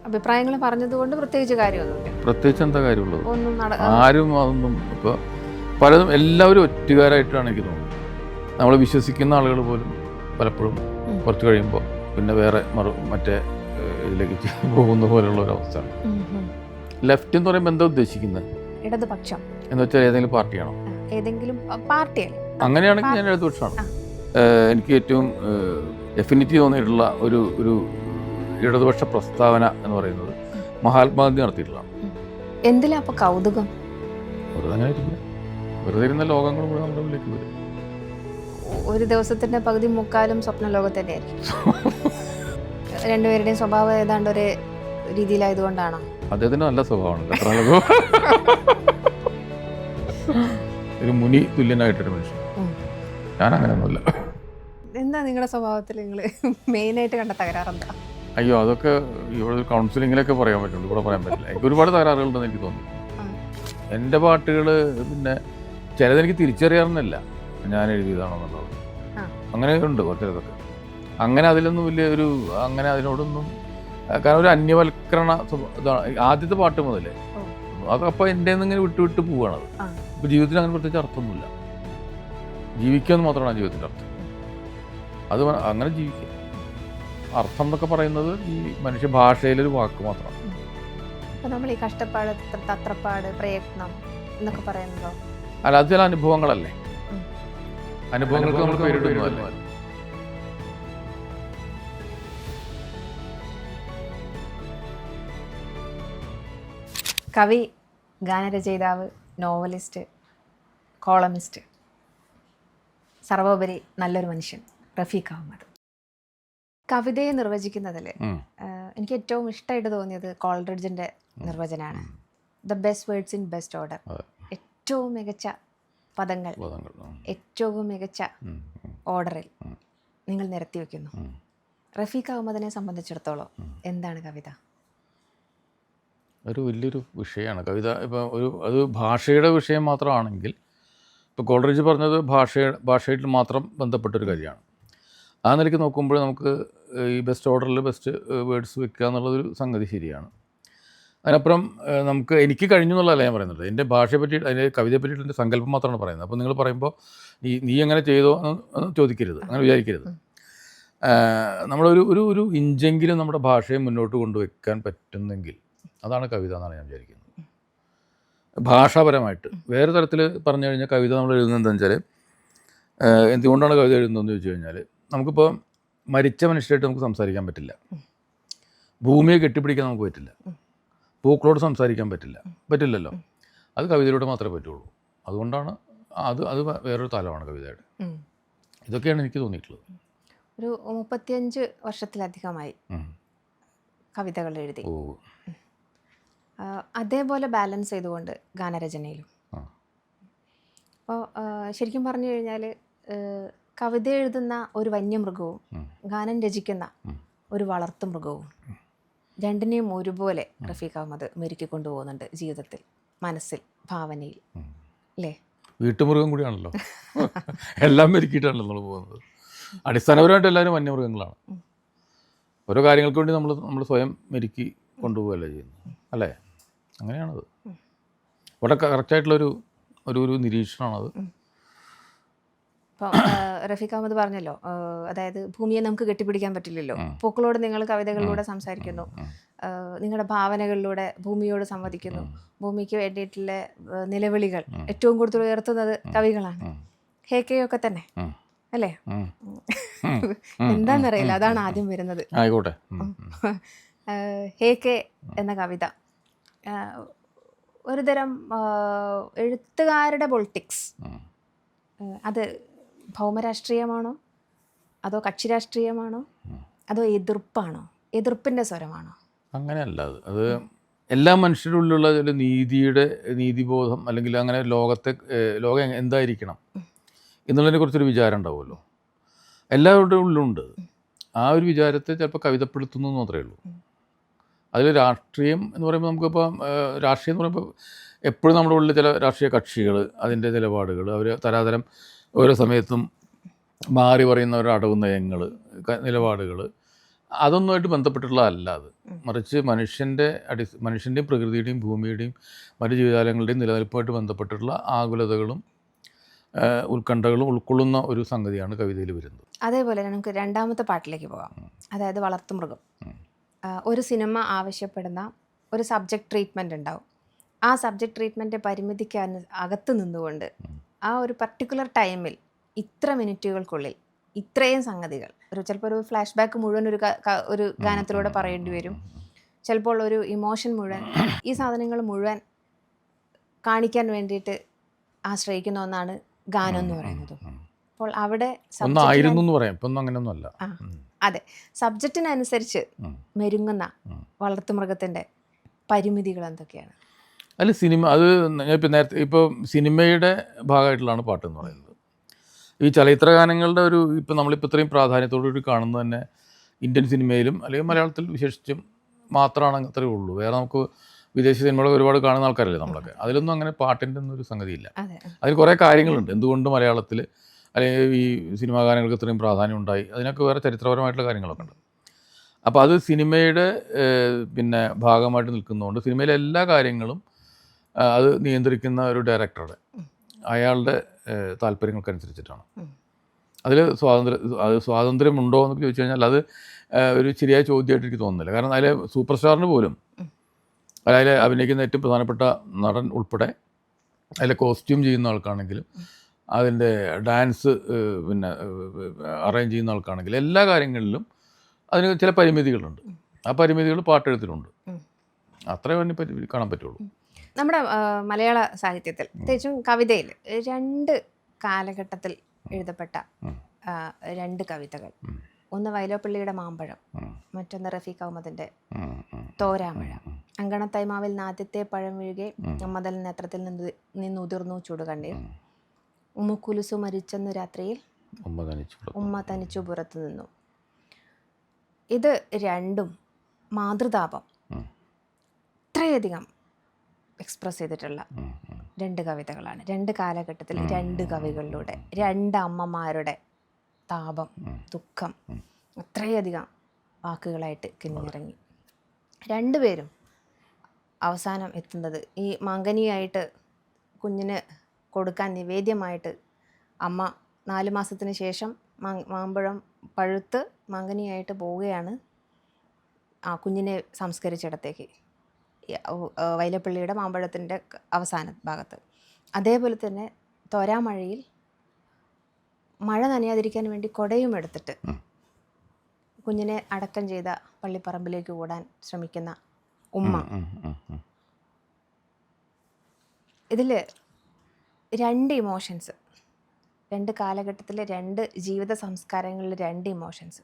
അഭിപ്രായങ്ങൾ പറഞ്ഞതുകൊണ്ട് പ്രത്യേകിച്ച് കാര്യമൊന്നുമില്ല. പ്രത്യേകിച്ച് എന്താ കാര്യമുള്ളത്? ഒന്നും ആരും അതൊന്നും ഇപ്പോൾ പലതും എല്ലാവരും ഒറ്റുകാരായിട്ടാണ് എനിക്ക് തോന്നുന്നത്. നമ്മൾ വിശ്വസിക്കുന്ന ആളുകൾ പോലും പലപ്പോഴും കുറച്ച് കഴിയുമ്പോൾ പിന്നെ വേറെ മറ്റേ ഇതിലേക്ക് പോകുന്ന പോലുള്ള ഒരു അവസ്ഥയാണ്. ലെഫ്റ്റ് എന്ന് പറയുമ്പോൾ എന്താ ഉദ്ദേശിക്കുന്നത്? ഇടതുപക്ഷം എന്ന് വെച്ചാൽ ഏതെങ്കിലും പാർട്ടിയാണോ? ഏതെങ്കിലും പാർട്ടിയല്ല. അങ്ങനെയാണെങ്കിൽ ഞാൻ ഇടതുപക്ഷമാണ്. എനിക്ക് ഏറ്റവും ഡെഫിനിറ്റീവ് തോന്നിയിട്ടുള്ള ഒരു ഇടതുപക്ഷ പ്രസ്താവന എന്ന് പറയുന്നത് മഹാത്മാഗാന്ധി നടത്തിയിട്ടുള്ളതാണ്. എന്തിലാ അപ്പൊ കൗതുകം? വെറുതെ അങ്ങനെ ഇരിക്കുക, വെറുതെ ഇരുന്ന ലോകങ്ങൾ കൂടെ നമ്മുടെ മുന്നിലേക്ക് വരും. ഒരു ദിവസത്തിന്റെ പകുതി മുക്കാലും സ്വപ്ന ലോകത്ത് തന്നെയായിരിക്കും. രണ്ടുപേരുടെയും സ്വഭാവം ഏതാണ്ട് ഒരു രീതിയിലായതുകൊണ്ടാണോ? അദ്ദേഹത്തിന് നല്ല സ്വഭാവമാണ്. ഒരു മുനി തുല്യനായിട്ടൊരു മനുഷ്യൻ. ഞാൻ അങ്ങനെയൊന്നുമില്ല. എന്താ നിങ്ങളുടെ സ്വഭാവത്തിൽ നിങ്ങൾ മെയിനായിട്ട് കണ്ട തകരാറെന്താ? അയ്യോ, അതൊക്കെ ഇവിടെ കൗൺസിലിങ്ങിലൊക്കെ പറയാൻ പറ്റുള്ളൂ, ഇവിടെ പറയാൻ പറ്റില്ല. എനിക്ക് ഒരുപാട് തകരാറുകളുണ്ടെന്ന് എനിക്ക് തോന്നുന്നു. എൻ്റെ പാട്ടുകൾ പിന്നെ ചിലതെനിക്ക് തിരിച്ചറിയാറുന്നില്ല ഞാൻ എഴുതിയതാണെന്നുള്ളത്. അങ്ങനെ ഉണ്ട് കുറച്ചതൊക്കെ. അങ്ങനെ അതിലൊന്നും വലിയ അങ്ങനെ അതിനോടൊന്നും, കാരണം ഒരു അന്യവൽക്കരണ ഇതാണ് ആദ്യത്തെ പാട്ട് മുതലേ. അതപ്പോൾ എൻ്റെ ഇങ്ങനെ വിട്ട് പോവുകയാണത്. ഇപ്പോൾ ജീവിതത്തിൽ അങ്ങനെ പ്രത്യേകിച്ച് അർത്ഥമൊന്നുമില്ല. ജീവിക്കുക എന്ന് മാത്രമാണ് ജീവിതത്തിൻ്റെ അർത്ഥം. അത് അങ്ങനെ ജീവിക്കുക. അർത്ഥം എന്നൊക്കെ പറയുന്നത് ഈ മനുഷ്യ ഭാഷയിലൊരു വാക്ക് മാത്രമാണ്. നമ്മൾ ഈ കഷ്ടപ്പാട്, തത്രപ്പാട്, പ്രയത്നം എന്നൊക്കെ പറയുന്നതോ? അല്ല, അത് ചില അനുഭവങ്ങളല്ലേ. അനുഭവങ്ങൾക്ക് നമ്മൾ പേരിടുന്നതല്ലേ. കവി, ഗാനരചയിതാവ്, നോവലിസ്റ്റ്, കോളമിസ്റ്റ്, സർവോപരി നല്ലൊരു മനുഷ്യൻ റഫീഖ് അഹമ്മദ്. കവിതയെ നിർവചിക്കുന്നതിൽ എനിക്ക് ഏറ്റവും ഇഷ്ടമായിട്ട് തോന്നിയത് കോൾറിഡ്ജിൻ്റെ നിർവചനമാണ്. The best words in best order. ഏറ്റവും മികച്ച പദങ്ങൾ ഏറ്റവും മികച്ച ഓർഡറിൽ നിങ്ങൾ നിരത്തി വയ്ക്കുന്നു. റഫീഖ് അഹമ്മദിനെ സംബന്ധിച്ചിടത്തോളം എന്താണ് കവിത? ഒരു വലിയൊരു വിഷയമാണ് കവിത. ഇപ്പോൾ അത് ഭാഷയുടെ വിഷയം മാത്രമാണെങ്കിൽ, ഇപ്പോൾ കോൾറിഡ്ജ് പറഞ്ഞത് ഭാഷയായിട്ട് മാത്രം ബന്ധപ്പെട്ടൊരു കാര്യമാണ്. ആ നിലയ്ക്ക് നോക്കുമ്പോൾ നമുക്ക് ഈ ബെസ്റ്റ് ഓർഡറിൽ ബെസ്റ്റ് വേർഡ്സ് വെക്കുക എന്നുള്ളതൊരു സംഗതി ശരിയാണ്. അതിനപ്പുറം എനിക്ക് കഴിഞ്ഞു എന്നുള്ളതല്ല ഞാൻ പറയുന്നത്. എൻ്റെ ഭാഷയെ പറ്റി, അതിൻ്റെ കവിതയെ പറ്റിയിട്ട് എൻ്റെ സങ്കല്പം മാത്രമാണ് പറയുന്നത്. അപ്പോൾ നിങ്ങൾ പറയുമ്പോൾ നീ എങ്ങനെ ചെയ്തോ എന്ന് ചോദിക്കരുത്, അങ്ങനെ വിചാരിക്കരുത്. നമ്മളൊരു ഇഞ്ചെങ്കിലും നമ്മുടെ ഭാഷയെ മുന്നോട്ട് കൊണ്ടുവയ്ക്കാൻ പറ്റുന്നെങ്കിൽ അതാണ് കവിത എന്നാണ് ഞാൻ വിചാരിക്കുന്നത്. ഭാഷാപരമായിട്ട് വേറെ തരത്തിൽ പറഞ്ഞു കഴിഞ്ഞാൽ കവിത നമ്മൾ എഴുതുന്നത് എന്താണെന്ന് വെച്ചാൽ, എന്തുകൊണ്ടാണ് കവിത എഴുതുന്നതെന്ന് ചോദിച്ചു കഴിഞ്ഞാൽ, നമുക്കിപ്പോൾ മരിച്ച മനുഷ്യരായിട്ട് നമുക്ക് സംസാരിക്കാൻ പറ്റില്ല, ഭൂമിയെ കെട്ടിപ്പിടിക്കാൻ നമുക്ക് പറ്റില്ല, പൂക്കളോട് സംസാരിക്കാൻ പറ്റില്ലല്ലോ. അത് കവിതയിലൂടെ മാത്രമേ പറ്റുള്ളൂ. അതുകൊണ്ടാണ് അത് വേറൊരു തലമാണ് കവിതയുടെ. ഇതൊക്കെയാണ് എനിക്ക് തോന്നിയിട്ടുള്ളത്. ഒരു 35 വർഷത്തിലധികമായി കവിതകൾ എഴുതി. അതേപോലെ ബാലൻസ് ചെയ്തുകൊണ്ട് ഗാനരചനയിലും. അപ്പോൾ ശരിക്കും പറഞ്ഞു കഴിഞ്ഞാൽ കവിത എഴുതുന്ന ഒരു വന്യമൃഗവും ഗാനം രചിക്കുന്ന ഒരു വളർത്തു മൃഗവും രണ്ടിനെയും ഒരുപോലെ റഫീഖ് അഹമ്മദ് മെരുക്കി കൊണ്ടുപോകുന്നുണ്ട് ജീവിതത്തിൽ, മനസ്സിൽ, ഭാവനയിൽ, അല്ലേ? വീട്ടുമൃഗം കൂടിയാണല്ലോ. എല്ലാം മെരുക്കിയിട്ടാണല്ലോ നമ്മൾ പോകുന്നത്. അടിസ്ഥാനപരമായിട്ട് എല്ലാവരും വന്യമൃഗങ്ങളാണ്. ഓരോ കാര്യങ്ങൾക്ക് വേണ്ടി നമ്മൾ സ്വയം മെരുക്കി കൊണ്ടുപോവുകയല്ലേ ചെയ്യുന്നത്, അല്ലേ? അങ്ങനെയാണത്. വളരെ കറക്റ്റായിട്ടുള്ളൊരു നിരീക്ഷണമാണത്. ഇപ്പോൾ റഫീഖ് അഹമ്മദ് പറഞ്ഞല്ലോ, അതായത് ഭൂമിയെ നമുക്ക് കെട്ടിപ്പിടിക്കാൻ പറ്റില്ലല്ലോ, പൂക്കളോട് നിങ്ങൾ കവിതകളിലൂടെ സംസാരിക്കുന്നു, നിങ്ങളുടെ ഭാവനകളിലൂടെ ഭൂമിയോട് സംവദിക്കുന്നു, ഭൂമിക്ക് വേണ്ടിയിട്ടുള്ള നിലവിളികൾ ഏറ്റവും കൂടുതൽ ഉയർത്തുന്നത് കവികളാണ്. ഹേക്കയൊക്കെ തന്നെ അല്ലേ? എന്താണെന്നറിയില്ല, അതാണ് ആദ്യം വരുന്നത്. ആയിക്കോട്ടെ. ഹേക്കെ എന്ന കവിത ഒരുതരം എഴുത്തുകാരുടെ പൊളിറ്റിക്സ്. അത് ഭൗമരാഷ്ട്രീയമാണോ, അതോ കക്ഷി രാഷ്ട്രീയമാണോ, അതോ എതിർപ്പാണോ, എതിർപ്പിൻ്റെ സ്വരമാണോ? അങ്ങനെയല്ല. അത് എല്ലാ മനുഷ്യരുടെ ഉള്ളിലുള്ള ഒരു നീതിബോധം, അല്ലെങ്കിൽ അങ്ങനെ ലോകം എന്തായിരിക്കണം എന്നുള്ളതിനെ കുറിച്ചൊരു വിചാരം ഉണ്ടാവുമല്ലോ, എല്ലാവരുടെ ഉള്ളിലുണ്ട്. ആ ഒരു വിചാരത്തെ ചിലപ്പോൾ കവിതപ്പെടുത്തുന്നു എന്ന് മാത്രമേ ഉള്ളൂ. അതിൽ രാഷ്ട്രീയം എന്ന് പറയുമ്പോൾ നമുക്കിപ്പോൾ രാഷ്ട്രീയം എന്ന് പറയുമ്പോൾ എപ്പോഴും നമ്മുടെ ഉള്ളിൽ ചില രാഷ്ട്രീയ കക്ഷികൾ, അതിൻ്റെ നിലപാടുകൾ, അവർ തരാതരം ഓരോ സമയത്തും മാറി പറയുന്ന ഓരോ അടവ് നയങ്ങൾ, നിലപാടുകൾ, അതൊന്നുമായിട്ട് ബന്ധപ്പെട്ടിട്ടുള്ളതല്ല അത്. മറിച്ച് മനുഷ്യൻ്റെയും പ്രകൃതിയുടെയും ഭൂമിയുടെയും മറ്റു ജീവജാലങ്ങളുടെയും നിലനിൽപ്പുമായിട്ട് ബന്ധപ്പെട്ടിട്ടുള്ള ആകുലതകളും ഉത്കണ്ഠകളും ഉൾക്കൊള്ളുന്ന ഒരു സംഗതിയാണ് കവിതയിൽ വരുന്നത്. അതേപോലെ നമുക്ക് രണ്ടാമത്തെ പാട്ടിലേക്ക് പോകാം. അതായത് വളർത്തുമൃഗം. ഒരു സിനിമ ആവശ്യപ്പെടുന്ന ഒരു സബ്ജക്റ്റ് ട്രീറ്റ്മെൻറ്റ് ഉണ്ടാവും. ആ സബ്ജക്റ്റ് ട്രീറ്റ്മെൻറ്റ് പരിമിതിക്ക് അകത്ത് നിന്നുകൊണ്ട് ആ ഒരു പർട്ടിക്കുലർ ടൈമിൽ ഇത്ര മിനിറ്റുകൾക്കുള്ളിൽ ഇത്രയും സംഗതികൾ ചിലപ്പോൾ ഒരു ഫ്ലാഷ് ബാക്ക് മുഴുവൻ ഒരു ഗാനത്തിലൂടെ പറയേണ്ടി വരും. ചിലപ്പോൾ ഒരു ഇമോഷൻ മുഴുവൻ, ഈ സാധനങ്ങൾ മുഴുവൻ കാണിക്കാൻ വേണ്ടിയിട്ട് ആശ്രയിക്കുന്ന ഒന്നാണ് ഗാനം എന്ന് പറയുന്നത്. അപ്പോൾ അവിടെ അതെ, സബ്ജക്റ്റിനനുസരിച്ച് മെരുങ്ങുന്ന വളർത്തുമൃഗത്തിൻ്റെ പരിമിതികൾ എന്തൊക്കെയാണ്? അല്ല, സിനിമ അത് ഞാൻ ഇപ്പം നേരത്തെ ഇപ്പോൾ സിനിമയുടെ ഭാഗമായിട്ടുള്ളതാണ് പാട്ടെന്ന് പറയുന്നത്. ഈ ചലച്ചിത്ര ഗാനങ്ങളുടെ ഇപ്പം നമ്മളിപ്പോൾ ഇത്രയും പ്രാധാന്യത്തോടുകൂടി കാണുന്നത് തന്നെ ഇന്ത്യൻ സിനിമയിലും അല്ലെങ്കിൽ മലയാളത്തിൽ വിശേഷിച്ചും മാത്രമാണ് അത്രയേ ഉള്ളൂ. വേറെ നമുക്ക് വിദേശ സിനിമകളൊക്കെ ഒരുപാട് കാണുന്ന ആൾക്കാരല്ലേ നമ്മളൊക്കെ. അതിലൊന്നും അങ്ങനെ പാട്ടിൻ്റെ ഒന്നും ഒരു സംഗതിയില്ല. അതിൽ കുറേ കാര്യങ്ങളുണ്ട് എന്തുകൊണ്ട് മലയാളത്തിൽ അല്ലെങ്കിൽ ഈ സിനിമാ ഗാനങ്ങൾക്ക് ഇത്രയും പ്രാധാന്യം ഉണ്ടായി. അതിനൊക്കെ വേറെ ചരിത്രപരമായിട്ടുള്ള കാര്യങ്ങളൊക്കെ ഉണ്ട്. അപ്പോൾ അത് സിനിമയുടെ പിന്നെ ഭാഗമായിട്ട് നിൽക്കുന്നതുകൊണ്ട് സിനിമയിലെ എല്ലാ കാര്യങ്ങളും അത് നിയന്ത്രിക്കുന്ന ഒരു ഡയറക്ടറുടെ അയാളുടെ താല്പര്യങ്ങൾക്കനുസരിച്ചിട്ടാണ്. അതിൽ സ്വാതന്ത്ര്യമുണ്ടോ എന്നൊക്കെ ചോദിച്ചു കഴിഞ്ഞാൽ അത് ഒരു ശരിയായ ചോദ്യമായിട്ട് എനിക്ക് തോന്നുന്നില്ല. കാരണം അതിലെ സൂപ്പർ സ്റ്റാറിന് പോലും അതിൽ അഭിനയിക്കുന്ന ഏറ്റവും പ്രധാനപ്പെട്ട നടൻ ഉൾപ്പെടെ അതിലെ കോസ്റ്റ്യൂം ചെയ്യുന്ന ആൾക്കാണെങ്കിലും അതിൻ്റെ ഡാൻസ് പിന്നെ അറേഞ്ച് ചെയ്യുന്ന ആൾക്കാണെങ്കിലും എല്ലാ കാര്യങ്ങളിലും അതിന് ചില പരിമിതികളുണ്ട്. ആ പരിമിതികൾ പാട്ടെഴുത്തിലുണ്ട്. അത്രേ അതിനെ കാണാൻ പറ്റുള്ളൂ. നമ്മുടെ മലയാള സാഹിത്യത്തിൽ പ്രത്യേകിച്ചും കവിതയിൽ 2 കാലഘട്ടത്തിൽ എഴുതപ്പെട്ട 2 കവിതകൾ, ഒന്ന് വൈലോപ്പിള്ളിയുടെ മാമ്പഴം, മറ്റൊന്ന് റഫീഖ് അഹമ്മദിന്റെ തോരാമഴ. അങ്കണത്തൈമാവിൽ ആദ്യത്തെ പഴം വീഴുകെ അമ്മതൽ നേത്രത്തിൽ നിന്നുതിർന്നു ചുടുകണ്ണീർ, ഉമ്മുക്കുലുസു മരിച്ചെന്നു രാത്രിയിൽ ഉമ്മ തനിച്ചു പുറത്തു നിന്നു. ഇത് രണ്ടും മാതൃതാപം ഇത്രയധികം എക്സ്പ്രസ് ചെയ്തിട്ടുള്ള 2 കവിതകളാണ്. 2 കാലഘട്ടത്തിൽ 2 കവികളിലൂടെ 2 അമ്മമാരുടെ താപം, ദുഃഖം അത്രയധികം വാക്കുകളായിട്ട് കിന്നിറങ്ങി. 2 പേരും അവസാനം എത്തുന്നത് ഈ മാങ്കനിയായിട്ട് കുഞ്ഞിന് കൊടുക്കാൻ നിവേദ്യമായിട്ട് അമ്മ 4 മാസത്തിന് ശേഷം മാമ്പഴം പഴുത്ത് മാങ്കനിയായിട്ട് പോവുകയാണ് ആ കുഞ്ഞിനെ സംസ്കരിച്ചിടത്തേക്ക്, വൈലപ്പള്ളിയുടെ മാമ്പഴത്തിൻ്റെ അവസാന ഭാഗത്ത്. അതേപോലെ തന്നെ തോരാമഴയിൽ മഴ നനയാതിരിക്കാൻ വേണ്ടി കുടയും എടുത്തിട്ട് കുഞ്ഞിനെ അടക്കം ചെയ്ത പള്ളിപ്പറമ്പിലേക്ക് ഓടാൻ ശ്രമിക്കുന്ന ഉമ്മ. ഇതിൽ 2 ഇമോഷൻസ്, 2 കാലഘട്ടത്തിലെ 2 ജീവിത സംസ്കാരങ്ങളിലെ 2 ഇമോഷൻസ്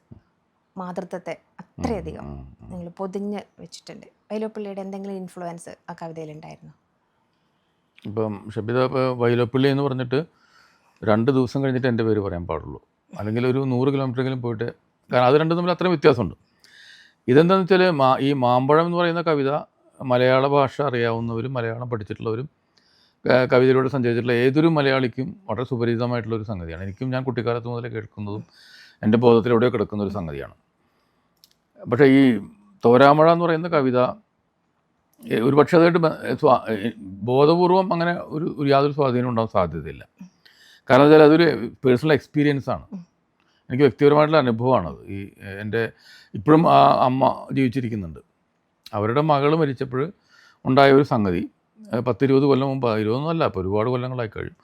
മാതൃത്വത്തെ അത്രയധികം നിങ്ങൾ പൊതിഞ്ഞ് വെച്ചിട്ടുണ്ട്. വൈലോപ്പിള്ളിയുടെ എന്തെങ്കിലും ഇൻഫ്ലുവൻസ് ആ കവിതയിലുണ്ടായിരുന്നു? ഇപ്പം ഷബിത, വൈലോപ്പിള്ളി എന്ന് പറഞ്ഞിട്ട് 2 ദിവസം കഴിഞ്ഞിട്ട് എൻ്റെ പേര് പറയാൻ പാടുള്ളൂ, അല്ലെങ്കിൽ ഒരു 100 കിലോമീറ്ററെങ്കിലും പോയിട്ട്, കാരണം അത് രണ്ടും തമ്മിൽ അത്രയും വ്യത്യാസമുണ്ട്. ഇതെന്താണെന്ന് വെച്ചാൽ ഈ മാമ്പഴം എന്ന് പറയുന്ന കവിത മലയാള ഭാഷ അറിയാവുന്നവരും മലയാളം പഠിച്ചിട്ടുള്ളവരും കവിതയിലൂടെ സഞ്ചരിച്ചിട്ടുള്ള ഏതൊരു മലയാളിക്കും വളരെ സുപരിചിതമായിട്ടുള്ളൊരു സംഗതിയാണ്. എനിക്കും ഞാൻ കുട്ടിക്കാലത്ത് മുതലേ കേൾക്കുന്നതും എൻ്റെ ബോധത്തിലൂടെ കിടക്കുന്ന ഒരു സംഗതിയാണ്. പക്ഷേ ഈ തോരാമഴ എന്ന് പറയുന്ന കവിത ഒരു പക്ഷേ അതായിട്ട് ബോധപൂർവം അങ്ങനെ ഒരു യാതൊരു സ്വാധീനം ഉണ്ടാകാൻ സാധ്യതയില്ല. കാരണം വെച്ചാൽ അതൊരു പേഴ്സണൽ എക്സ്പീരിയൻസ് ആണ്, എനിക്ക് വ്യക്തിപരമായിട്ടുള്ള അനുഭവമാണത്. എൻ്റെ ഇപ്പോഴും ആ അമ്മ ജീവിച്ചിരിക്കുന്നുണ്ട്. അവരുടെ മകൾ മരിച്ചപ്പോൾ ഉണ്ടായ ഒരു സംഗതി 10-20 കൊല്ലം മുമ്പ്, 20 അല്ല, ഇപ്പോൾ ഒരുപാട് കൊല്ലങ്ങളായി കഴിയും.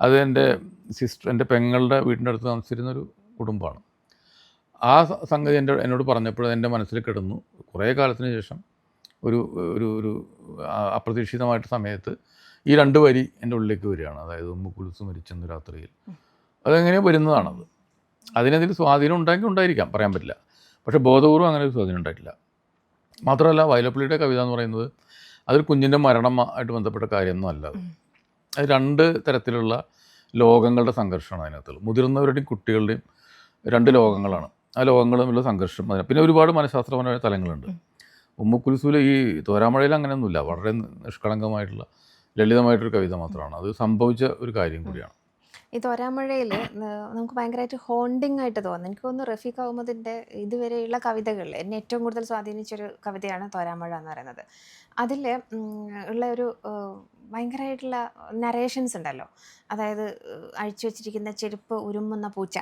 അത് എൻ്റെ പെങ്ങളുടെ വീടിൻ്റെ അടുത്ത് താമസിച്ചിരുന്നൊരു കുടുംബമാണ്. ആ സംഗതി എന്നോട് പറഞ്ഞപ്പോൾ എൻ്റെ മനസ്സിൽ കിടന്നു. കുറേ കാലത്തിന് ശേഷം ഒരു അപ്രതീക്ഷിതമായിട്ട് സമയത്ത് ഈ 2 വരി എൻ്റെ ഉള്ളിലേക്ക് വരികയാണ്. അതായത് ഉമ്മുക്കുലുസു മരിച്ചെന്നു രാത്രിയിൽ. അതെങ്ങനെയോ വരുന്നതാണത്. അതിനതിൽ സ്വാധീനം ഉണ്ടായിരിക്കാം, പറയാൻ പറ്റില്ല. പക്ഷേ ബോധപൂർവ്വം അങ്ങനെ ഒരു സ്വാധീനം ഉണ്ടായിട്ടില്ല. മാത്രമല്ല വൈലോപ്പിള്ളിയുടെ കവിത എന്ന് പറയുന്നത് അതൊരു കുഞ്ഞിൻ്റെ മരണമായിട്ട് ബന്ധപ്പെട്ട കാര്യമൊന്നും അല്ല. അത് 2 തരത്തിലുള്ള ലോകങ്ങളുടെ സംഘർഷമാണ് അതിനകത്തുള്ളത്. മുതിർന്നവരുടെയും കുട്ടികളുടെയും 2 ലോകങ്ങളാണ്. ആ ലോകങ്ങൾ തമ്മിലുള്ള സംഘർഷം. പിന്നെ ഒരുപാട് മനഃശാസ്ത്രപരമായ തലങ്ങളുണ്ട്. ഉമ്മുക്കുലുസുവിൽ ഈ തോരാമഴയിൽ അങ്ങനെയൊന്നുമില്ല. വളരെ നിഷ്കളങ്കമായിട്ടുള്ള ലളിതമായിട്ടൊരു കവിത മാത്രമാണ്. അത് സംഭവിച്ച ഒരു കാര്യം കൂടിയാണ്. ഈ തോരാമഴയിൽ നമുക്ക് ഭയങ്കരമായിട്ട് ഹോണ്ടിങ് ആയിട്ട് തോന്നുന്നു. എനിക്ക് തോന്നുന്നു റഫീഖ് അഹമ്മദിൻ്റെ ഇതുവരെയുള്ള കവിതകളിൽ എന്നെ ഏറ്റവും കൂടുതൽ സ്വാധീനിച്ചൊരു കവിതയാണ് തോരാമഴ എന്ന് പറയുന്നത്. അതിൽ ഉള്ള ഒരു ഭയങ്കരമായിട്ടുള്ള നരേഷൻസ് ഉണ്ടല്ലോ. അതായത് അഴിച്ചു വെച്ചിരിക്കുന്ന ചെരുപ്പ് ഉരുമുന്ന പൂച്ച,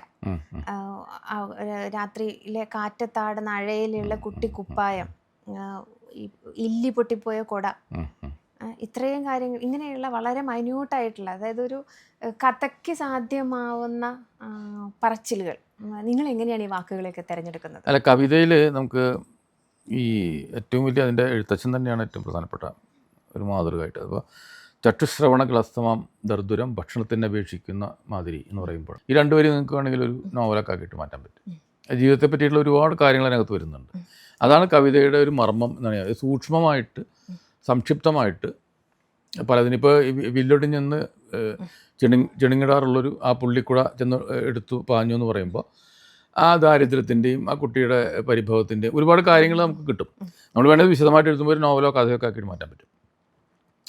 രാത്രിയിലെ കാറ്റത്താടുന്ന അഴയിലുള്ള കുട്ടി കുപ്പായം, ഈ ഇല്ലി പൊട്ടിപ്പോയ കൊട, ഇത്രയും കാര്യങ്ങൾ, ഇങ്ങനെയുള്ള വളരെ മൈന്യൂട്ടായിട്ടുള്ള, അതായത് ഒരു കഥയ്ക്ക് സാധ്യമാവുന്ന പറച്ചിലുകൾ. നിങ്ങൾ എങ്ങനെയാണ് ഈ വാക്കുകളെയൊക്കെ തിരഞ്ഞെടുക്കുന്നത്? അല്ല, കവിതയിൽ നമുക്ക് ഈ ഏറ്റവും വലിയ അതിൻ്റെ എഴുത്തച്ഛൻ തന്നെയാണ് ഏറ്റവും പ്രധാനപ്പെട്ട ഒരു മാതൃകയായിട്ട്. അപ്പോൾ ചട്ടുശ്രവണ ഗ്ലസ്തമാം ദർദുരം ഭക്ഷണത്തിനെ അപേക്ഷിക്കുന്ന മാതിരി എന്ന് പറയുമ്പോൾ ഈ രണ്ടുപേരും നിങ്ങൾക്ക് വേണമെങ്കിൽ ഒരു നോവലൊക്കെ ആക്കിയിട്ട് മാറ്റാൻ പറ്റും. ജീവിതത്തെ പറ്റിയിട്ടുള്ള ഒരുപാട് കാര്യങ്ങൾ അതിനകത്ത് വരുന്നുണ്ട്. അതാണ് കവിതയുടെ ഒരു മർമ്മം എന്നാണ് പറയുന്നത്. സൂക്ഷ്മമായിട്ട് സംക്ഷിപ്തമായിട്ട് പലതിനിപ്പോൾ വില്ലൊടിഞ്ഞ് ചെന്ന് ചെണിങ്ങിടാറുള്ളൊരു ആ പുള്ളിക്കുട ചെന്ന് എടുത്തു പാഞ്ഞു എന്ന് പറയുമ്പോൾ ആ ദാരിദ്ര്യത്തിൻ്റെയും ആ കുട്ടിയുടെ പരിഭവത്തിൻ്റെയും ഒരുപാട് കാര്യങ്ങൾ നമുക്ക് കിട്ടും. നമ്മൾ വേണ്ടത് വിശദമായിട്ട് എഴുതുമ്പോൾ ഒരു നോവലോ കഥയൊക്കെ ആക്കിയിട്ട് മാറ്റാൻ പറ്റും.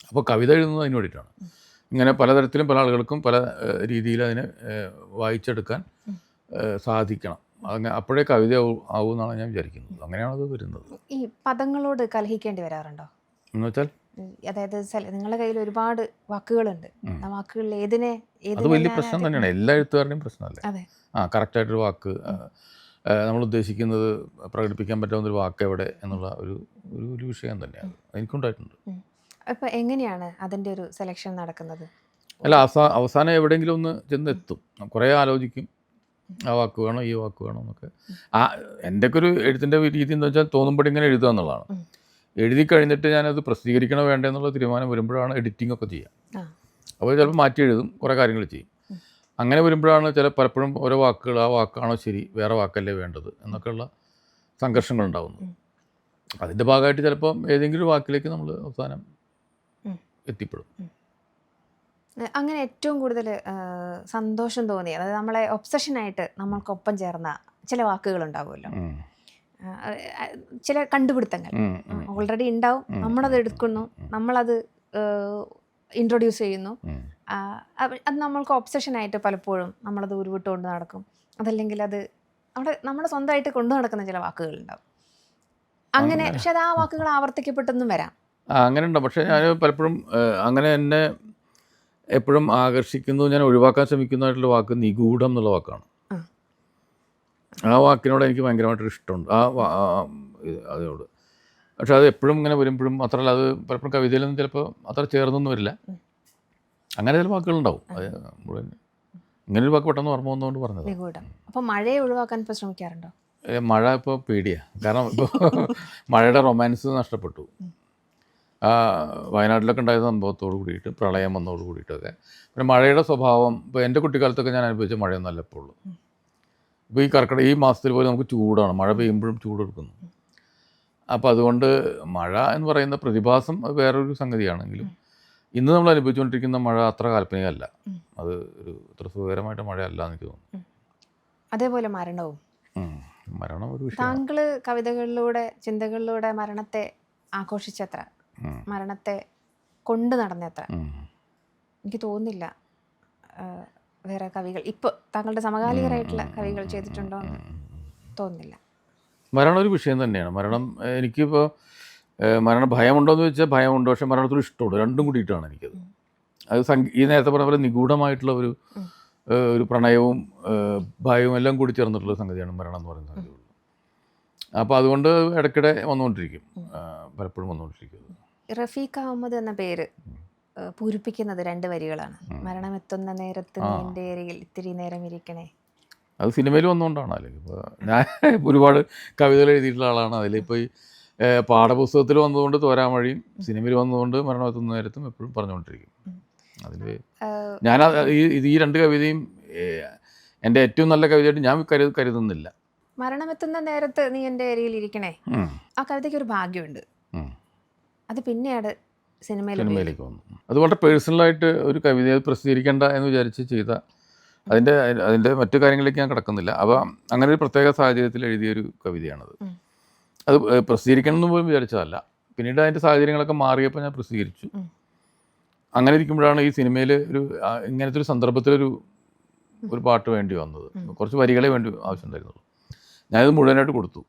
അപ്പോൾ കവിത എഴുതുന്നത് അതിന് വേണ്ടിയിട്ടാണ്. ഇങ്ങനെ പലതരത്തിലും പല ആളുകൾക്കും പല രീതിയിൽ അതിനെ വായിച്ചെടുക്കാൻ സാധിക്കണം. അങ്ങനെ അപ്പോഴേ കവിത ആവും എന്നാണ് ഞാൻ വിചാരിക്കുന്നത്. അങ്ങനെയാണത് വരുന്നത്. ഈ പദങ്ങളോട് കലഹിക്കേണ്ടി വരാറുണ്ടോ എന്ന് വെച്ചാൽ? അതായത് നിങ്ങളുടെ കയ്യിൽ ഒരുപാട് വാക്കുകളുണ്ട്, ആ വാക്കുകളിൽ ഏതിനെ അത് വലിയ പ്രശ്നം തന്നെയാണ്. എല്ലാ എഴുത്തുകാരുടെയും പ്രശ്നമല്ലേ? അതെ, കറക്റ്റായിട്ടൊരു വാക്ക്, നമ്മൾ ഉദ്ദേശിക്കുന്നത് പ്രകടിപ്പിക്കാൻ പറ്റാവുന്നൊരു വാക്ക് എവിടെ എന്നുള്ള ഒരു വിഷയം തന്നെയാണ് എനിക്കുണ്ടായിട്ടുണ്ട്. അപ്പോൾ എങ്ങനെയാണ് അതിൻ്റെ ഒരു സെലക്ഷൻ നടക്കുന്നത്? അല്ല, അവസാനം എവിടെയെങ്കിലും ഒന്ന് ചെന്നെത്തും. കുറേ ആലോചിക്കും, ആ വാക്ക് വേണോ ഈ വാക്ക് വേണോ എന്നൊക്കെ. എൻ്റെയൊക്കെ ഒരു എഴുത്തിൻ്റെ രീതി എന്ന് വെച്ചാൽ തോന്നുമ്പോൾ ഇങ്ങനെ എഴുതുക എന്നുള്ളതാണ്. എഴുതി കഴിഞ്ഞിട്ട് ഞാനത് പ്രസിദ്ധീകരിക്കണോ വേണ്ടേ എന്നുള്ള തീരുമാനം വരുമ്പോഴാണ് എഡിറ്റിംഗ് ഒക്കെ ചെയ്യുക. അപ്പോൾ ചിലപ്പോൾ മാറ്റി എഴുതും, കുറേ കാര്യങ്ങൾ ചെയ്യും. അങ്ങനെ വരുമ്പോഴാണ് പലപ്പോഴും ഓരോ വാക്കുകൾ, ആ വാക്കാണോ ശരി, വേറെ വാക്കല്ലേ വേണ്ടത് എന്നൊക്കെയുള്ള സംഘർഷങ്ങളുണ്ടാകുന്നു. അതിൻ്റെ ഭാഗമായിട്ട് ചിലപ്പോൾ ഏതെങ്കിലും ഒരു വാക്കിലേക്ക് നമ്മൾ അവസാനം എത്തിപ്പെടും. അങ്ങനെ ഏറ്റവും കൂടുതൽ സന്തോഷം തോന്നി, അതായത് നമ്മളെ ഒബ്സഷനായിട്ട് നമ്മൾക്കൊപ്പം ചേർന്ന ചില വാക്കുകൾ ഉണ്ടാവുമല്ലോ, ചില കണ്ടുപിടുത്തങ്ങൾ ഓൾറെഡി ഉണ്ടാവും, നമ്മളത് എടുക്കുന്നു, നമ്മളത് ഇൻട്രൊഡ്യൂസ് ചെയ്യുന്നു, അത് നമ്മൾക്ക് ഒബ്സഷനായിട്ട് പലപ്പോഴും നമ്മളത് ഉരുവിട്ടുകൊണ്ട് നടക്കും. അതല്ലെങ്കിൽ അത് അവിടെ നമ്മൾ സ്വന്തമായിട്ട് കൊണ്ടു നടക്കുന്ന ചില വാക്കുകളുണ്ടാവും. അങ്ങനെ, പക്ഷെ അത് ആ വാക്കുകൾ ആവർത്തിക്കപ്പെട്ടെന്നും വരാം. അങ്ങനെ ഉണ്ടാവും. പക്ഷേ ഞാൻ പലപ്പോഴും അങ്ങനെ എന്നെ എപ്പോഴും ആകർഷിക്കുന്നു, ഞാൻ ഒഴിവാക്കാൻ ശ്രമിക്കുന്നതായിട്ടുള്ള വാക്ക് നിഗൂഢം എന്നുള്ള വാക്കാണ്. ആ വാക്കിനോട് എനിക്ക് ഭയങ്കരമായിട്ടൊരു ഇഷ്ടമുണ്ട്, അതിനോട്. പക്ഷെ അത് എപ്പോഴും ഇങ്ങനെ വരുമ്പോഴും മാത്രമല്ല, അത് പലപ്പോഴും കവിതയിലൊന്നും ചിലപ്പോൾ അത്ര ചേർന്നൊന്നും വരില്ല. അങ്ങനെ ചില വാക്കുകളുണ്ടാവും. അത് മുഴുവൻ ഇങ്ങനൊരു വാക്ക് പെട്ടെന്ന് ഓർമ്മ വന്നുകൊണ്ട് പറഞ്ഞത്. അപ്പോൾ മഴയെ ഒഴിവാക്കാൻ ഇപ്പോൾ ശ്രമിക്കാറുണ്ടോ? മഴ ഇപ്പോൾ പേടിയാണ്. കാരണം ഇപ്പോൾ മഴയുടെ റൊമാൻസ് നഷ്ടപ്പെട്ടു. വയനാട്ടിലൊക്കെ ഉണ്ടായ സംഭവത്തോട് കൂടിയിട്ട്, പ്രളയം വന്നതോട് കൂടിയിട്ടൊക്കെ. പിന്നെ മഴയുടെ സ്വഭാവം ഇപ്പോൾ എൻ്റെ കുട്ടിക്കാലത്തൊക്കെ ഞാൻ അനുഭവിച്ച മഴയൊന്നും ഇപ്പോൾ ഉള്ളൂ. ഇപ്പോൾ ഈ മാസത്തിൽ പോലും നമുക്ക് ചൂടാണ്, മഴ പെയ്യുമ്പോഴും ചൂടെടുക്കുന്നു. അപ്പോൾ അതുകൊണ്ട് മഴ എന്ന് പറയുന്ന പ്രതിഭാസം അത് വേറൊരു സംഗതിയാണെങ്കിലും ഇന്ന് നമ്മൾ അനുഭവിച്ചുകൊണ്ടിരിക്കുന്ന മഴ അത്ര കാൽപ്പനികമല്ല. അത് ഒരു അത്ര സുഖകരമായിട്ട് മഴയല്ല എന്ന് എനിക്ക് തോന്നുന്നു. അതേപോലെ മരണം ഒരു വിഷയം. താങ്കൾ കവിതകളിലൂടെ, ചിന്തകളിലൂടെ മരണത്തെ ആഘോഷിച്ചത്ര, മരണത്തെ കൊണ്ടു നടന്നത്ര എനിക്ക് തോന്നുന്നില്ല വേറെ കവികൾ ഇപ്പോൾ താങ്കളുടെ സമകാലികരായിട്ടുള്ള കവികൾ ചെയ്തിട്ടുണ്ടോ എന്ന് തോന്നുന്നില്ല. മരണം ഒരു വിഷയം തന്നെയാണ്. മരണം എനിക്കിപ്പോൾ മരണ ഭയമുണ്ടോ എന്ന് വെച്ചാൽ ഭയമുണ്ട്, പക്ഷേ മരണത്തോട് ഇഷ്ടമുണ്ട്. രണ്ടും കൂടിയിട്ടാണ് എനിക്കത്. അത് ഈ നേരത്തെ പറഞ്ഞ പോലെ നിഗൂഢമായിട്ടുള്ള ഒരു പ്രണയവും ഭയവും എല്ലാം കൂടി ചേർന്നിട്ടുള്ള സംഗതിയാണ് മരണം എന്ന് പറയുന്ന സംഗതി. അപ്പോൾ അതുകൊണ്ട് ഇടയ്ക്കിടെ വന്നുകൊണ്ടിരിക്കും, പലപ്പോഴും വന്നുകൊണ്ടിരിക്കും. റഫീഖ് അഹമ്മദ് എന്ന പേര് പൂരിപ്പിക്കുന്നത് 2 വരികളാണ്. മരണമെത്തുന്ന നേരത്ത് നിന്റെ അരികിൽ ഇത്തിരി നേരം ഇരിക്കണേ. അത് സിനിമയിൽ വന്നുകൊണ്ടാണ്. അല്ലെങ്കിൽ ഇപ്പോൾ ഞാൻ ഒരുപാട് കവിതകൾ എഴുതിയിട്ടുള്ള ആളാണ്. അതിലിപ്പോൾ ഈ പാഠപുസ്തകത്തിൽ വന്നതുകൊണ്ട് തോരാമഴയും, സിനിമയിൽ വന്നതുകൊണ്ട് മരണമെത്തുന്ന നേരത്തും എപ്പോഴും പറഞ്ഞുകൊണ്ടിരിക്കും. അതിൽ ഞാൻ ഈ 2 കവിതയും എൻ്റെ ഏറ്റവും നല്ല കവിതയായിട്ട് ഞാൻ കരുതുന്നില്ല. മരണമെത്തുന്ന നേരത്ത് നീ എൻ്റെ അരികിൽ ഇരിക്കണേ, ആ കവിതയ്ക്ക് ഒരു ഭാഗ്യമുണ്ട്. അത് പിന്നെയാണ് സിനിമയിലേക്ക് വന്നു. അത് വളരെ പേഴ്സണലായിട്ട് ഒരു കവിതയെ പ്രസിദ്ധീകരിക്കേണ്ട എന്ന് വിചാരിച്ച് ചെയ്ത അതിൻ്റെ മറ്റു കാര്യങ്ങളിലേക്ക് ഞാൻ കിടക്കുന്നില്ല. അപ്പോൾ അങ്ങനെ ഒരു പ്രത്യേക സാഹചര്യത്തിൽ എഴുതിയൊരു കവിതയാണത്. അത് പ്രസിദ്ധീകരിക്കണം എന്ന് പോലും വിചാരിച്ചതല്ല. പിന്നീട് അതിൻ്റെ സാഹചര്യങ്ങളൊക്കെ മാറിയപ്പോൾ ഞാൻ പ്രസിദ്ധീകരിച്ചു. അങ്ങനെ ഇരിക്കുമ്പോഴാണ് ഈ സിനിമയിൽ ഇങ്ങനത്തെ ഒരു സന്ദർഭത്തിലൊരു ഒരു പാട്ട് വേണ്ടി വന്നത്. കുറച്ച് വരികളെ വേണ്ടി ആവശ്യം ഉണ്ടായിരുന്നുള്ളൂ. ഞാനിത് മുഴുവനായിട്ട് കൊടുത്തു.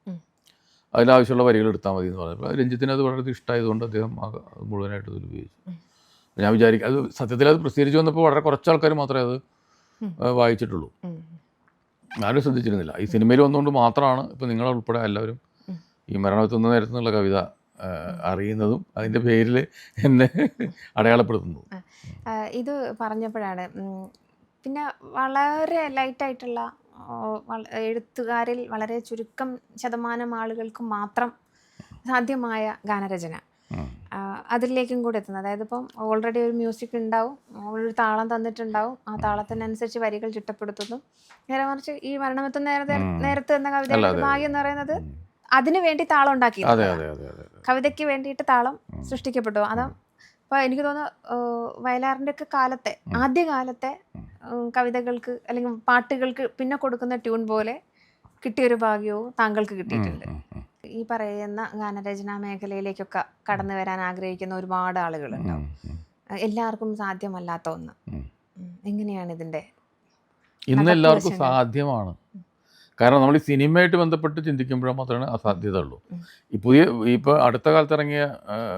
അതിലാവശ്യമുള്ള വരികൾ എടുത്താൽ മതി എന്ന് പറഞ്ഞപ്പോൾ രഞ്ജിത്തിന് അത് വളരെ ഇഷ്ടമായതുകൊണ്ട് അദ്ദേഹം അത് മുഴുവനായിട്ട് ഇതിൽ ഉപയോഗിച്ചു. ഞാൻ വിചാരിക്കും അത് സത്യത്തിൽ അത് പ്രസിദ്ധീകരിച്ച് വന്നപ്പോൾ വളരെ കുറച്ച് ആൾക്കാർ മാത്രമേ അത് വായിച്ചിട്ടുള്ളൂ. ആരും ശ്രദ്ധിച്ചിരുന്നില്ല. ഈ സിനിമയിൽ വന്നുകൊണ്ട് മാത്രമാണ് ഇപ്പോൾ നിങ്ങളുൾപ്പെടെ എല്ലാവരും ഈ മരണത്തുന്ന നേരത്തുനിന്നുള്ള കവിത അറിയുന്നതും അതിൻ്റെ പേരിൽ എന്നെ അടയാളപ്പെടുത്തുന്നതും. ഇത് പറഞ്ഞപ്പോഴാണ് പിന്നെ വളരെ ലൈറ്റായിട്ടുള്ള എഴുത്തുകാരിൽ വളരെ ചുരുക്കം ശതമാനം ആളുകൾക്ക് മാത്രം സാധ്യമായ ഗാനരചന അതിലേക്കും കൂടെ എത്തുന്നത്. അതായത് ഇപ്പം ഓൾറെഡി ഒരു മ്യൂസിക് ഉണ്ടാവും, ഒരു താളം തന്നിട്ടുണ്ടാവും, ആ താളത്തിനനുസരിച്ച് വരികൾ ചിട്ടപ്പെടുത്തുന്നു. നേരെ മറിച്ച് ഈ മരണമെത്തുന്ന നേരത്തെ എന്ന കവിതയുടെ ഭാഗ്യം എന്ന് പറയുന്നത് അതിന് വേണ്ടി താളം ഉണ്ടാക്കി, കവിതയ്ക്ക് വേണ്ടിയിട്ട് താളം സൃഷ്ടിക്കപ്പെട്ടു. അതാ അപ്പോൾ എനിക്ക് തോന്നുന്നു വയലാറിൻ്റെ ഒക്കെ കാലത്തെ ആദ്യകാലത്തെ കവിതകൾക്ക് അല്ലെങ്കിൽ പാട്ടുകൾക്ക് പിന്നെ കൊടുക്കുന്ന ട്യൂൺ പോലെ കിട്ടിയൊരു ഭാഗ്യവും താങ്കൾക്ക് കിട്ടിയിട്ടുണ്ട്. ഈ പറയുന്ന ഗാനരചനാ മേഖലയിലേക്കൊക്കെ കടന്നു വരാൻ ആഗ്രഹിക്കുന്ന ഒരുപാട് ആളുകളുണ്ടാവും. എല്ലാവർക്കും സാധ്യമല്ലാത്ത ഒന്ന്. എങ്ങനെയാണ് ഇതിൻ്റെ? ഇന്ന് എല്ലാവർക്കും സാധ്യമാണ്. കാരണം നമ്മൾ ഈ സിനിമയായിട്ട് ബന്ധപ്പെട്ട് ചിന്തിക്കുമ്പോൾ മാത്രമേ അസാധ്യത ഉള്ളൂ. ഇപ്പോൾ അടുത്ത കാലത്ത് ഇറങ്ങിയ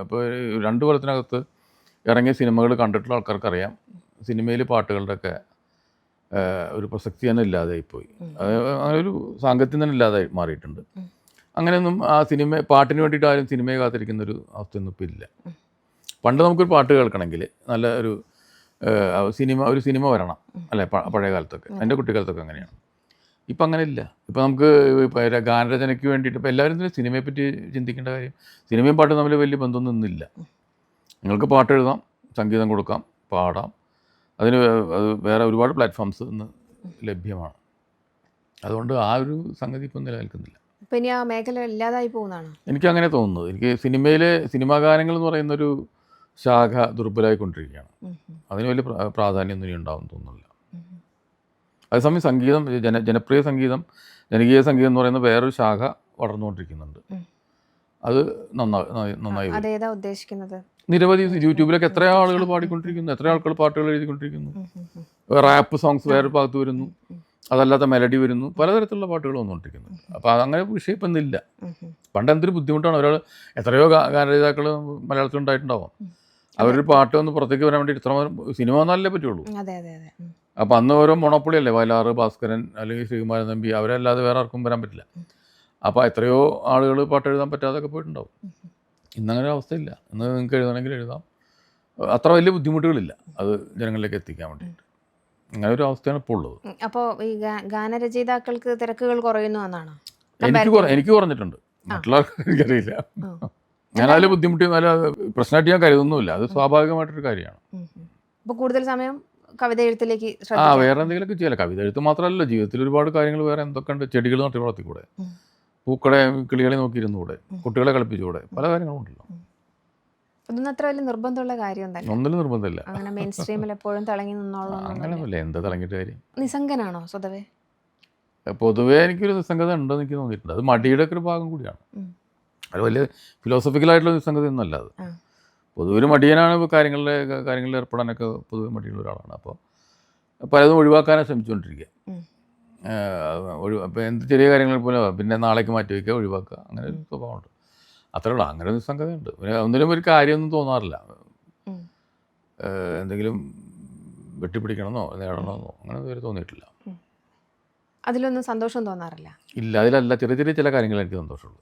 ഇപ്പോൾ 2 കൊല്ലത്തിനകത്ത് ഇറങ്ങിയ സിനിമകൾ കണ്ടിട്ടുള്ള ആൾക്കാർക്കറിയാം സിനിമയിൽ പാട്ടുകളുടെയൊക്കെ ഒരു പ്രസക്തി തന്നെ ഇല്ലാതായിപ്പോയി. അങ്ങനെ ഒരു സാങ്കത്യം തന്നെ ഇല്ലാതായി മാറിയിട്ടുണ്ട്. അങ്ങനെയൊന്നും ആ പാട്ടിന് വേണ്ടിയിട്ട് ആരും സിനിമയെ കാത്തിരിക്കുന്നൊരു അവസ്ഥയൊന്നും ഇപ്പോൾ ഇല്ല. പണ്ട് നമുക്കൊരു പാട്ട് കേൾക്കണമെങ്കിൽ നല്ല ഒരു സിനിമ വരണം അല്ലേ, പഴയ കാലത്തൊക്കെ. എൻ്റെ കുട്ടിക്കാലത്തൊക്കെ അങ്ങനെയാണ്. ഇപ്പം അങ്ങനെ ഇല്ല. ഇപ്പം നമുക്ക് ഗാനരചനയ്ക്ക് വേണ്ടിയിട്ട് ഇപ്പോൾ എല്ലാവരും തന്നെ സിനിമയെ പറ്റി ചിന്തിക്കേണ്ട കാര്യം, സിനിമയും പാട്ടും തമ്മിൽ വലിയ ബന്ധമൊന്നും ഇന്നില്ല. നിങ്ങൾക്ക് പാട്ട് എഴുതാം, സംഗീതം കൊടുക്കാം, പാടാം. അതിന് അത് വേറെ ഒരുപാട് പ്ലാറ്റ്ഫോംസ് ഇന്ന് ലഭ്യമാണ്. അതുകൊണ്ട് ആ ഒരു സംഗതി ഇപ്പം നിലനിൽക്കുന്നില്ല. പിന്നെ ആ മേഖല ഇല്ലാതായി പോകുന്നതാണ് എനിക്കങ്ങനെ തോന്നുന്നത്. എനിക്ക് സിനിമാ ഗാനങ്ങൾ എന്ന് പറയുന്നൊരു ശാഖ ദുർബലമായിക്കൊണ്ടിരിക്കുകയാണ്. അതിന് വലിയ പ്രാധാന്യമൊന്നും ഇനി ഉണ്ടാവും തോന്നുന്നില്ല. അതേസമയം സംഗീതം, ജനപ്രിയ സംഗീതം, ജനകീയ സംഗീതം എന്ന് പറയുന്ന വേറൊരു ശാഖ വളർന്നുകൊണ്ടിരിക്കുന്നുണ്ട്. അത് നന്നായി. അതേതാ ഉദ്ദേശിക്കുന്നത്? നിരവധി യൂട്യൂബിലൊക്കെ എത്ര ആളുകൾ പാടിക്കൊണ്ടിരിക്കുന്നു, എത്ര ആൾക്കാർ പാട്ടുകൾ എഴുതിക്കൊണ്ടിരിക്കുന്നു. റാപ്പ് സോങ്സ് വേറൊരു ഭാഗത്ത് വരുന്നു, അതല്ലാത്ത മെലഡി വരുന്നു, പലതരത്തിലുള്ള പാട്ടുകൾ വന്നുകൊണ്ടിരിക്കുന്നുണ്ട്. അപ്പോൾ അതങ്ങനെ വിഷയം ഇപ്പം ഇന്നില്ല. പണ്ട് എന്തൊരു ബുദ്ധിമുട്ടാണ്. ഒരാൾ എത്രയോ ഗാനരചയിതാക്കൾ മലയാളത്തിലുണ്ടായിട്ടുണ്ടാവാം. അവരൊരു പാട്ട് ഒന്ന് പുറത്തേക്ക് വരാൻ വേണ്ടി ഇത്ര സിനിമ വന്നാലേ പറ്റുള്ളൂ. അപ്പോൾ അന്ന് ഓരോ മൊണോപ്പൊളി അല്ലേ, വയലാർ, ഭാസ്കരൻ അല്ലെങ്കിൽ ശ്രീകുമാരൻ തമ്പി, അവരല്ലാതെ വേറെ ആർക്കും വരാൻ പറ്റില്ല. അപ്പോൾ എത്രയോ ആളുകൾ പാട്ട് എഴുതാൻ പറ്റാതൊക്കെ പോയിട്ടുണ്ടാവും. ഇന്നങ്ങനെ ഒരു അവസ്ഥയില്ല. ഇന്ന് നിങ്ങൾക്ക് എഴുതണമെങ്കിൽ എഴുതാം. അത്ര വലിയ ബുദ്ധിമുട്ടുകളില്ല അത് ജനങ്ങളിലേക്ക് എത്തിക്കാൻ വേണ്ടിയിട്ട്. അങ്ങനെ ഒരു അവസ്ഥയാണ് ഇപ്പോൾ ഉള്ളത്. അപ്പോൾ ഈ ഗാനരചയിതാക്കൾക്ക് തിരക്കുകൾ കുറയുന്നു എന്നാണോ? എനിക്ക് കുറഞ്ഞിട്ടുണ്ട്, മറ്റുള്ള എനിക്കറിയില്ല. ഞാനതിൽ ബുദ്ധിമുട്ടി നല്ല പ്രശ്നമായിട്ട് ഞാൻ കരുതുന്നുമില്ല. അത് സ്വാഭാവികമായിട്ടൊരു കാര്യമാണ്. അപ്പോൾ കൂടുതൽ സമയം കവിത എഴുത്തിലേക്ക് വേറെ എന്തെങ്കിലുമൊക്കെ ചെയ്യില്ല. കവിത എഴുത്ത് മാത്രമല്ല, ജീവിതത്തിൽ ഒരുപാട് കാര്യങ്ങൾ വേറെ എന്തൊക്കെ ഉണ്ട്. ചെടികൾ നട്ടി വളർത്തിക്കൂടെ, പൂക്കളെ കിളികളെ നോക്കിയിരുന്നുകൂടെ, കുട്ടികളെ കളിപ്പിച്ചുകൂടെ, പല കാര്യങ്ങളും ഉണ്ടല്ലോ. അതൊന്നും അത്ര വലിയ നിർബന്ധമുള്ള കാര്യം തന്നെ. ഒന്നിലും നിർബന്ധമില്ല. അങ്ങനെ മെയിൻ സ്ട്രീമിൽ എപ്പോഴും തിളങ്ങി നിന്നോളൂ അങ്ങനെയല്ല. എന്താ തിളങ്ങിയിട്ട് കാര്യം? നിസ്സംഗനാണോ സ്വതവേ? പൊതുവേ എനിക്കൊരു നിസ്സംഗത ഉണ്ടെന്ന് എനിക്ക് തോന്നിയിട്ടുണ്ട്. അത് മടിയുടെ ഒക്കെ ഒരു ഭാഗം കൂടിയാണ്. അത് വലിയ ഫിലോസഫിക്കലായിട്ടുള്ള നിസ്സംഗത ഒന്നും അല്ല. അത് പൊതുവെ ഒരു മടിയനാണ്. കാര്യങ്ങളിൽ ഏർപ്പെടാനൊക്കെ പൊതുവെ മടിയുള്ള ഒരാളാണ്. അപ്പോൾ പലതും ഒഴിവാക്കാനാണ് ശ്രമിച്ചുകൊണ്ടിരിക്കുക. ഇപ്പോൾ എന്ത് ചെറിയ കാര്യങ്ങൾ പോലെ പിന്നെ നാളേക്ക് മാറ്റി വയ്ക്കുക, ഒഴിവാക്കുക, അങ്ങനെ ഒരു സ്വഭാവമുണ്ട്. അത്രേ ഉള്ളൂ. അങ്ങനെ ഒരു സംഗതിയുണ്ട്. പിന്നെ ഒന്നിനും ഒരു കാര്യമൊന്നും തോന്നാറില്ല. എന്തെങ്കിലും വെട്ടിപ്പിടിക്കണമെന്നോ നേടണമെന്നോ അങ്ങനെ ഇതുവരെ തോന്നിയിട്ടില്ല. അതിലൊന്നും സന്തോഷം തോന്നാറില്ല? ഇല്ല, അതിലല്ല. ചെറിയ ചില കാര്യങ്ങൾ എനിക്ക് സന്തോഷമുള്ളൂ.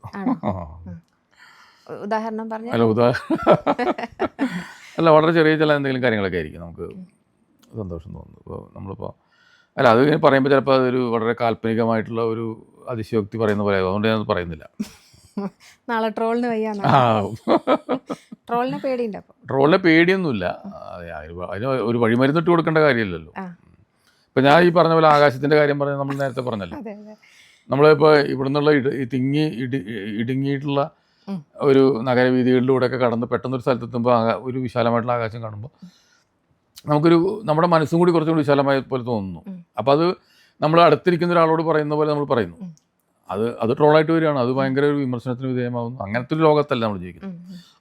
ഉദാഹരണം പറഞ്ഞാൽ? അല്ല, വളരെ ചെറിയ ചില എന്തെങ്കിലും കാര്യങ്ങളൊക്കെ ആയിരിക്കും നമുക്ക് സന്തോഷം തോന്നുന്നത്. ഇപ്പോൾ നമ്മളിപ്പോൾ അത് പറയുമ്പോൾ ചിലപ്പോൾ അതൊരു വളരെ കാൽപ്പനികമായിട്ടുള്ള ഒരു അതിശയോക്തി പറയുന്ന പോലെ, അതുകൊണ്ട് ഞാനത് പറയുന്നില്ല. നാളെ ട്രോളിന് വയ്യാന്നോ? ട്രോളിനെ പേടിയുണ്ട്? അപ്പോൾ ട്രോളിനെ പേടിയൊന്നുമില്ല. അതിന് ഒരു വഴിമരുന്നിട്ട് കൊടുക്കേണ്ട കാര്യമില്ലല്ലോ. ഇപ്പം ഞാൻ ഈ പറഞ്ഞ പോലെ ആകാശത്തിൻ്റെ കാര്യം പറഞ്ഞാൽ നമ്മൾ നേരത്തെ പറഞ്ഞല്ലോ. നമ്മളിപ്പോൾ ഇവിടെ നിന്നുള്ള ഇടുങ്ങിയിട്ടുള്ള ഒരു നഗരവീഥികളിലൂടെയൊക്കെ കടന്ന് പെട്ടെന്നൊരു സ്ഥലത്തെത്തുമ്പോൾ ഒരു വിശാലമായിട്ടുള്ള ആകാശം കാണുമ്പോൾ നമ്മുടെ മനസ്സും കൂടി കുറച്ചുകൂടി വിശാലമായ പോലെ തോന്നുന്നു. അപ്പോൾ അത് നമ്മൾ അടുത്തിരിക്കുന്ന ഒരാളോട് പറയുന്ന പോലെ നമ്മൾ പറയുന്നു. അത് ട്രോളായിട്ട് വരികയാണ്, അത് ഭയങ്കര ഒരു വിമർശനത്തിന് വിധേയമാകുന്നു. അങ്ങനത്തെ ഒരു ലോകത്തല്ല നമ്മൾ ജീവിക്കുന്നത്.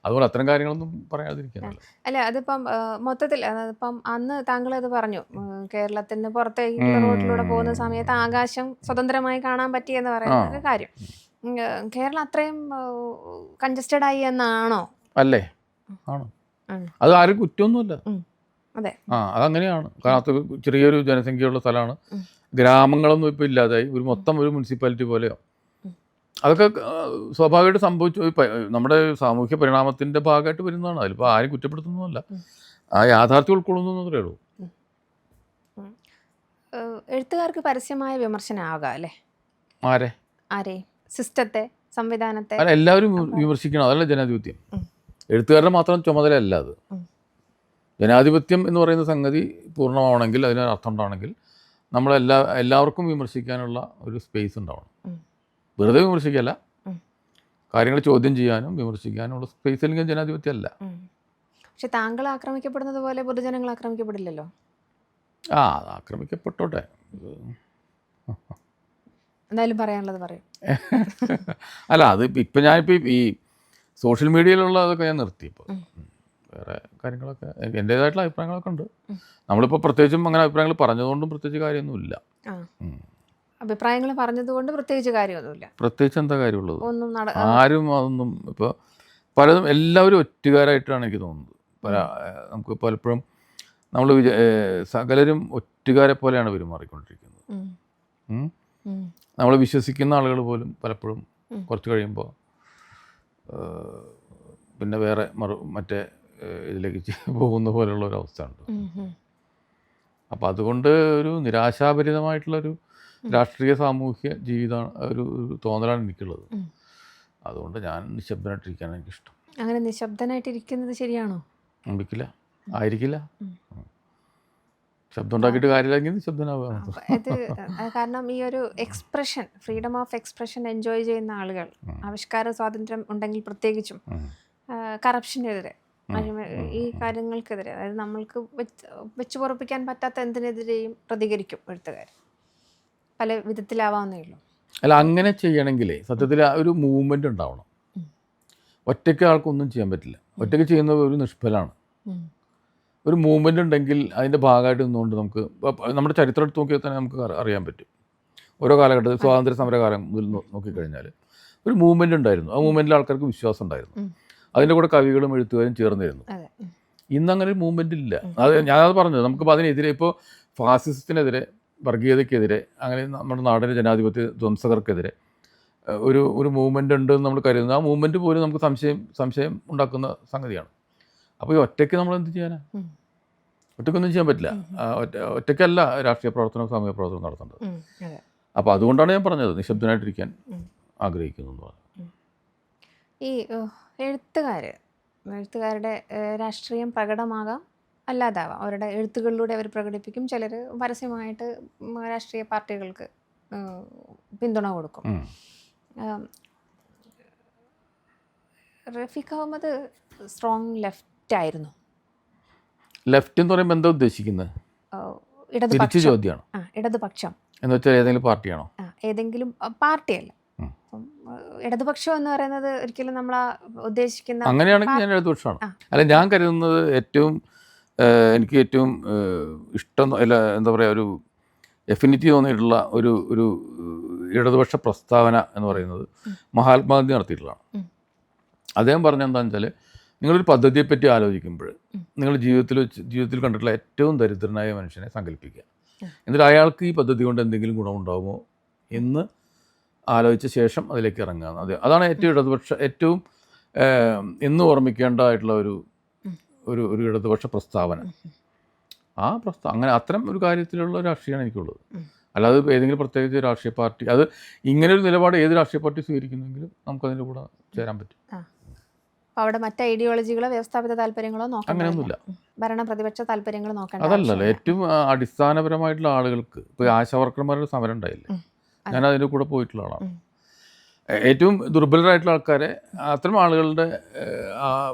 അതുകൊണ്ട് അത്തരം കാര്യങ്ങളൊന്നും പറയാതിരിക്കാനല്ല. അല്ല അതിപ്പം മൊത്തത്തിൽ അതിപ്പം അന്ന് താങ്കൾ അത് പറഞ്ഞു, കേരളത്തിന് പുറത്തേക്കുള്ള റോഡിലൂടെ പോകുന്ന സമയത്ത് ആകാശം സ്വതന്ത്രമായി കാണാൻ പറ്റിയെന്ന് പറയുന്ന കാര്യം. കേരളം അത്രയും കൺജസ്റ്റഡ് ആയി എന്നാണോ? അല്ലേ, ആണ്. അത് ആരും കുറ്റമൊന്നുമല്ല. അതെ, അതങ്ങനെയാണ്. കാരണം അത് ചെറിയൊരു ജനസംഖ്യയുള്ള സ്ഥലമാണ്. ഗ്രാമങ്ങളൊന്നും ഇപ്പോൾ ഇല്ലാതായി, ഒരു മൊത്തം ഒരു മുനിസിപ്പാലിറ്റി പോലെയോ. അതൊക്കെ സ്വാഭാവികമായിട്ട് സംഭവിച്ചു. നമ്മുടെ സാമൂഹ്യ പരിണാമത്തിൻ്റെ ഭാഗമായിട്ട് വരുന്നതാണ്. അതിലിപ്പോൾ ആരും കുറ്റപ്പെടുത്തുന്നതല്ല, ആ യാഥാർത്ഥ്യം ഉൾക്കൊള്ളുന്നത്രേ ഉള്ളൂ. എഴുത്തുകാർക്ക് പരസ്യമായ വിമർശനമാകാം അല്ലേ? ആരെ? സിസ്റ്റത്തെ, സംവിധാനത്തെ. അല്ല, എല്ലാവരും വിമർശിക്കണം, അതല്ല ജനാധിപത്യം. എഴുത്തുകാരുടെ മാത്രം ചുമതലയല്ല അത്. ജനാധിപത്യം എന്ന് പറയുന്ന സംഗതി പൂർണ്ണമാവണമെങ്കിൽ, അതിനൊരർത്ഥം ഉണ്ടാവണമെങ്കിൽ എല്ലാവർക്കും വിമർശിക്കാനുള്ള ഒരു സ്പേസ് ഉണ്ടാവണം. വെറുതെ വിമർശിക്കല്ല, കാര്യങ്ങൾ ചോദ്യം ചെയ്യാനും വിമർശിക്കാനുള്ള സ്പേസ് അല്ലെങ്കിൽ ജനാധിപത്യം അല്ല. പക്ഷെ താങ്കൾ ആക്രമിക്കപ്പെടുന്നത് പോലെ പൊതുജനങ്ങൾ ആക്രമിക്കപ്പെടില്ലല്ലോ. ആക്രമിക്കപ്പെട്ടോട്ടെ, എന്തായാലും പറയാനുള്ളത് പറയും. അല്ല, അത് ഇപ്പം ഞാനിപ്പോൾ ഈ സോഷ്യൽ മീഡിയയിലുള്ള അതൊക്കെ ഞാൻ നിർത്തി. ഇപ്പോൾ വേറെ കാര്യങ്ങളൊക്കെ എൻ്റേതായിട്ടുള്ള അഭിപ്രായങ്ങളൊക്കെ ഉണ്ട്. നമ്മളിപ്പോൾ പ്രത്യേകിച്ചും അങ്ങനെ അഭിപ്രായങ്ങൾ പറഞ്ഞതുകൊണ്ടും പ്രത്യേകിച്ച് കാര്യമൊന്നുമില്ല. അഭിപ്രായങ്ങൾ പറഞ്ഞതുകൊണ്ട് പ്രത്യേകിച്ച് കാര്യമൊന്നുമില്ല. പ്രത്യേകിച്ച് എന്താ കാര്യമുള്ളത്? ആരും അതൊന്നും ഇപ്പോൾ പലതും എല്ലാവരും ഒറ്റുകാരായിട്ടാണ് എനിക്ക് തോന്നുന്നത്. നമുക്ക് പലപ്പോഴും നമ്മൾ സകലരും ഒറ്റുകാരെ പോലെയാണ് പെരുമാറിക്കൊണ്ടിരിക്കുന്നത്. നമ്മൾ വിശ്വസിക്കുന്ന ആളുകൾ പോലും പലപ്പോഴും കുറച്ച് കഴിയുമ്പോൾ പിന്നെ വേറെ മറ്റേ ഇതിലേക്ക് പോകുന്ന പോലെയുള്ള ഒരു അവസ്ഥ ഉണ്ട്. അപ്പം അതുകൊണ്ട് ഒരു നിരാശാഭരിതമായിട്ടുള്ളൊരു രാഷ്ട്രീയ സാമൂഹ്യ ഒരു തോന്നലാണ് എനിക്കുള്ളത്. അതുകൊണ്ട് ഞാൻ നിശബ്ദനായിട്ടിരിക്കാനാണ് എനിക്കിഷ്ടം. അങ്ങനെ നിശബ്ദനായിട്ടിരിക്കുന്നത് ശരിയാണോ? ആയിരിക്കില്ല. ശബ്ദം ഉണ്ടാക്കിയിട്ട് കാര്യമില്ലെങ്കിൽ നിശബ്ദനാവുക. കാരണം ഈ ഒരു expression, freedom of expression enjoy ചെയ്യുന്ന ആളുകൾ, ആവിഷ്കാര സ്വാതന്ത്ര്യം ഉണ്ടെങ്കിൽ പ്രത്യേകിച്ചും കറപ്ഷനെതിരെ, ഈ കാര്യങ്ങൾക്കെതിരെ, അതായത് നമ്മൾക്ക് വെച്ച് പൊറപ്പിക്കാൻ പറ്റാത്ത എന്തിനെതിരെയും പ്രതികരിക്കും എഴുത്തുകാർ. പല വിധത്തിലാവാവുന്നേ ഉള്ളൂ. അല്ല, അങ്ങനെ ചെയ്യണമെങ്കിലേ സത്യത്തിൽ ഒരു മൂവ്മെൻ്റ് ഉണ്ടാവണം. ഒറ്റയ്ക്ക് ആൾക്കൊന്നും ചെയ്യാൻ പറ്റില്ല. ഒറ്റയ്ക്ക് ചെയ്യുന്നത് ഒരു നിഷ്ഫലമാണ്. ഒരു മൂവ്മെൻ്റ് ഉണ്ടെങ്കിൽ അതിൻ്റെ ഭാഗമായിട്ട് നിന്നുകൊണ്ട് നമുക്ക് നമ്മുടെ ചരിത്രം എടുത്ത് നോക്കിയാൽ തന്നെ നമുക്ക് അറിയാൻ പറ്റും. ഓരോ കാലഘട്ടത്തിൽ സ്വാതന്ത്ര്യ സമരകാലം മുതൽ നോക്കിക്കഴിഞ്ഞാൽ ഒരു മൂവ്മെൻ്റ് ഉണ്ടായിരുന്നു. ആ മൂവ്മെൻറ്റിൽ ആൾക്കാർക്ക് വിശ്വാസം ഉണ്ടായിരുന്നു. അതിൻ്റെ കൂടെ കവികളും എഴുത്തുകാരും ചേർന്നിരുന്നു. ഇന്നങ്ങനെ ഒരു മൂവ്മെൻ്റ് ഇല്ല. അത് ഞാനത് പറഞ്ഞത്. നമുക്കിപ്പോൾ അതിനെതിരെ, ഇപ്പോൾ ഫാസിസത്തിനെതിരെ, വർഗീയതയ്ക്കെതിരെ, അങ്ങനെ നമ്മുടെ നാടിൻ്റെ ജനാധിപത്യ ധ്വംസകർക്കെതിരെ ഒരു മൂവ്മെൻ്റ് ഉണ്ടെന്ന് നമ്മൾ കരുതുന്നത്. ആ മൂവ്മെൻറ്റ് പോലും നമുക്ക് സംശയം ഉണ്ടാക്കുന്ന സംഗതിയാണ്. അപ്പോൾ ഈ ഒറ്റയ്ക്ക് നമ്മൾ എന്ത് ചെയ്യാനാ? ഒറ്റയ്ക്കൊന്നും ചെയ്യാൻ പറ്റില്ല. ഒറ്റയ്ക്കല്ല രാഷ്ട്രീയ പ്രവർത്തനവും സാമൂഹ്യ പ്രവർത്തനവും നടത്തേണ്ടത്. അപ്പോൾ അതുകൊണ്ടാണ് ഞാൻ പറഞ്ഞത് നിശബ്ദനായിട്ടിരിക്കാൻ ആഗ്രഹിക്കുന്നു എന്ന് പറഞ്ഞു. ഈ എഴുത്തുകാരുടെ രാഷ്ട്രീയം പ്രകടമാകാം, അല്ലാതാവാം. അവരുടെ എഴുത്തുകളിലൂടെ അവർ പ്രകടിപ്പിക്കും. ചിലർ പരസ്യമായിട്ട് രാഷ്ട്രീയ പാർട്ടികൾക്ക് പിന്തുണ കൊടുക്കും. റഫീഖ് അഹമ്മദ് സ്ട്രോങ് ലെഫ്റ്റ് ആയിരുന്നു. ലെഫ്റ്റ് എന്ന് പറയുമ്പോൾ എന്താ ഉദ്ദേശിക്കുന്നത്? ഇടതുപക്ഷം എന്ന് വെച്ചാൽ ഏതെങ്കിലും പാർട്ടിയാണോ? ഏതെങ്കിലും പാർട്ടിയല്ല. ഇടതുപക്ഷം എന്ന് പറയുന്നത് ഒരിക്കലും നമ്മൾ ഉദ്ദേശിക്കുന്ന, അങ്ങനെയാണെങ്കിൽ ഞാൻ ഇടതുപക്ഷമാണ്. അല്ല, ഞാൻ കരുതുന്നത് എനിക്ക് ഏറ്റവും ഇഷ്ടം, അല്ല എന്താ പറയുക, ഒരു എഫിനിറ്റി തോന്നിയിട്ടുള്ള ഒരു ഇടതുപക്ഷ പ്രസ്താവന എന്ന് പറയുന്നത് മഹാത്മാഗാന്ധി നടത്തിയിട്ടുള്ളതാണ്. അദ്ദേഹം പറഞ്ഞ എന്താണെന്ന് വെച്ചാൽ, നിങ്ങളൊരു പദ്ധതിയെപ്പറ്റി ആലോചിക്കുമ്പോൾ നിങ്ങൾ ജീവിതത്തിൽ കണ്ടിട്ടുള്ള ഏറ്റവും ദരിദ്രനായ മനുഷ്യനെ സങ്കല്പിക്കുക. എന്നിട്ട് അയാൾക്ക് ഈ പദ്ധതി കൊണ്ട് എന്തെങ്കിലും ഗുണമുണ്ടാകുമോ എന്ന് ആലോചിച്ച ശേഷം അതിലേക്ക് ഇറങ്ങുക. അതാണ് ഏറ്റവും എന്നും ഓർമ്മിക്കേണ്ടതായിട്ടുള്ള ഒരു ഇടതുപക്ഷ പ്രസ്താവന. അങ്ങനെ അത്തരം ഒരു കാര്യത്തിലുള്ള രാഷ്ട്രീയമാണ് എനിക്കുള്ളത്. അല്ലാതെ ഏതെങ്കിലും പ്രത്യേകിച്ച് രാഷ്ട്രീയ പാർട്ടി, അത് ഇങ്ങനെ ഒരു നിലപാട് ഏത് രാഷ്ട്രീയ പാർട്ടി സ്വീകരിക്കുന്നെങ്കിലും നമുക്കതിൻ്റെ കൂടെ ചേരാൻ പറ്റും. അവിടെ മറ്റ് ഐഡിയോളജികളോ വ്യവസ്ഥാപിത താല്പര്യങ്ങളോ നോക്കാൻ, അങ്ങനെയൊന്നുമില്ല. ഭരണ പ്രതിപക്ഷ താല്പര്യങ്ങൾ നോക്കാൻ അതല്ലല്ലോ. ഏറ്റവും അടിസ്ഥാനപരമായിട്ടുള്ള ആളുകൾക്ക്, ഇപ്പോൾ ആശാവർക്കർമാരുടെ സമരം ഉണ്ടായില്ലേ, ഞാൻ അതിൻ്റെ കൂടെ പോയിട്ടുള്ള ആളാണ്. ഏറ്റവും ദുർബലരായിട്ടുള്ള ആൾക്കാരെ, അത്തരം ആളുകളുടെ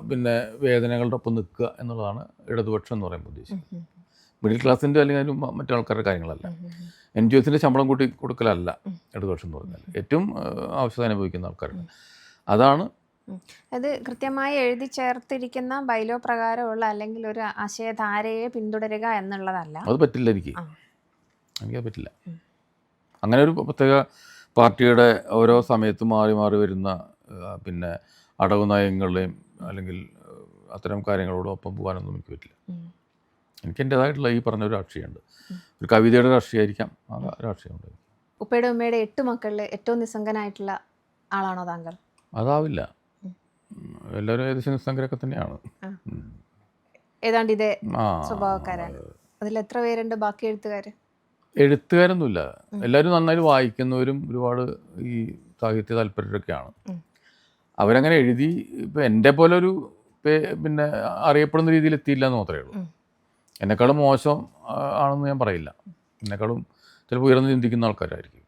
പിന്നെ വേദനകളുടെ ഒപ്പം നിൽക്കുക എന്നുള്ളതാണ് ഇടതുപക്ഷം എന്ന് പറയുമ്പോൾ ഉദ്ദേശിക്കുന്നത്. മിഡിൽ ക്ലാസ്സിൻ്റെ അല്ലെങ്കിൽ അതിന് മറ്റു ആൾക്കാരുടെ കാര്യങ്ങളല്ല. NGOസിൻ്റെ ശമ്പളം കൂട്ടി കൊടുക്കലല്ല ഇടതുപക്ഷം എന്ന് പറഞ്ഞാൽ. ഏറ്റവും ആവശ്യത അനുഭവിക്കുന്ന ആൾക്കാരുണ്ട്. അതാണ് അത് കൃത്യമായി എഴുതി ചേർത്തിരിക്കുന്ന ബൈലോ പ്രകാരമുള്ള അല്ലെങ്കിൽ ഒരു ആശയധാരയെ പിന്തുടരുക എന്നുള്ളതല്ല. അത് പറ്റില്ല എനിക്കത് പറ്റില്ല. അങ്ങനെ ഒരു പ്രത്യേക പാർട്ടിയുടെ ഓരോ സമയത്തും മാറി മാറി വരുന്ന പിന്നെ അടവ് നയങ്ങളെയും അല്ലെങ്കിൽ അത്തരം കാര്യങ്ങളോടൊപ്പം പോകാനൊന്നും എനിക്ക് പറ്റില്ല. എനിക്ക് എൻ്റേതായിട്ടുള്ള ഈ പറഞ്ഞ ഒരു രാഷ്ട്രീയമുണ്ട്. ഒരു കവിതയുടെ രാഷ്ട്രീയമായിരിക്കാം ആ രാഷ്ട്രീയമുണ്ട്. ഉപ്പയുടെ ഉമ്മയുടെ 8 മക്കളിൽ ഏറ്റവും നിസ്സംഗനായിട്ടുള്ള ആളാണോ താങ്കൾ? അതാവില്ല, എല്ലാവരും ഏകദേശം നിസ്സംഗരൊക്കെ തന്നെയാണ്. ഏതാണ്ട് ഇതേ സ്വഭാവക്കാരാണ്. അതിൽ എത്ര പേരുണ്ട് ബാക്കി എഴുത്തുകാർ? എഴുത്തുകാരൊന്നുമില്ല, എല്ലാവരും നന്നായിട്ട് വായിക്കുന്നവരും ഒരുപാട് ഈ സാഹിത്യ താല്പര്യരൊക്കെയാണ്. അവരങ്ങനെ എഴുതി ഇപ്പം എൻ്റെ പോലെ ഒരു പിന്നെ അറിയപ്പെടുന്ന രീതിയിൽ എത്തിയില്ല എന്ന് മാത്രമേ ഉള്ളൂ. എന്നെക്കാളും മോശം ആണെന്ന് ഞാൻ പറയില്ല. എന്നെക്കാളും ചിലപ്പോൾ ഉയർന്ന് ചിന്തിക്കുന്ന ആൾക്കാരായിരിക്കും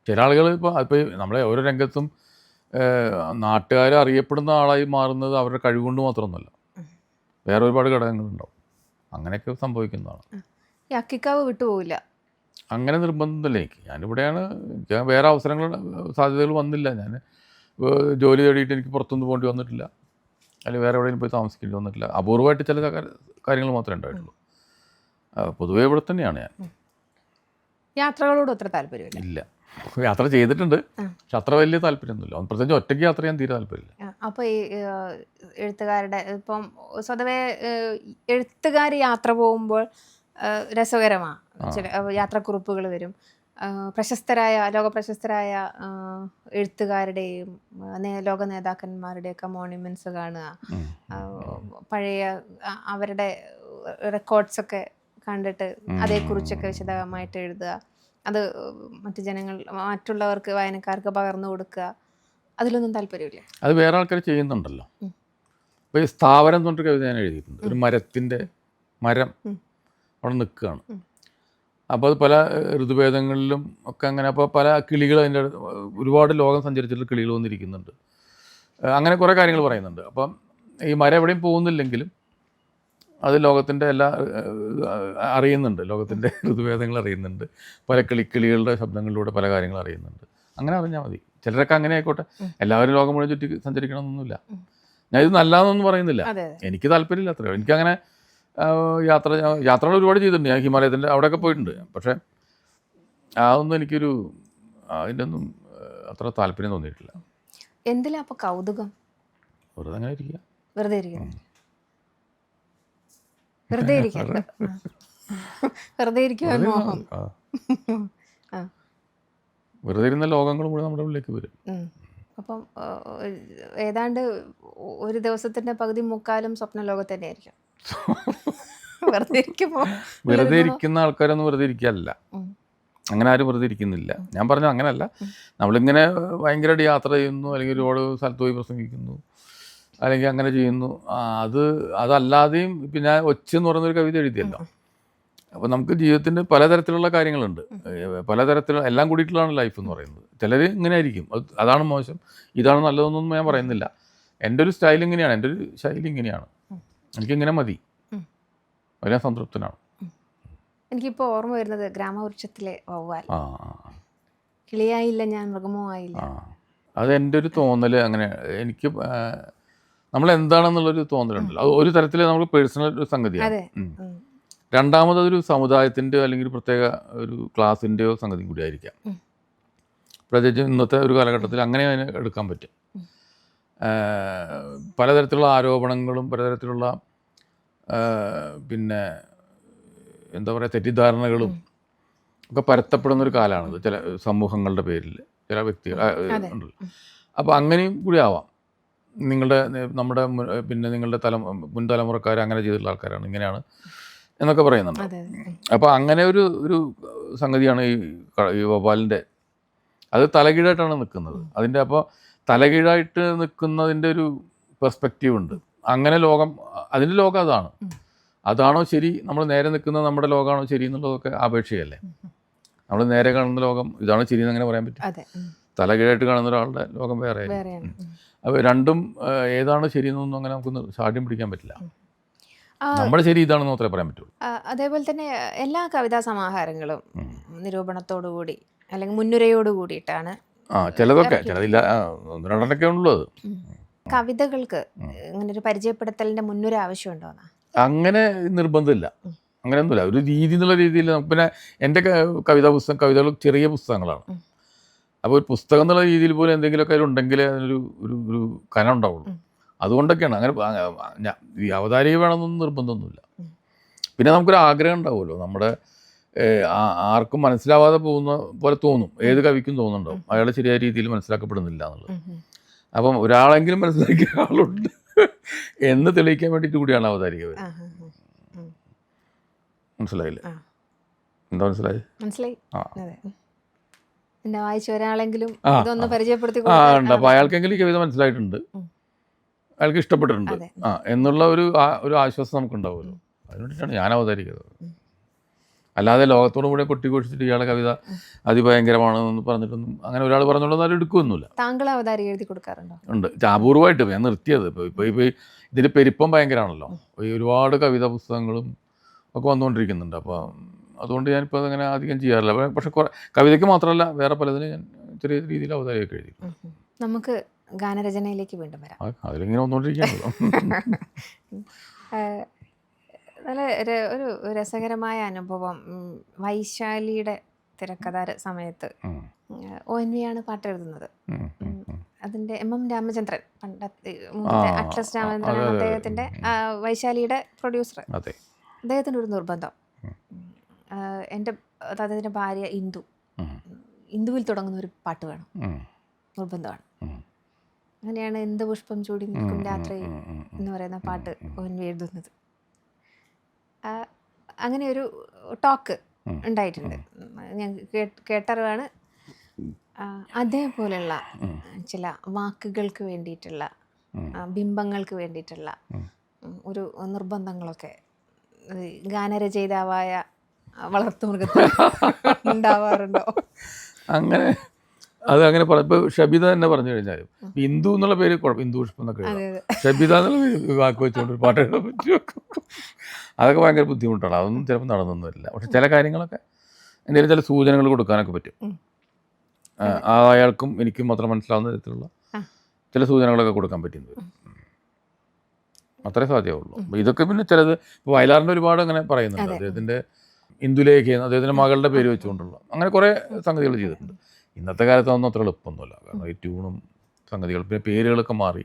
ചില ആളുകൾ. ഇപ്പോൾ നമ്മളെ ഓരോ രംഗത്തും നാട്ടുകാർ അറിയപ്പെടുന്ന ആളായി മാറുന്നത് അവരുടെ കഴിവുകൊണ്ട് മാത്രമൊന്നുമല്ല, വേറെ ഒരുപാട് ഘടകങ്ങളുണ്ടാവും. അങ്ങനെയൊക്കെ സംഭവിക്കുന്നതാണ്. ഈ അക്കിക്കാവ് വിട്ടുപോകില്ല അങ്ങനെ നിർബന്ധമില്ല എനിക്ക്. ഞാനിവിടെയാണ്, എനിക്ക് വേറെ അവസരങ്ങൾ സാധ്യതകൾ വന്നില്ല. ഞാൻ ജോലി തേടിയിട്ട് എനിക്ക് പുറത്തൊന്നും പോകേണ്ടി വന്നിട്ടില്ല, അല്ലെങ്കിൽ വേറെ എവിടെയെങ്കിലും പോയി താമസിക്കേണ്ടി വന്നിട്ടില്ല. അപൂർവമായിട്ട് ചില കാര്യങ്ങൾ മാത്രമേ ഉണ്ടായിട്ടുള്ളൂ. പൊതുവേ ഇവിടെ തന്നെയാണ് ഞാൻ. യാത്രകളോട് അത്ര താല്പര്യമില്ല? ഇല്ല, യാത്ര ചെയ്തിട്ടുണ്ട്, പക്ഷെ അത്ര വലിയ താല്പര്യമൊന്നുമില്ല. പ്രത്യേകിച്ച് ഒറ്റയ്ക്ക് യാത്ര ചെയ്യാൻ തീരെ താല്പര്യമില്ല. അപ്പോൾ ഈ എഴുത്തുകാരുടെ ഇപ്പം സ്വതവേ എഴുത്തുകാർ യാത്ര പോകുമ്പോൾ രസകരമാണ്. ചില യാത്രാക്കുറിപ്പുകൾ വരും. ലോകപ്രശസ്തരായ എഴുത്തുകാരുടെയും ലോക നേതാക്കന്മാരുടെയൊക്കെ മോണ്യുമെൻറ്റ്സ് കാണുക, പഴയ അവരുടെ റെക്കോർഡ്സൊക്കെ കണ്ടിട്ട് അതേക്കുറിച്ചൊക്കെ വിശദമായിട്ട് എഴുതുക, അത് മറ്റുള്ളവർക്ക് വായനക്കാർക്ക് പകർന്നു കൊടുക്കുക. അതിലൊന്നും താല്പര്യമില്ല. അത് വേറെ ആൾക്കാർ ചെയ്യുന്നുണ്ടല്ലോ. ഇപ്പോൾ ഈ സ്ഥാവരം എന്ന് പറഞ്ഞൊരു കവിത ഞാൻ എഴുതിയിട്ടുണ്ട്. ഒരു മരം അവിടെ നിൽക്കുകയാണ്. അപ്പോൾ അത് പല ഋതുഭേദങ്ങളിലും ഒക്കെ അങ്ങനെ. അപ്പോൾ പല കിളികൾ, അതിൻ്റെ ഒരുപാട് ലോകം സഞ്ചരിച്ചിട്ട് കിളികൾ വന്നിരിക്കുന്നുണ്ട്. അങ്ങനെ കുറേ കാര്യങ്ങൾ പറയുന്നുണ്ട്. അപ്പം ഈ മരം എവിടെയും പോകുന്നില്ലെങ്കിലും അത് ലോകത്തിൻ്റെ എല്ലാ അറിയുന്നുണ്ട്, ലോകത്തിൻ്റെ ഋതുഭേദങ്ങൾ അറിയുന്നുണ്ട്, പല കിളികളുടെ ശബ്ദങ്ങളിലൂടെ പല കാര്യങ്ങൾ അറിയുന്നുണ്ട്. അങ്ങനെ അറിഞ്ഞാൽ മതി. ചിലരൊക്കെ അങ്ങനെ ആയിക്കോട്ടെ, എല്ലാവരും ലോകം മുഴുവൻ ചുറ്റി സഞ്ചരിക്കണമെന്നൊന്നുമില്ല. ഞാൻ ഇത് നല്ലതെന്നൊന്നും പറയുന്നില്ല, എനിക്ക് താല്പര്യമില്ല അത്രയോ. എനിക്കങ്ങനെ യാത്രകൾ ഒരുപാട് ചെയ്തിട്ടുണ്ട്. ഞാൻ ഹിമാലയത്തിൻ്റെ അവിടെയൊക്കെ പോയിട്ടുണ്ട്. പക്ഷേ അതൊന്നും എനിക്കൊരു അതിൻ്റെ ഒന്നും അത്ര താല്പര്യം തോന്നിയിട്ടില്ല. എന്തിലാ അപ്പോൾ കൗതുകം? വെറുതെ അങ്ങനെ ഇരിക്കുക, വെറുതെ ഇരിക്കുക, വെറുതെ ഇരിക്കുക, വെറുതെ ഇരിക്കുക, വെറുതെ ഇരുന്ന ലോകങ്ങൾ മുഴുവൻ നമ്മുടെ ഉള്ളിലേക്ക് വരും. അപ്പം ഏതാണ്ട് ഒരു ദിവസത്തിൻ്റെ പകുതി മുക്കാലും സ്വപ്ന ലോകത്ത് തന്നെ ആയിരിക്കും. വെറുതെ ഇരിക്കുന്ന ആൾക്കാരൊന്നും വെറുതെ ഇരിക്കുകയല്ല, അങ്ങനെ ആരും വെറുതെ ഇരിക്കുന്നില്ല. ഞാൻ പറഞ്ഞു അങ്ങനെയല്ല. നമ്മളിങ്ങനെ ഭയങ്കരമായിട്ട് യാത്ര ചെയ്യുന്നു, അല്ലെങ്കിൽ ഒരുപാട് സ്ഥലത്ത് പോയി പ്രസംഗിക്കുന്നു, അല്ലെങ്കിൽ അങ്ങനെ ചെയ്യുന്നു. അതല്ലാതെയും ഇപ്പം ഞാൻ ഒച്ചെന്ന് പറയുന്നൊരു കവിത എഴുതിയല്ലോ. അപ്പോൾ നമുക്ക് ജീവിതത്തിൻ്റെ പലതരത്തിലുള്ള കാര്യങ്ങളുണ്ട്, പലതരത്തിലുള്ള എല്ലാം കൂടിയിട്ടുള്ളതാണ് ലൈഫ് എന്ന് പറയുന്നത്. ചിലർ ഇങ്ങനെ ആയിരിക്കും, അതാണ് മോശം, ഇതാണ് നല്ലതെന്നൊന്നും ഞാൻ പറയുന്നില്ല. എൻ്റെ ഒരു സ്റ്റൈൽ ഇങ്ങനെയാണ്, എൻ്റെ ഒരു ശൈലി ഇങ്ങനെയാണ്, എനിക്കിങ്ങനെ മതി, വളരെ സംതൃപ്തനാണ്. എനിക്കിപ്പോൾ ഓർമ്മ വരുന്നത് ഗ്രാമവൃക്ഷത്തിലെ വവ്വാൽ. കിളിയായില്ല ഞാൻ, മൃഗമോ ആയില്ല. അത് എൻ്റെ ഒരു തോന്നൽ. അങ്ങനെ എനിക്ക് നമ്മളെന്താണെന്നുള്ളൊരു തോന്നലുണ്ടല്ലോ, അത് ഒരു തരത്തിൽ നമുക്ക് പേഴ്സണൽ ഒരു സംഗതിയാണ്. രണ്ടാമതൊരു സമുദായത്തിൻ്റെയോ അല്ലെങ്കിൽ ഒരു പ്രത്യേക ഒരു ക്ലാസ്സിൻ്റെയോ സംഗതി കൂടി ആയിരിക്കാം. പ്രത്യേകിച്ച് ഇന്നത്തെ ഒരു കാലഘട്ടത്തിൽ അങ്ങനെ അതിനെ എടുക്കാൻ പറ്റും. പലതരത്തിലുള്ള ആരോപണങ്ങളും പലതരത്തിലുള്ള പിന്നെ എന്താ പറയുക തെറ്റിദ്ധാരണകളും ഒക്കെ പരത്തപ്പെടുന്നൊരു കാലമാണിത്, ചില സമൂഹങ്ങളുടെ പേരിൽ, ചില വ്യക്തികൾ ഉണ്ടല്ലോ. അപ്പോൾ അങ്ങനെയും കൂടി ആവാം. നമ്മുടെ പിന്നെ നിങ്ങളുടെ മുൻ തലമുറക്കാർ അങ്ങനെ ചെയ്തിട്ടുള്ള ആൾക്കാരാണ്, ഇങ്ങനെയാണ് എന്നൊക്കെ പറയുന്നുണ്ട്. അപ്പോൾ അങ്ങനെ ഒരു സംഗതിയാണ് ഈ വവ്വാലിൻ്റെ. അത് തലകീഴായിട്ടാണ് നിൽക്കുന്നത് അതിൻ്റെ. അപ്പോൾ തലകീഴായിട്ട് നിൽക്കുന്നതിൻ്റെ ഒരു പെർസ്പെക്റ്റീവ് ഉണ്ട്. അങ്ങനെ അതിൻ്റെ ലോകം അതാണോ ശരി, നമ്മൾ നേരെ നിൽക്കുന്ന നമ്മുടെ ലോകമാണോ ശരി എന്നുള്ളതൊക്കെ ആപേക്ഷികല്ലേ. നമ്മൾ നേരെ കാണുന്ന ലോകം ഇതാണ് ശരി എന്ന് അങ്ങനെ പറയാൻ പറ്റും. തലകീഴായിട്ട് കാണുന്ന ഒരാളുടെ ലോകം വേറെയാണ്. അപ്പോൾ രണ്ടും ഏതാണ് ശരിയെന്നൊന്നും അങ്ങനെ നമുക്കൊന്ന് സാഠ്യം പിടിക്കാൻ പറ്റില്ല. നമ്മുടെ ശരി ഇതാണെന്ന് മാത്രമേ പറയാൻ പറ്റുള്ളൂ. അതേപോലെ തന്നെ എല്ലാ കവിതാ സമാഹാരങ്ങളും നിരൂപണത്തോടു കൂടി അല്ലെങ്കിൽ മുൻനുരയോട് കൂടിയിട്ടാണ്. ചിലതൊക്കെ ചിലതില്ല, ഒന്ന് രണ്ടെണ്ണൊക്കെ ഉള്ളൂ. അത് കവിതകൾക്ക് ഇങ്ങനെ ഒരു പരിചയപ്പെടുത്തലിന്റെ മുൻനുര ആവശ്യമുണ്ടോന്നാ? അങ്ങനെ നിർബന്ധമില്ല, അങ്ങനെയൊന്നുമില്ല. ഒരു രീതി എന്നുള്ള രീതിയിൽ പിന്നെ എൻ്റെ കവിതകൾ ചെറിയ പുസ്തകങ്ങളാണ്. അപ്പോൾ ഒരു പുസ്തകം എന്നുള്ള രീതിയിൽ പോലും എന്തെങ്കിലുമൊക്കെ അതിലുണ്ടെങ്കിൽ അതിനൊരു ഒരു ഒരു കനം ഉണ്ടാവുള്ളൂ. അതുകൊണ്ടൊക്കെയാണ് അങ്ങനെ. ഈ അവതാരിക വേണമെന്നൊന്നും നിർബന്ധമൊന്നുമില്ല. പിന്നെ നമുക്കൊരു ആഗ്രഹം ഉണ്ടാവുമല്ലോ, നമ്മുടെ ആർക്കും മനസ്സിലാവാതെ പോകുന്ന പോലെ തോന്നും, ഏത് കവിക്കും തോന്നുന്നുണ്ടാവും അയാൾ ശരിയായ രീതിയിൽ മനസ്സിലാക്കപ്പെടുന്നില്ല എന്നുള്ളത്. അപ്പം ഒരാളെങ്കിലും മനസ്സിലാക്കിയ ആളുണ്ട് എന്ന് തെളിയിക്കാൻ വേണ്ടിയിട്ട് കൂടിയാണ് അവതാരിക വരുന്നത്. മനസ്സിലായില്ലേ? എന്താ മനസ്സിലായി? മനസ്സിലായി. വായിച്ച ഒരാളെങ്കിലും ഇതൊന്ന് പരിചയപ്പെടുത്തി ഉണ്ട്. അപ്പോൾ അയാൾക്കെങ്കിലും ഈ കവിത മനസ്സിലായിട്ടുണ്ട്, അയാൾക്ക് ഇഷ്ടപ്പെട്ടിട്ടുണ്ട് എന്നുള്ള ഒരു ആശ്വാസം നമുക്കുണ്ടാവുമല്ലോ. അതിനുവേണ്ടിയിട്ടാണ് ഞാൻ അവതാരിക്കുന്നത്. അല്ലാതെ ലോകത്തോടു കൂടെ കൊട്ടിഘോഷിച്ചിട്ട് ഇയാളെ കവിത അതിഭയങ്കരമാണെന്ന് പറഞ്ഞിട്ടൊന്നും അങ്ങനെ ഒരാൾ പറഞ്ഞോളൂ അത് എടുക്കുകയൊന്നുമില്ല. താങ്കൾ അവതാരിക എഴുതി കൊടുക്കാറുണ്ടോ? ഉണ്ട്, അപൂർവമായിട്ട്. ഞാൻ നിർത്തിയത് ഇപ്പോൾ ഇതിൻ്റെ പെരുപ്പം ഭയങ്കരമാണല്ലോ. ഈ ഒരുപാട് കവിതാ പുസ്തകങ്ങളും ഒക്കെ വന്നുകൊണ്ടിരിക്കുന്നുണ്ട്. അപ്പോൾ അതുകൊണ്ട് ഞാനിപ്പോൾ അതങ്ങനെ അധികം ചെയ്യാറില്ല. പക്ഷെ കവിതയ്ക്ക് മാത്രമല്ല, വേറെ പലതിനും ഞാൻ ചെറിയ രീതിയിൽ അവതാരികയൊക്കെ എഴുതി. നമുക്ക് ഗാനരചനയിലേക്ക് വീണ്ടും വരാം. അതിലിങ്ങനെ വന്നുകൊണ്ടിരിക്കുകയാണല്ലോ. നല്ല ഒരു രസകരമായ അനുഭവം. വൈശാലിയുടെ തിരക്കഥ സമയത്ത് ONV ആണ് പാട്ട് എഴുതുന്നത്. അതിൻ്റെ MM രാമചന്ദ്രൻ, പണ്ടത്തെ അറ്റ്ലസ് രാമചന്ദ്രൻ അദ്ദേഹത്തിൻ്റെ, വൈശാലിയുടെ പ്രൊഡ്യൂസർ. അദ്ദേഹത്തിൻ്റെ ഒരു നിർബന്ധം, എൻ്റെ അദ്ദേഹത്തിൻ്റെ ഭാര്യ ഇന്ദുവിൽ തുടങ്ങുന്ന ഒരു പാട്ട് വേണം, നിർബന്ധമാണ്. അങ്ങനെയാണ് എന്ത് പുഷ്പം ചൂടി നിൽക്കും രാത്രി എന്ന് പറയുന്ന പാട്ട് ONV എഴുതുന്നത്. അങ്ങനെ ഒരു ടോക്ക് ഉണ്ടായിട്ടുണ്ട്, ഞാൻ കേട്ടറിവാണ്. അതേപോലെയുള്ള ചില വാക്കുകൾക്ക് വേണ്ടിയിട്ടുള്ള, ബിംബങ്ങൾക്ക് വേണ്ടിയിട്ടുള്ള ഒരു നിർബന്ധങ്ങളൊക്കെ ഗാനരചയിതാവായ വളർത്തുമൃഗത്തിൽ ഉണ്ടാവാറുണ്ടോ? അങ്ങനെ അതങ്ങനെ ഇപ്പോൾ ഷബിത തന്നെ പറഞ്ഞു കഴിഞ്ഞാലും ഇന്ദു എന്നുള്ള പേര് ഇന്ദു പുഷ്പം എന്നൊക്കെ ഷബിത എന്നുള്ള പേര് വാക്ക് വെച്ചുകൊണ്ട് ഒരു പാട്ട് എഴുതാൻ പറ്റുമോ? അതൊക്കെ ഭയങ്കര ബുദ്ധിമുട്ടാണ്. അതൊന്നും ചിലപ്പോൾ നടന്നൊന്നും വരില്ല. പക്ഷെ ചില കാര്യങ്ങളൊക്കെ എന്തെങ്കിലും ചില സൂചനകൾ കൊടുക്കാനൊക്കെ പറ്റും. അയാൾക്കും എനിക്കും മാത്രം മനസ്സിലാവുന്ന തരത്തിലുള്ള ചില സൂചനകളൊക്കെ കൊടുക്കാൻ പറ്റുന്നത് അത്രേ സാധ്യമാവുള്ളൂ. അപ്പോൾ ഇതൊക്കെ പിന്നെ ചിലത് ഇപ്പോൾ വയലാറിൻ്റെ ഒരുപാട് അങ്ങനെ പറയുന്നുണ്ട്. അദ്ദേഹത്തിൻ്റെ ഇന്ദുലേഖ, അദ്ദേഹത്തിൻ്റെ മകളുടെ പേര് വെച്ചുകൊണ്ടുള്ള അങ്ങനെ കുറേ സംഗതികൾ ചെയ്തിട്ടുണ്ട്. ഇന്നത്തെ കാലത്ത് അതൊന്നും അത്ര എളുപ്പമൊന്നുമല്ല. കാരണം ഈ ട്യൂണും സംഗതികൾ, പിന്നെ പേരുകളൊക്കെ മാറി,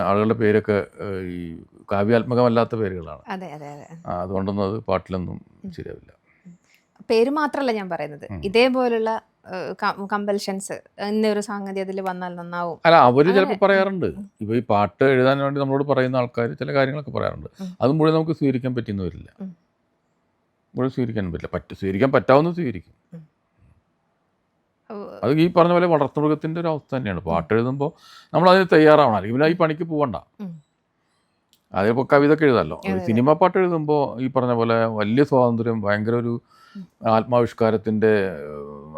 ആളുകളുടെ പേരൊക്കെ ഈ കാവ്യാത്മകമല്ലാത്ത പേരുകളാണ്. അതുകൊണ്ടൊന്നും അത് പാട്ടിലൊന്നും ശരിയാവില്ല. പേര് മാത്രമല്ല ഞാൻ പറയുന്നത്, ഇതേപോലുള്ള കമ്പൽഷൻസ് എന്നൊരു സംഗതി അതിൽ വന്നാൽ നന്നാവും. അല്ല, അവർ ചിലപ്പോൾ പറയാറുണ്ട്. ഇപ്പോൾ ഈ പാട്ട് എഴുതാൻ വേണ്ടി നമ്മളോട് പറയുന്ന ആൾക്കാർ ചില കാര്യങ്ങളൊക്കെ പറയാറുണ്ട്. അത് മുഴുവൻ നമുക്ക് സ്വീകരിക്കാൻ പറ്റുന്ന വരില്ല, മുഴുവൻ സ്വീകരിക്കാൻ പറ്റില്ല. സ്വീകരിക്കാൻ പറ്റാവുന്ന സ്വീകരിക്കും. അത് ഈ പറഞ്ഞ പോലെ വളർത്തുമൃഗത്തിൻ്റെ ഒരു അവസ്ഥ തന്നെയാണ്. പാട്ട് എഴുതുമ്പോൾ നമ്മളതിന് തയ്യാറാവണം, അല്ലെങ്കിൽ പിന്നെ ഈ പണിക്ക് പോകണ്ട. അതേപോലെ കവിതയൊക്കെ എഴുതാമല്ലോ. സിനിമ പാട്ട് എഴുതുമ്പോൾ ഈ പറഞ്ഞ പോലെ വലിയ സ്വാതന്ത്ര്യം, ഭയങ്കര ഒരു ആത്മാവിഷ്കാരത്തിൻ്റെ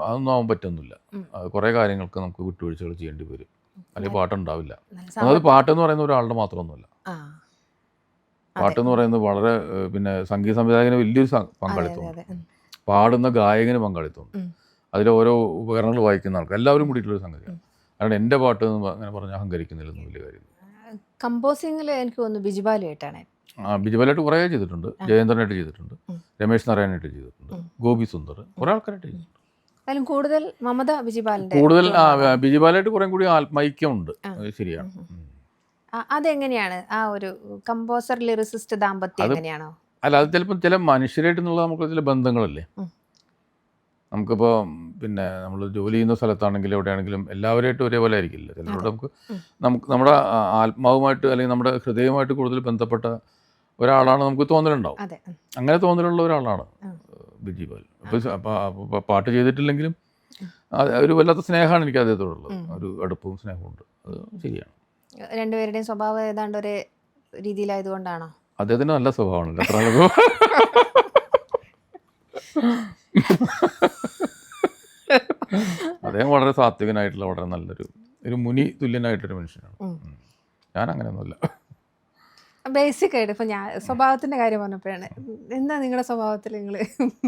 അതൊന്നും ആവാൻ പറ്റുന്നില്ല. അത് കുറേ കാര്യങ്ങൾക്ക് നമുക്ക് വിട്ടുവീഴ്ചകൾ ചെയ്യേണ്ടി വരും, അല്ലെങ്കിൽ പാട്ടുണ്ടാവില്ല. അതായത് പാട്ടെന്ന് പറയുന്ന ഒരാളുടെ മാത്രമൊന്നുമല്ല. പാട്ടെന്ന് പറയുന്നത് വളരെ പിന്നെ സംഗീത സംവിധായകന് വലിയൊരു പങ്കാളിത്തമുണ്ട്, പാടുന്ന ഗായകന് പങ്കാളിത്തമുണ്ട്, അതിൽ ഓരോ ഉപകരണങ്ങൾ വായിക്കുന്ന ആൾക്ക് എല്ലാവരും കൂടിയിട്ടുള്ളൊരു സംഗതിയാണ്. കാരണം എൻ്റെ പാട്ട് എന്ന് അങ്ങനെ പറഞ്ഞാൽ അഹങ്കരിക്കുന്നില്ലെന്ന് വലിയ കാര്യം. കമ്പോസിങ്ങിൽ എനിക്ക് തോന്നുന്നു ബിജുബാലുമായിട്ടാണ്. ബിജുബാലായിട്ട് കുറേ ചെയ്തിട്ടുണ്ട്. ജയേന്ദ്രനായിട്ട് ചെയ്തിട്ടുണ്ട്, രമേശ് നാരായണനായിട്ട് ചെയ്തിട്ടുണ്ട്, ഗോപി സുന്ദർ, കുറേ ആൾക്കാരായിട്ട് ചെയ്തിട്ടുണ്ട്. കൂടുതൽ മമത ബിജുബാലിൻ്റെ കൂടുതൽ ബിജുബാലായിട്ട് കുറേ കൂടി ആത്മൈക്യമുണ്ട്. ശരിയാണ്. അതെങ്ങനെയാണ് ആ ഒരു കമ്പോസർ ലിറിസിസ്റ്റ് ദാമ്പത്യം എങ്ങനെയാണോ? അല്ല, അത് ചിലപ്പോൾ ചില മനുഷ്യരായിട്ടുള്ള നമുക്ക് ചില ബന്ധങ്ങളല്ലേ. നമുക്കിപ്പോൾ പിന്നെ നമ്മൾ ജോലി ചെയ്യുന്ന സ്ഥലത്താണെങ്കിലും എവിടെയാണെങ്കിലും എല്ലാവരുമായിട്ടും ഒരേപോലെ ആയിരിക്കില്ല. ചിലരോട് നമുക്ക് നമ്മുടെ ആത്മാവുമായിട്ട് അല്ലെങ്കിൽ നമ്മുടെ ഹൃദയവുമായിട്ട് കൂടുതൽ ബന്ധപ്പെട്ട ഒരാളാണ് നമുക്ക് തോന്നലുണ്ടാവും. അങ്ങനെ തോന്നലുള്ള ഒരാളാണ് ബിജുബാൽ. അപ്പോൾ പാട്ട് ചെയ്തിട്ടില്ലെങ്കിലും ഒരു വല്ലാത്ത സ്നേഹമാണ് എനിക്ക് അദ്ദേഹത്തോടുള്ളത്. ഒരു അടുപ്പവും സ്നേഹവും ഉണ്ട്. അത് ശരിയാണ്. രണ്ടുപേരുടെയും സ്വഭാവം ഏതാണ്ട് ഒരേ രീതിയിലായതുകൊണ്ടാണോ? അദ്ദേഹത്തിന് നല്ല സ്വഭാവമാണ്. എത്ര അദ്ദേഹം വളരെ സാത്വികനായിട്ടുള്ള, വളരെ നല്ലൊരു മുനി തുല്യനായിട്ടൊരു മനുഷ്യനാണ്. ഞാൻ അങ്ങനെയൊന്നുമല്ല. ബേസിക് ആയിട്ട് ഇപ്പം ഞാൻ സ്വഭാവത്തിൻ്റെ കാര്യം പറഞ്ഞപ്പോഴാണ്, എന്താ നിങ്ങളുടെ സ്വഭാവത്തിൽ നിങ്ങൾ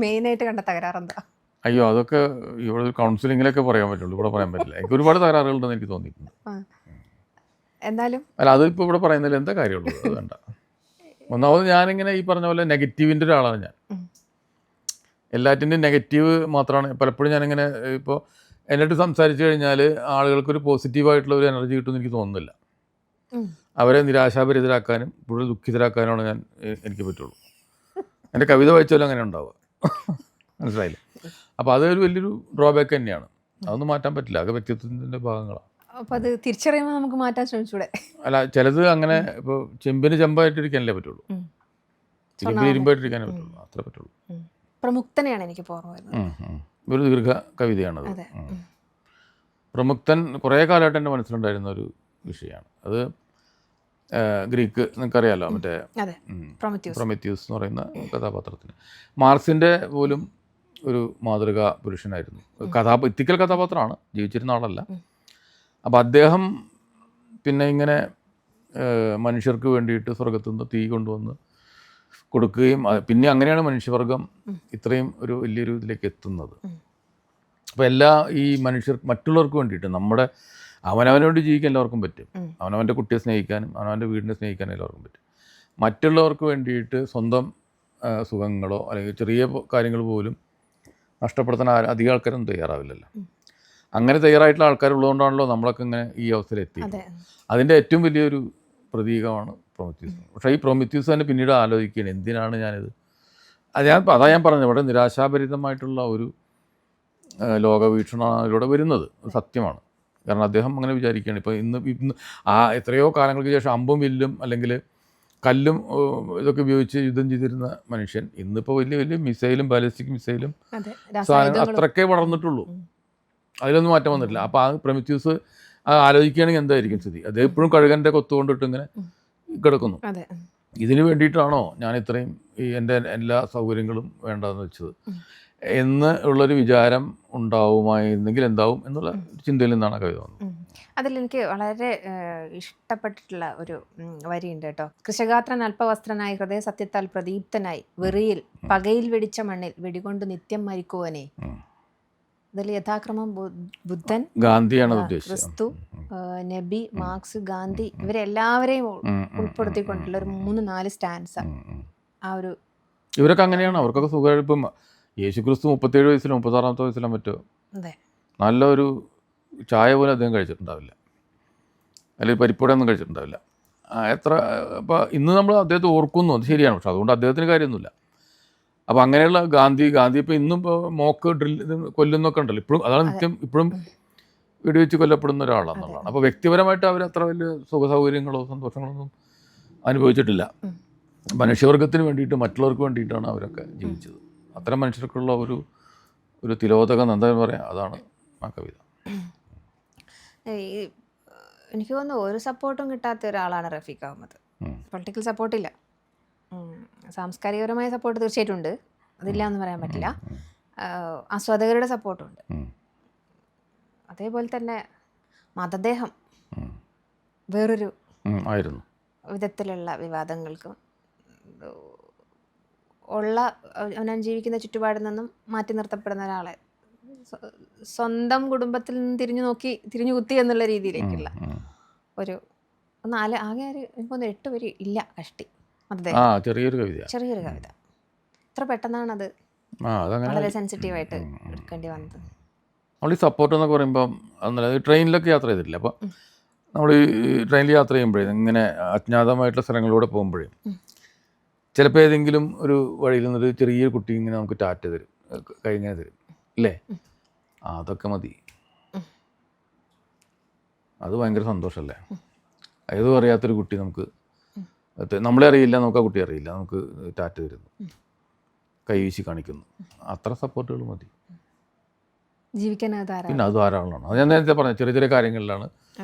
മെയിനായിട്ട് കണ്ട തകരാറെന്താ? അയ്യോ അതൊക്കെ ഇവിടെ കൗൺസിലിങ്ങിലൊക്കെ പറയാൻ പറ്റുള്ളൂ, ഇവിടെ പറയാൻ പറ്റില്ല. എനിക്ക് ഒരുപാട് തകരാറുകളുണ്ടെന്ന് എനിക്ക് തോന്നിയിട്ടുണ്ട്. എന്നാലും അല്ല അതിപ്പോൾ ഇവിടെ പറയുന്നതിൽ എന്താ കാര്യമുള്ളത്? അത് വേണ്ട. ഒന്നാമത് ഞാനിങ്ങനെ ഈ പറഞ്ഞ പോലെ നെഗറ്റീവിൻ്റെ ഒരാളാണ് ഞാൻ. എല്ലാറ്റിൻ്റെയും നെഗറ്റീവ് മാത്രമാണ് പലപ്പോഴും ഞാനിങ്ങനെ ഇപ്പോൾ എന്നിട്ട് സംസാരിച്ചു കഴിഞ്ഞാൽ ആളുകൾക്കൊരു പോസിറ്റീവായിട്ടുള്ള ഒരു എനർജി കിട്ടുമെന്ന് എനിക്ക് തോന്നുന്നില്ല. അവരെ നിരാശാഭരിതരാക്കാനും കൂടുതൽ ദുഃഖിതരാക്കാനുമാണ് എനിക്ക് പറ്റുള്ളൂ. എൻ്റെ കവിത വായിച്ചാലും അങ്ങനെ ഉണ്ടാവുക. മനസ്സിലായില്ലേ? അപ്പോൾ അതൊരു വലിയൊരു ഡ്രോബാക്ക് തന്നെയാണ്. അതൊന്നും മാറ്റാൻ പറ്റില്ല. അത് വ്യക്തിത്വത്തിൻ്റെ ഭാഗങ്ങളാണ്. അപ്പോൾ അത് തിരിച്ചറിയുമ്പോൾ നമുക്ക് മാറ്റാൻ ശ്രമിച്ചൂടെ? അല്ല ചിലത് അങ്ങനെ ഇപ്പോൾ ചെമ്പിന് ചെമ്പായിട്ടിരിക്കാനല്ലേ പറ്റുള്ളൂ, ഇരുമ്പിന് ഇരുമ്പായിട്ടിരിക്കാനേ പറ്റുള്ളൂ, അത്രേ പറ്റുള്ളൂ. പ്രമുക്തനെയാണ് എനിക്ക് ഓർമ്മ വരുന്നത്. ഒരു ദീർഘ കവിതയാണത്. പ്രമുക്തൻ കുറേ കാലമായിട്ട് എൻ്റെ മനസ്സിലുണ്ടായിരുന്ന ഒരു വിഷയമാണ്. അത് ഗ്രീക്ക് നിങ്ങൾക്കറിയാമല്ലോ, മറ്റേ പ്രൊമെത്യൂസ് എന്ന് പറയുന്ന കഥാപാത്രത്തിന്. മാർസിൻ്റെ പോലും ഒരു മാതൃകാ പുരുഷനായിരുന്നു. ഇത്തിക്കൽ കഥാപാത്രമാണ്, ജീവിച്ചിരുന്ന ആളല്ല. അപ്പോൾ അദ്ദേഹം പിന്നെ ഇങ്ങനെ മനുഷ്യർക്ക് വേണ്ടിയിട്ട് സ്വർഗത്തു നിന്ന് തീ കൊണ്ടുവന്ന് കൊടുക്കുകയും പിന്നെ അങ്ങനെയാണ് മനുഷ്യവർഗം ഇത്രയും ഒരു വലിയൊരു ഇതിലേക്ക് എത്തുന്നത്. അപ്പോൾ എല്ലാ ഈ മറ്റുള്ളവർക്ക് വേണ്ടിയിട്ട് അവനവന് വേണ്ടി ജീവിക്കാൻ എല്ലാവർക്കും പറ്റും. അവനവൻ്റെ കുട്ടിയെ സ്നേഹിക്കാനും അവനവൻ്റെ വീടിനെ സ്നേഹിക്കാനും എല്ലാവർക്കും പറ്റും. മറ്റുള്ളവർക്ക് വേണ്ടിയിട്ട് സ്വന്തം സുഖങ്ങളോ അല്ലെങ്കിൽ ചെറിയ കാര്യങ്ങൾ പോലും നഷ്ടപ്പെടുത്താൻ അധികം ആൾക്കാരും തയ്യാറാവില്ലല്ലോ. അങ്ങനെ തയ്യാറായിട്ടുള്ള ആൾക്കാരുള്ളതുകൊണ്ടാണല്ലോ നമ്മളൊക്കെ ഇങ്ങനെ ഈ അവസ്ഥയിൽ എത്തിയത്. അതിൻ്റെ ഏറ്റവും വലിയൊരു പ്രതീകമാണ് പ്രൊമത്യൂസ്. പക്ഷേ ഈ പ്രൊമത്യൂസ് തന്നെ പിന്നീട് ആലോചിക്കുകയാണ്, എന്തിനാണ് ഞാനിത്. അതാ ഞാൻ പറഞ്ഞത്, ഇവിടെ നിരാശാഭരിതമായിട്ടുള്ള ഒരു ലോകവീക്ഷണമാണ് ഇതിലൂടെ വരുന്നത്. സത്യമാണ്. കാരണം അദ്ദേഹം അങ്ങനെ വിചാരിക്കുകയാണ്. ഇപ്പോൾ ഇന്ന് എത്രയോ കാലങ്ങൾക്ക് ശേഷം അമ്പും വില്ലും അല്ലെങ്കിൽ കല്ലും ഇതൊക്കെ ഉപയോഗിച്ച് യുദ്ധം ചെയ്തിരുന്ന മനുഷ്യൻ ഇന്നിപ്പോൾ വലിയ വലിയ മിസൈലും ബാലിസ്റ്റിക് മിസൈലും സാധനങ്ങൾ അത്രക്കേ വളർന്നിട്ടുള്ളൂ. അതിലൊന്നും മാറ്റം വന്നിട്ടില്ല. അപ്പോൾ ആ പ്രൊമത്യൂസ് ആലോചിക്കുകയാണെങ്കിൽ എന്തായിരിക്കും സ്ഥിതി? അദ്ദേഹം എപ്പോഴും കഴുകൻ്റെ കൊത്തുകൊണ്ടിട്ട് ഇങ്ങനെ കിടക്കുന്നു. ഇതിന് വേണ്ടിയിട്ടാണോ ഞാൻ ഇത്രയും എൻ്റെ എല്ലാ സൗകര്യങ്ങളും വേണ്ടതെന്ന് വെച്ചത് എന്ന് ഉള്ളൊരു വിചാരം ഉണ്ടാവുമായിരുന്നെങ്കിൽ എന്താവും എന്നുള്ള ചിന്തയിൽ നിന്നാണ് കവിത വന്നത്. അതിലെനിക്ക് വളരെ ഇഷ്ടപ്പെട്ടിട്ടുള്ള ഒരു വരിയുണ്ട് കേട്ടോ. കൃഷഗാത്രൻ അല്പവസ്ത്രനായി ഹൃദയ സത്യത്താൽ പ്രദീപ്തനായി വെറിയിൽ പകയിൽ വെടിച്ച മണ്ണിൽ വെടികൊണ്ട് നിത്യം മരിക്കുവനെ. അതിൽ യഥാക്രമം ബുദ്ധൻ, ഗാന്ധിയാണ് ക്രിസ്തു, നബി, മാർക്സ്, ഗാന്ധി ഇവരെല്ലാവരെയും ഉൾപ്പെടുത്തിക്കൊണ്ടുള്ള ഒരു 3-4 സ്റ്റാൻസ. ആ ഒരു ഇവരൊക്കെ അങ്ങനെയാണ്. അവർക്കൊക്കെ സുഖം. ഇപ്പം യേശു ക്രിസ്തു 37 വയസ്സിലും 36-ാമത്തെ വയസ്സിലും മറ്റോ നല്ലൊരു ചായ പോലും അദ്ദേഹം കഴിച്ചിട്ടുണ്ടാവില്ല, അല്ലെങ്കിൽ പരിപ്പുടൊന്നും കഴിച്ചിട്ടുണ്ടാവില്ല. അപ്പോൾ ഇന്ന് നമ്മൾ അദ്ദേഹത്തെ ഓർക്കുന്നു, അത് ശരിയാണ്. പക്ഷെ അതുകൊണ്ട് അദ്ദേഹത്തിന് കാര്യമൊന്നുമില്ല. അപ്പോൾ അങ്ങനെയുള്ള ഗാന്ധി ഇപ്പോൾ ഇന്നും ഇപ്പോൾ മോക്ക് ഡ്രിൽ കൊല്ലുന്നൊക്കെ ഉണ്ടല്ലോ ഇപ്പോഴും. അതാണ് നിത്യം ഇപ്പോഴും വെടിവെച്ച് കൊല്ലപ്പെടുന്ന ഒരാളാണെന്നുള്ളതാണ്. അപ്പോൾ വ്യക്തിപരമായിട്ട് അവർ അത്ര വലിയ സുഖ സൗകര്യങ്ങളോ സന്തോഷങ്ങളൊന്നും അനുഭവിച്ചിട്ടില്ല. മനുഷ്യവർഗത്തിന് വേണ്ടിയിട്ട് മറ്റുള്ളവർക്ക് വേണ്ടിയിട്ടാണ് അവരൊക്കെ ജീവിച്ചത്. അത്തരം മനുഷ്യർക്കുള്ള ഒരു തിലോദകം എന്താ പറയാം, അതാണ് ആ കവിത. എനിക്ക് തോന്നുന്നു ഒരു സപ്പോർട്ടും കിട്ടാത്ത ഒരാളാണ് റഫീഖ് അഹമ്മദ്. പൊളിറ്റിക്കൽ സപ്പോർട്ടില്ല, സാംസ്കാരികപരമായ സപ്പോർട്ട് തീർച്ചയായിട്ടും ഉണ്ട്, അതില്ല എന്ന് പറയാൻ പറ്റില്ല. ആസ്വാദകരുടെ സപ്പോർട്ടുണ്ട്. അതേപോലെ തന്നെ മതദേഹം വേറൊരു ആയിരുന്നു വിധത്തിലുള്ള വിവാദങ്ങൾക്കും അവനാൻ ജീവിക്കുന്ന ചുറ്റുപാടിൽ നിന്നും മാറ്റി നിർത്തപ്പെടുന്ന ഒരാളെ സ്വന്തം കുടുംബത്തിൽ നിന്ന് തിരിഞ്ഞു കുത്തി എന്നുള്ള രീതിയിലേക്കുള്ള ആകെ എനിക്കൊന്ന് 8 വരി ഇല്ല കഷ്ടി. ചെറിയൊരു കവിത ഇത്ര പെട്ടെന്നാണ് അത് വളരെ സെൻസിറ്റീവായിട്ട് എടുക്കേണ്ടി വന്നത്. നമ്മൾ ഈ സപ്പോർട്ട് എന്നൊക്കെ പറയുമ്പം അന്നല്ല ട്രെയിനിലൊക്കെ യാത്ര ചെയ്തിട്ടില്ല. അപ്പോൾ നമ്മൾ ഈ ട്രെയിനിൽ യാത്ര ചെയ്യുമ്പോഴേ ഇങ്ങനെ അജ്ഞാതമായിട്ടുള്ള സ്ഥലങ്ങളിലൂടെ പോകുമ്പോഴേ ചിലപ്പോൾ ഏതെങ്കിലും ഒരു വഴിയിൽ നിന്നൊരു ചെറിയൊരു കുട്ടി ഇങ്ങനെ നമുക്ക് ടാറ്റ തരും, കൈങ്ങനെ തരും അല്ലേ? അതൊക്കെ മതി. അത് ഭയങ്കര സന്തോഷമല്ലേ? ഏതും അറിയാത്തൊരു കുട്ടി നമ്മളെ അറിയില്ല, നമുക്ക് ആ കുട്ടി അറിയില്ല, നമുക്ക് ടാറ്റ തരുന്നു, കൈ വീശി കാണിക്കുന്നു. അത്ര സപ്പോർട്ടുകൾ മതി ജീവിക്കാൻ. പിന്നെ അത് ധാരാളമാണ്. അത് ഞാൻ നേരത്തെ പറഞ്ഞ ചെറിയ ചെറിയ കാര്യങ്ങളിലാണ്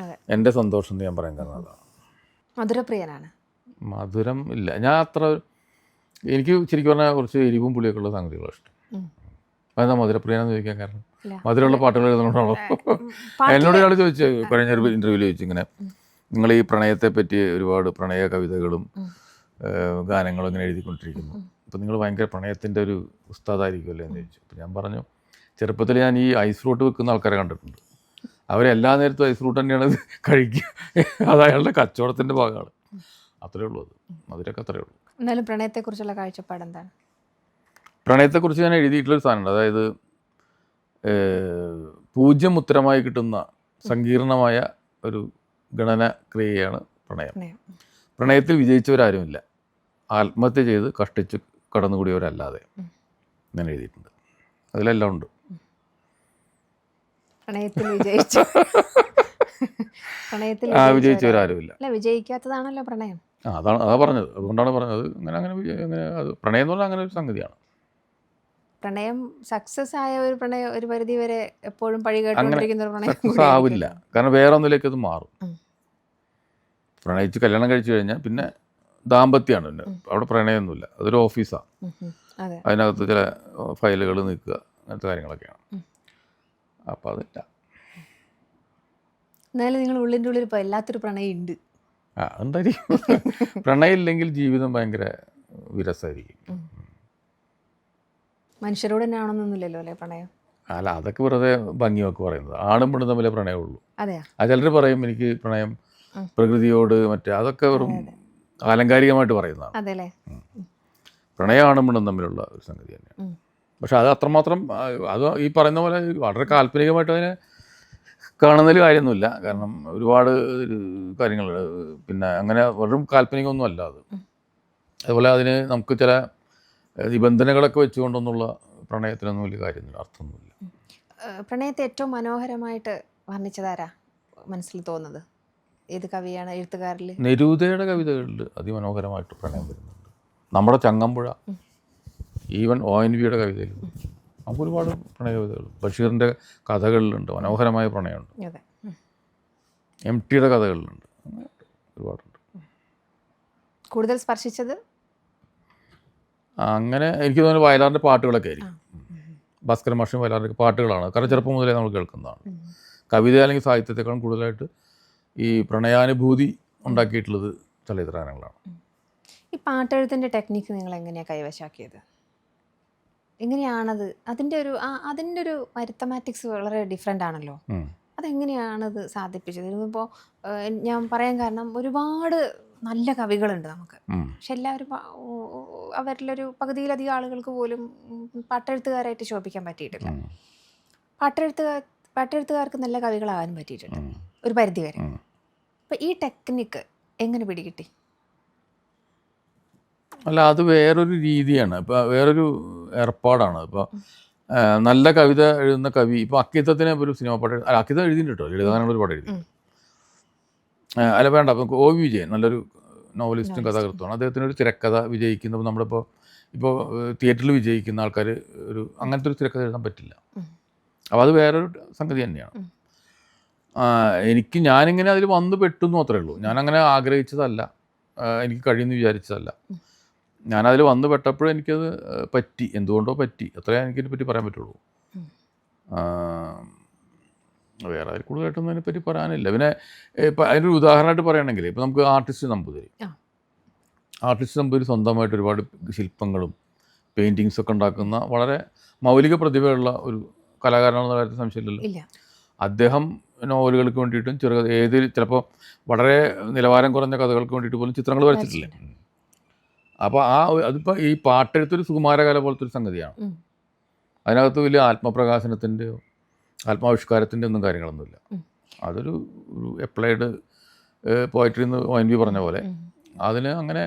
എൻ്റെ സന്തോഷം എന്ന് ഞാൻ പറയാൻ കാരണം അതാണ്. മധുരപ്രിയനാണ്. മധുരം ഇല്ല, ഞാൻ എനിക്ക് ശരിക്കും പറഞ്ഞാൽ കുറച്ച് എരിവും പുളിയൊക്കെ ഉള്ള സംഗതികളാണ് ഇഷ്ടം. അതെന്താ മധുരപ്രിയനെന്ന് ചോദിക്കാൻ കാരണം മധുരമുള്ള പാട്ടുകൾ എഴുതുന്നതുകൊണ്ടാണോ? എന്നോട് ഒരാൾ ചോദിച്ചു, കഴിഞ്ഞ ഒരു ഇൻ്റർവ്യൂവിൽ ചോദിച്ചു, ഇങ്ങനെ നിങ്ങൾ ഈ പ്രണയത്തെ പറ്റി ഒരുപാട് പ്രണയ കവിതകളും ഗാനങ്ങളും ഇങ്ങനെ എഴുതിക്കൊണ്ടിരിക്കുന്നു. അപ്പോൾ നിങ്ങൾ ഭയങ്കര പ്രണയത്തിൻ്റെ ഒരു ഉസ്താദായിരിക്കുമല്ലോ എന്ന് ചോദിച്ചു. അപ്പോൾ ഞാൻ പറഞ്ഞു, ചെറുപ്പത്തിൽ ഞാൻ ഈ ഐസ് ഫ്രൂട്ട് വെക്കുന്ന ആൾക്കാരെ കണ്ടിട്ടുണ്ട്. അവരെല്ലാ നേരത്തും ഐസ് ഫ്രൂട്ട് തന്നെയാണ് കഴിക്കുക. അത് അയാളുടെ കച്ചവടത്തിൻ്റെ ഭാഗമാണ്. അത്രയേ ഉള്ളൂ. അതിലൊക്കെ അത്രയേ ഉള്ളൂ. എന്നാലും പ്രണയത്തെക്കുറിച്ചുള്ള കാഴ്ചപ്പാട് എന്താണ്? പ്രണയത്തെക്കുറിച്ച് ഞാൻ എഴുതിയിട്ടുള്ളൊരു സാധനമുണ്ട്. അതായത് 0 ഉത്തരമായി കിട്ടുന്ന സങ്കീർണമായ ഒരു ഗണന ക്രിയയാണ് പ്രണയം. പ്രണയത്തിൽ വിജയിച്ചവരാരുമില്ല, ആത്മഹത്യ ചെയ്ത് കഷ്ടിച്ച് കടന്നുകൂടിയവരല്ലാതെ ഞാൻ എഴുതിയിട്ടുണ്ട്. അതിലെല്ലാം ഉണ്ട്. പ്രണയത്തിൽ വിജയിച്ചവരാരുമില്ല. അല്ല, വിജയിക്കാത്തതാണല്ലോ പ്രണയം. അതാ പറഞ്ഞത്. അതുകൊണ്ടാണ് പറഞ്ഞത് അങ്ങനെ അത് പ്രണയം എന്ന് പറഞ്ഞാൽ അങ്ങനെ ഒരു സംഗതിയാണ്. പ്രണയം സക്സസ് ആയ ഒരു പ്രണയം ഒരു പരിധി വരെ എപ്പോഴും പഴി കേട്ടുകൊണ്ടിരിക്കുന്ന ഒരു പ്രണയം സക്സസ് ആവില്ല. കാരണം വേറെ ഒന്നിലേക്ക് അത് മാറും. പ്രണയിച്ച് കല്യാണം കഴിച്ചു കഴിഞ്ഞാൽ പിന്നെ ദാമ്പത്യമാണ്. പിന്നെ അവിടെ പ്രണയമൊന്നുമില്ല. അതൊരു ഓഫീസാണ്. അതിനകത്ത് ചില ഫയലുകൾ നിൽക്കുക, അങ്ങനത്തെ കാര്യങ്ങളൊക്കെയാണ്. അപ്പം അതില്ല. എന്നാലും നിങ്ങൾ ഉള്ളിൻ്റെ ഉള്ളിൽ ഇപ്പോൾ എല്ലാത്തൊരു പ്രണയം ഉണ്ട്. എന്തായിരിക്കും? പ്രണയം ഇല്ലെങ്കിൽ ജീവിതം ഭയങ്കര വിരസമായിരിക്കും. മനുഷ്യരോട് തന്നെ ആണെന്നൊന്നുമില്ലല്ലോ അല്ലേ പ്രണയം? അല്ല, അതൊക്കെ വെറുതെ ഭംഗിയൊക്കെ പറയുന്നത്. ആണും പെണ്ണും തമ്മിലേ പ്രണയമുള്ളൂ. അതെയാ? ചിലർ പറയും എനിക്ക് പ്രണയം പ്രകൃതിയോട് മറ്റേ, അതൊക്കെ വെറും ആലങ്കാരികമായിട്ട് പറയുന്നതാണ്. അതെല്ലേ? പ്രണയം ആണും പെണ്ണും തമ്മിലുള്ള ഒരു സംഗതി തന്നെയാണ്. പക്ഷെ അത് അത്രമാത്രം അത് ഈ പറയുന്ന പോലെ വളരെ കാൽപ്പനികമായിട്ട് അതിനെ കാണുന്നതിൽ കാര്യമൊന്നുമില്ല. കാരണം ഒരുപാട് കാര്യങ്ങൾ പിന്നെ അങ്ങനെ വെറും കാൽപ്പനികമൊന്നും അല്ല അത്. അതുപോലെ അതിന് നമുക്ക് ചില നിബന്ധനകളൊക്കെ വെച്ചുകൊണ്ടൊന്നുള്ള പ്രണയത്തിനൊന്നും വലിയ കാര്യമൊന്നുമില്ല, അർത്ഥമൊന്നുമില്ല. പ്രണയത്തെ ഏറ്റവും മനോഹരമായിട്ട് വർണ്ണിച്ചതാരാ മനസ്സിൽ തോന്നുന്നത്? ഏത് കവിയാണ്, എഴുത്തുകാരിൽ? നെരൂദയുടെ കവിതകളിൽ അതിമനോഹരമായിട്ട് പ്രണയം വരുന്നുണ്ട്. നമ്മുടെ ചങ്ങമ്പുഴ, ഈവൻ ONVയുടെ കവിതയിൽ നമുക്ക് ഒരുപാട് പ്രണയ കവിതകൾ. ബഷീറിൻ്റെ കഥകളിലുണ്ട് മനോഹരമായ പ്രണയമുണ്ട്. MTയുടെ കഥകളിലുണ്ട്, ഒരുപാടുണ്ട്. കൂടുതൽ സ്പർശിച്ചത് അങ്ങനെ എനിക്ക് തോന്നുന്നു വയലാറിൻ്റെ പാട്ടുകളൊക്കെ ആയിരിക്കും. ഭാസ്കരൻ മാഷും വയലാറിൻ്റെ പാട്ടുകളാണ്. കാരണം ചെറുപ്പം മുതലേ നമ്മൾ കേൾക്കുന്നതാണ്. കവിത അല്ലെങ്കിൽ സാഹിത്യത്തെക്കാളും കൂടുതലായിട്ട് ഈ പ്രണയാനുഭൂതി ഉണ്ടാക്കിയിട്ടുള്ളത് ചലച്ചിത്ര ഗാനങ്ങളാണ്. ഈ പാട്ടെഴുത്തിൻ്റെ ടെക്നിക്ക് നിങ്ങൾ എങ്ങനെയാണ് കൈവശാക്കിയത്? എങ്ങനെയാണത്? അതിൻ്റെ ഒരു അരിത്തമാറ്റിക്സ് വളരെ ഡിഫറെൻ്റ് ആണല്ലോ. അതെങ്ങനെയാണത് സാധിപ്പിച്ചത്? ഇപ്പോൾ ഞാൻ പറയാൻ കാരണം ഒരുപാട് നല്ല കവികളുണ്ട് നമുക്ക്. പക്ഷെ എല്ലാവരും അവരിലൊരു പകുതിയിലധികം ആളുകൾക്ക് പോലും പാട്ടെഴുത്തുകാരായിട്ട് ശോഭിക്കാൻ പറ്റിയിട്ടില്ല. പാട്ടെഴുത്തുകാർക്ക് നല്ല കവികളാകാനും പറ്റിയിട്ടുണ്ട് ഒരു പരിധി വരെ. അപ്പം ഈ ടെക്നിക്ക് എങ്ങനെ പിടികിട്ടി? അല്ല, അത് വേറൊരു രീതിയാണ്. ഇപ്പോൾ വേറൊരു ഏർപ്പാടാണ്. ഇപ്പോൾ നല്ല കവിത എഴുതുന്ന കവി, ഇപ്പോൾ അക്കിത്തത്തിനെ ഒരു സിനിമ പാട്ട് അക്കിത്തം എഴുതിയിട്ടുണ്ട് കേട്ടോ, ലളിതഗാനങ്ങൾ ഒരുപാട് എഴുതി. അല്ല വേണ്ട, അപ്പോൾ OV വിജയൻ നല്ലൊരു നോവലിസ്റ്റും കഥാകൃത്തുമാണ്. അദ്ദേഹത്തിനൊരു തിരക്കഥ വിജയിക്കുന്നപ്പോൾ ഇപ്പോൾ തിയേറ്ററിൽ വിജയിക്കുന്ന ആൾക്കാർ അങ്ങനത്തെ ഒരു തിരക്കഥ എഴുതാൻ പറ്റില്ല. അപ്പോൾ അത് വേറൊരു സംഗതി തന്നെയാണ്. ഞാനിങ്ങനെ അതിൽ വന്നു പെട്ടുന്നു അത്രേ ഉള്ളൂ. ഞാനങ്ങനെ ആഗ്രഹിച്ചതല്ല, എനിക്ക് കഴിയുമെന്ന് വിചാരിച്ചതല്ല. ഞാനതിൽ വന്നു പെട്ടപ്പോഴും എനിക്കത് പറ്റി, എന്തുകൊണ്ടോ പറ്റി. അത്രേ എനിക്കിതിനെ പറ്റി പറയാൻ പറ്റുള്ളൂ. വേറെ അതിൽ കൂടുതലായിട്ടൊന്നും അതിനെപ്പറ്റി പറയാനില്ല. പിന്നെ ഇപ്പം അതിനൊരു ഉദാഹരണമായിട്ട് പറയുകയാണെങ്കിൽ ഇപ്പോൾ നമുക്ക് ആർട്ടിസ്റ്റ് നമ്പൂതിരി സ്വന്തമായിട്ട് ഒരുപാട് ശില്പങ്ങളും പെയിൻറ്റിങ്സൊക്കെ ഉണ്ടാക്കുന്ന വളരെ മൗലിക പ്രതിഭയുള്ള ഒരു കലാകാരനാണെന്ന കാര്യത്തിൽ സംശയമില്ലല്ലോ. അദ്ദേഹം നോവലുകൾക്ക് വേണ്ടിയിട്ടും ചിലപ്പോൾ വളരെ നിലവാരം കുറഞ്ഞ കഥകൾക്ക് വേണ്ടിയിട്ട് പോലും ചിത്രങ്ങൾ വരച്ചിട്ടില്ലേ. അപ്പോൾ അതിപ്പോൾ ഈ പാട്ടെഴുത്തൊരു സുകുമാരകല പോലത്തെ ഒരു സംഗതിയാണ്. അതിനകത്ത് വലിയ ആത്മപ്രകാശനത്തിൻ്റെയോ ആത്മാവിഷ്കാരത്തിൻ്റെ ഒന്നും കാര്യങ്ങളൊന്നുമില്ല. അതൊരു എപ്ലൈഡ് പോയട്രി എന്ന് ONV പറഞ്ഞ പോലെ അതിന് അങ്ങനെ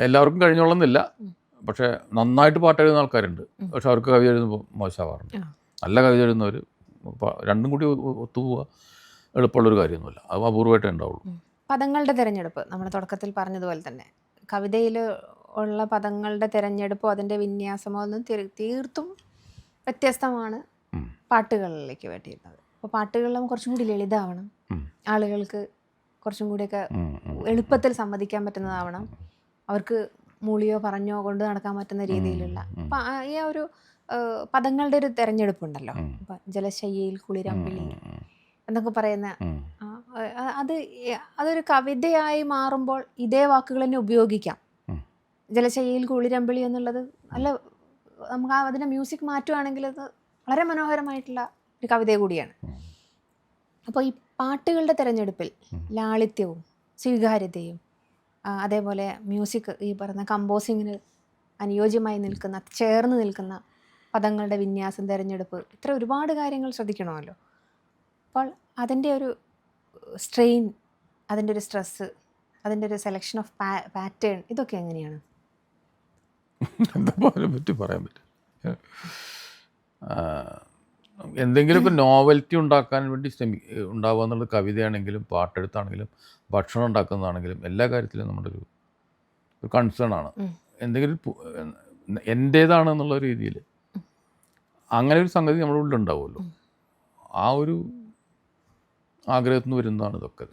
എല്ലാവർക്കും കഴിഞ്ഞോളുന്നില്ല. പക്ഷേ നന്നായിട്ട് പാട്ട് എഴുതുന്ന ആൾക്കാരുണ്ട്. പക്ഷെ അവർക്ക് കവിത എഴുതുമ്പോൾ മോശമാവാറുണ്ട്. നല്ല കവിത എഴുതുന്നവർ രണ്ടും കൂടി ഒത്തുപോവുക എളുപ്പമുള്ളൊരു കാര്യമൊന്നുമില്ല. അത് അപൂർവമായിട്ടേ ഉണ്ടാവുള്ളൂ. പദങ്ങളുടെ തിരഞ്ഞെടുപ്പ് നമ്മൾ തുടക്കത്തിൽ പറഞ്ഞതുപോലെ തന്നെ കവിതയിൽ ഉള്ള പദങ്ങളുടെ തിരഞ്ഞെടുപ്പോ അതിൻ്റെ വിന്യാസമോ ഒന്നും തീർത്തും വ്യത്യസ്തമാണ് പാട്ടുകളിലേക്ക് വേണ്ടിയിരുന്നത്. അപ്പോൾ പാട്ടുകളിലും കുറച്ചും കൂടി ലളിതമാവണം, ആളുകൾക്ക് കുറച്ചും കൂടിയൊക്കെ എളുപ്പത്തിൽ സമ്മതിക്കാൻ പറ്റുന്നതാവണം, അവർക്ക് മൂളിയോ പറഞ്ഞോ കൊണ്ട് നടക്കാൻ പറ്റുന്ന രീതിയിലുള്ള ഈ ഒരു പദങ്ങളുടെ ഒരു തിരഞ്ഞെടുപ്പുണ്ടല്ലോ. ഇപ്പം ജലശയ്യയിൽ കുളിരമ്പിളി എന്നൊക്കെ പറയുന്ന അതൊരു കവിതയായി മാറുമ്പോൾ ഇതേ വാക്കുകൾ തന്നെ ഉപയോഗിക്കാം. ജലശയ്യയിൽ കുളിരമ്പിളി എന്നുള്ളത് നല്ല നമുക്ക് അതിൻ്റെ മ്യൂസിക് മാറ്റുവാണെങ്കിൽ അത് വളരെ മനോഹരമായിട്ടുള്ള ഒരു കവിത കൂടിയാണ്. അപ്പോൾ ഈ പാട്ടുകളുടെ തിരഞ്ഞെടുപ്പിൽ ലാളിത്യവും സ്വീകാര്യതയും അതേപോലെ മ്യൂസിക് ഈ പറയുന്ന കമ്പോസിങ്ങിന് അനുയോജ്യമായി നിൽക്കുന്ന ചേർന്ന് നിൽക്കുന്ന പദങ്ങളുടെ വിന്യാസം, തിരഞ്ഞെടുപ്പ്, ഇത്ര ഒരുപാട് കാര്യങ്ങൾ ശ്രദ്ധിക്കണമല്ലോ. അപ്പോൾ അതിൻ്റെ ഒരു സ്ട്രെയിൻ, അതിൻ്റെ ഒരു സ്ട്രെസ്സ്, അതിൻ്റെ ഒരു സെലക്ഷൻ ഓഫ് പാറ്റേൺ, ഇതൊക്കെ എങ്ങനെയാണ്? എന്താ പറ്റി പറയാൻ പറ്റും. എന്തെങ്കിലുമൊക്കെ നോവൽറ്റി ഉണ്ടാക്കാൻ വേണ്ടി ഉണ്ടാവുക എന്നുള്ളത് കവിതയാണെങ്കിലും പാട്ടെഴുത്താണെങ്കിലും ഭക്ഷണം ഉണ്ടാക്കുന്നതാണെങ്കിലും എല്ലാ കാര്യത്തിലും നമ്മുടെ ഒരു കൺസേൺ ആണ്. എന്തെങ്കിലും എൻ്റേതാണ് എന്നുള്ള രീതിയിൽ അങ്ങനെ ഒരു സംഗതി നമ്മുടെ ഉള്ളിൽ ഉണ്ടാവുമല്ലോ. ആ ഒരു ആഗ്രഹത്തിൽ നിന്ന് വരുന്നതാണ് ഇതൊക്കെ.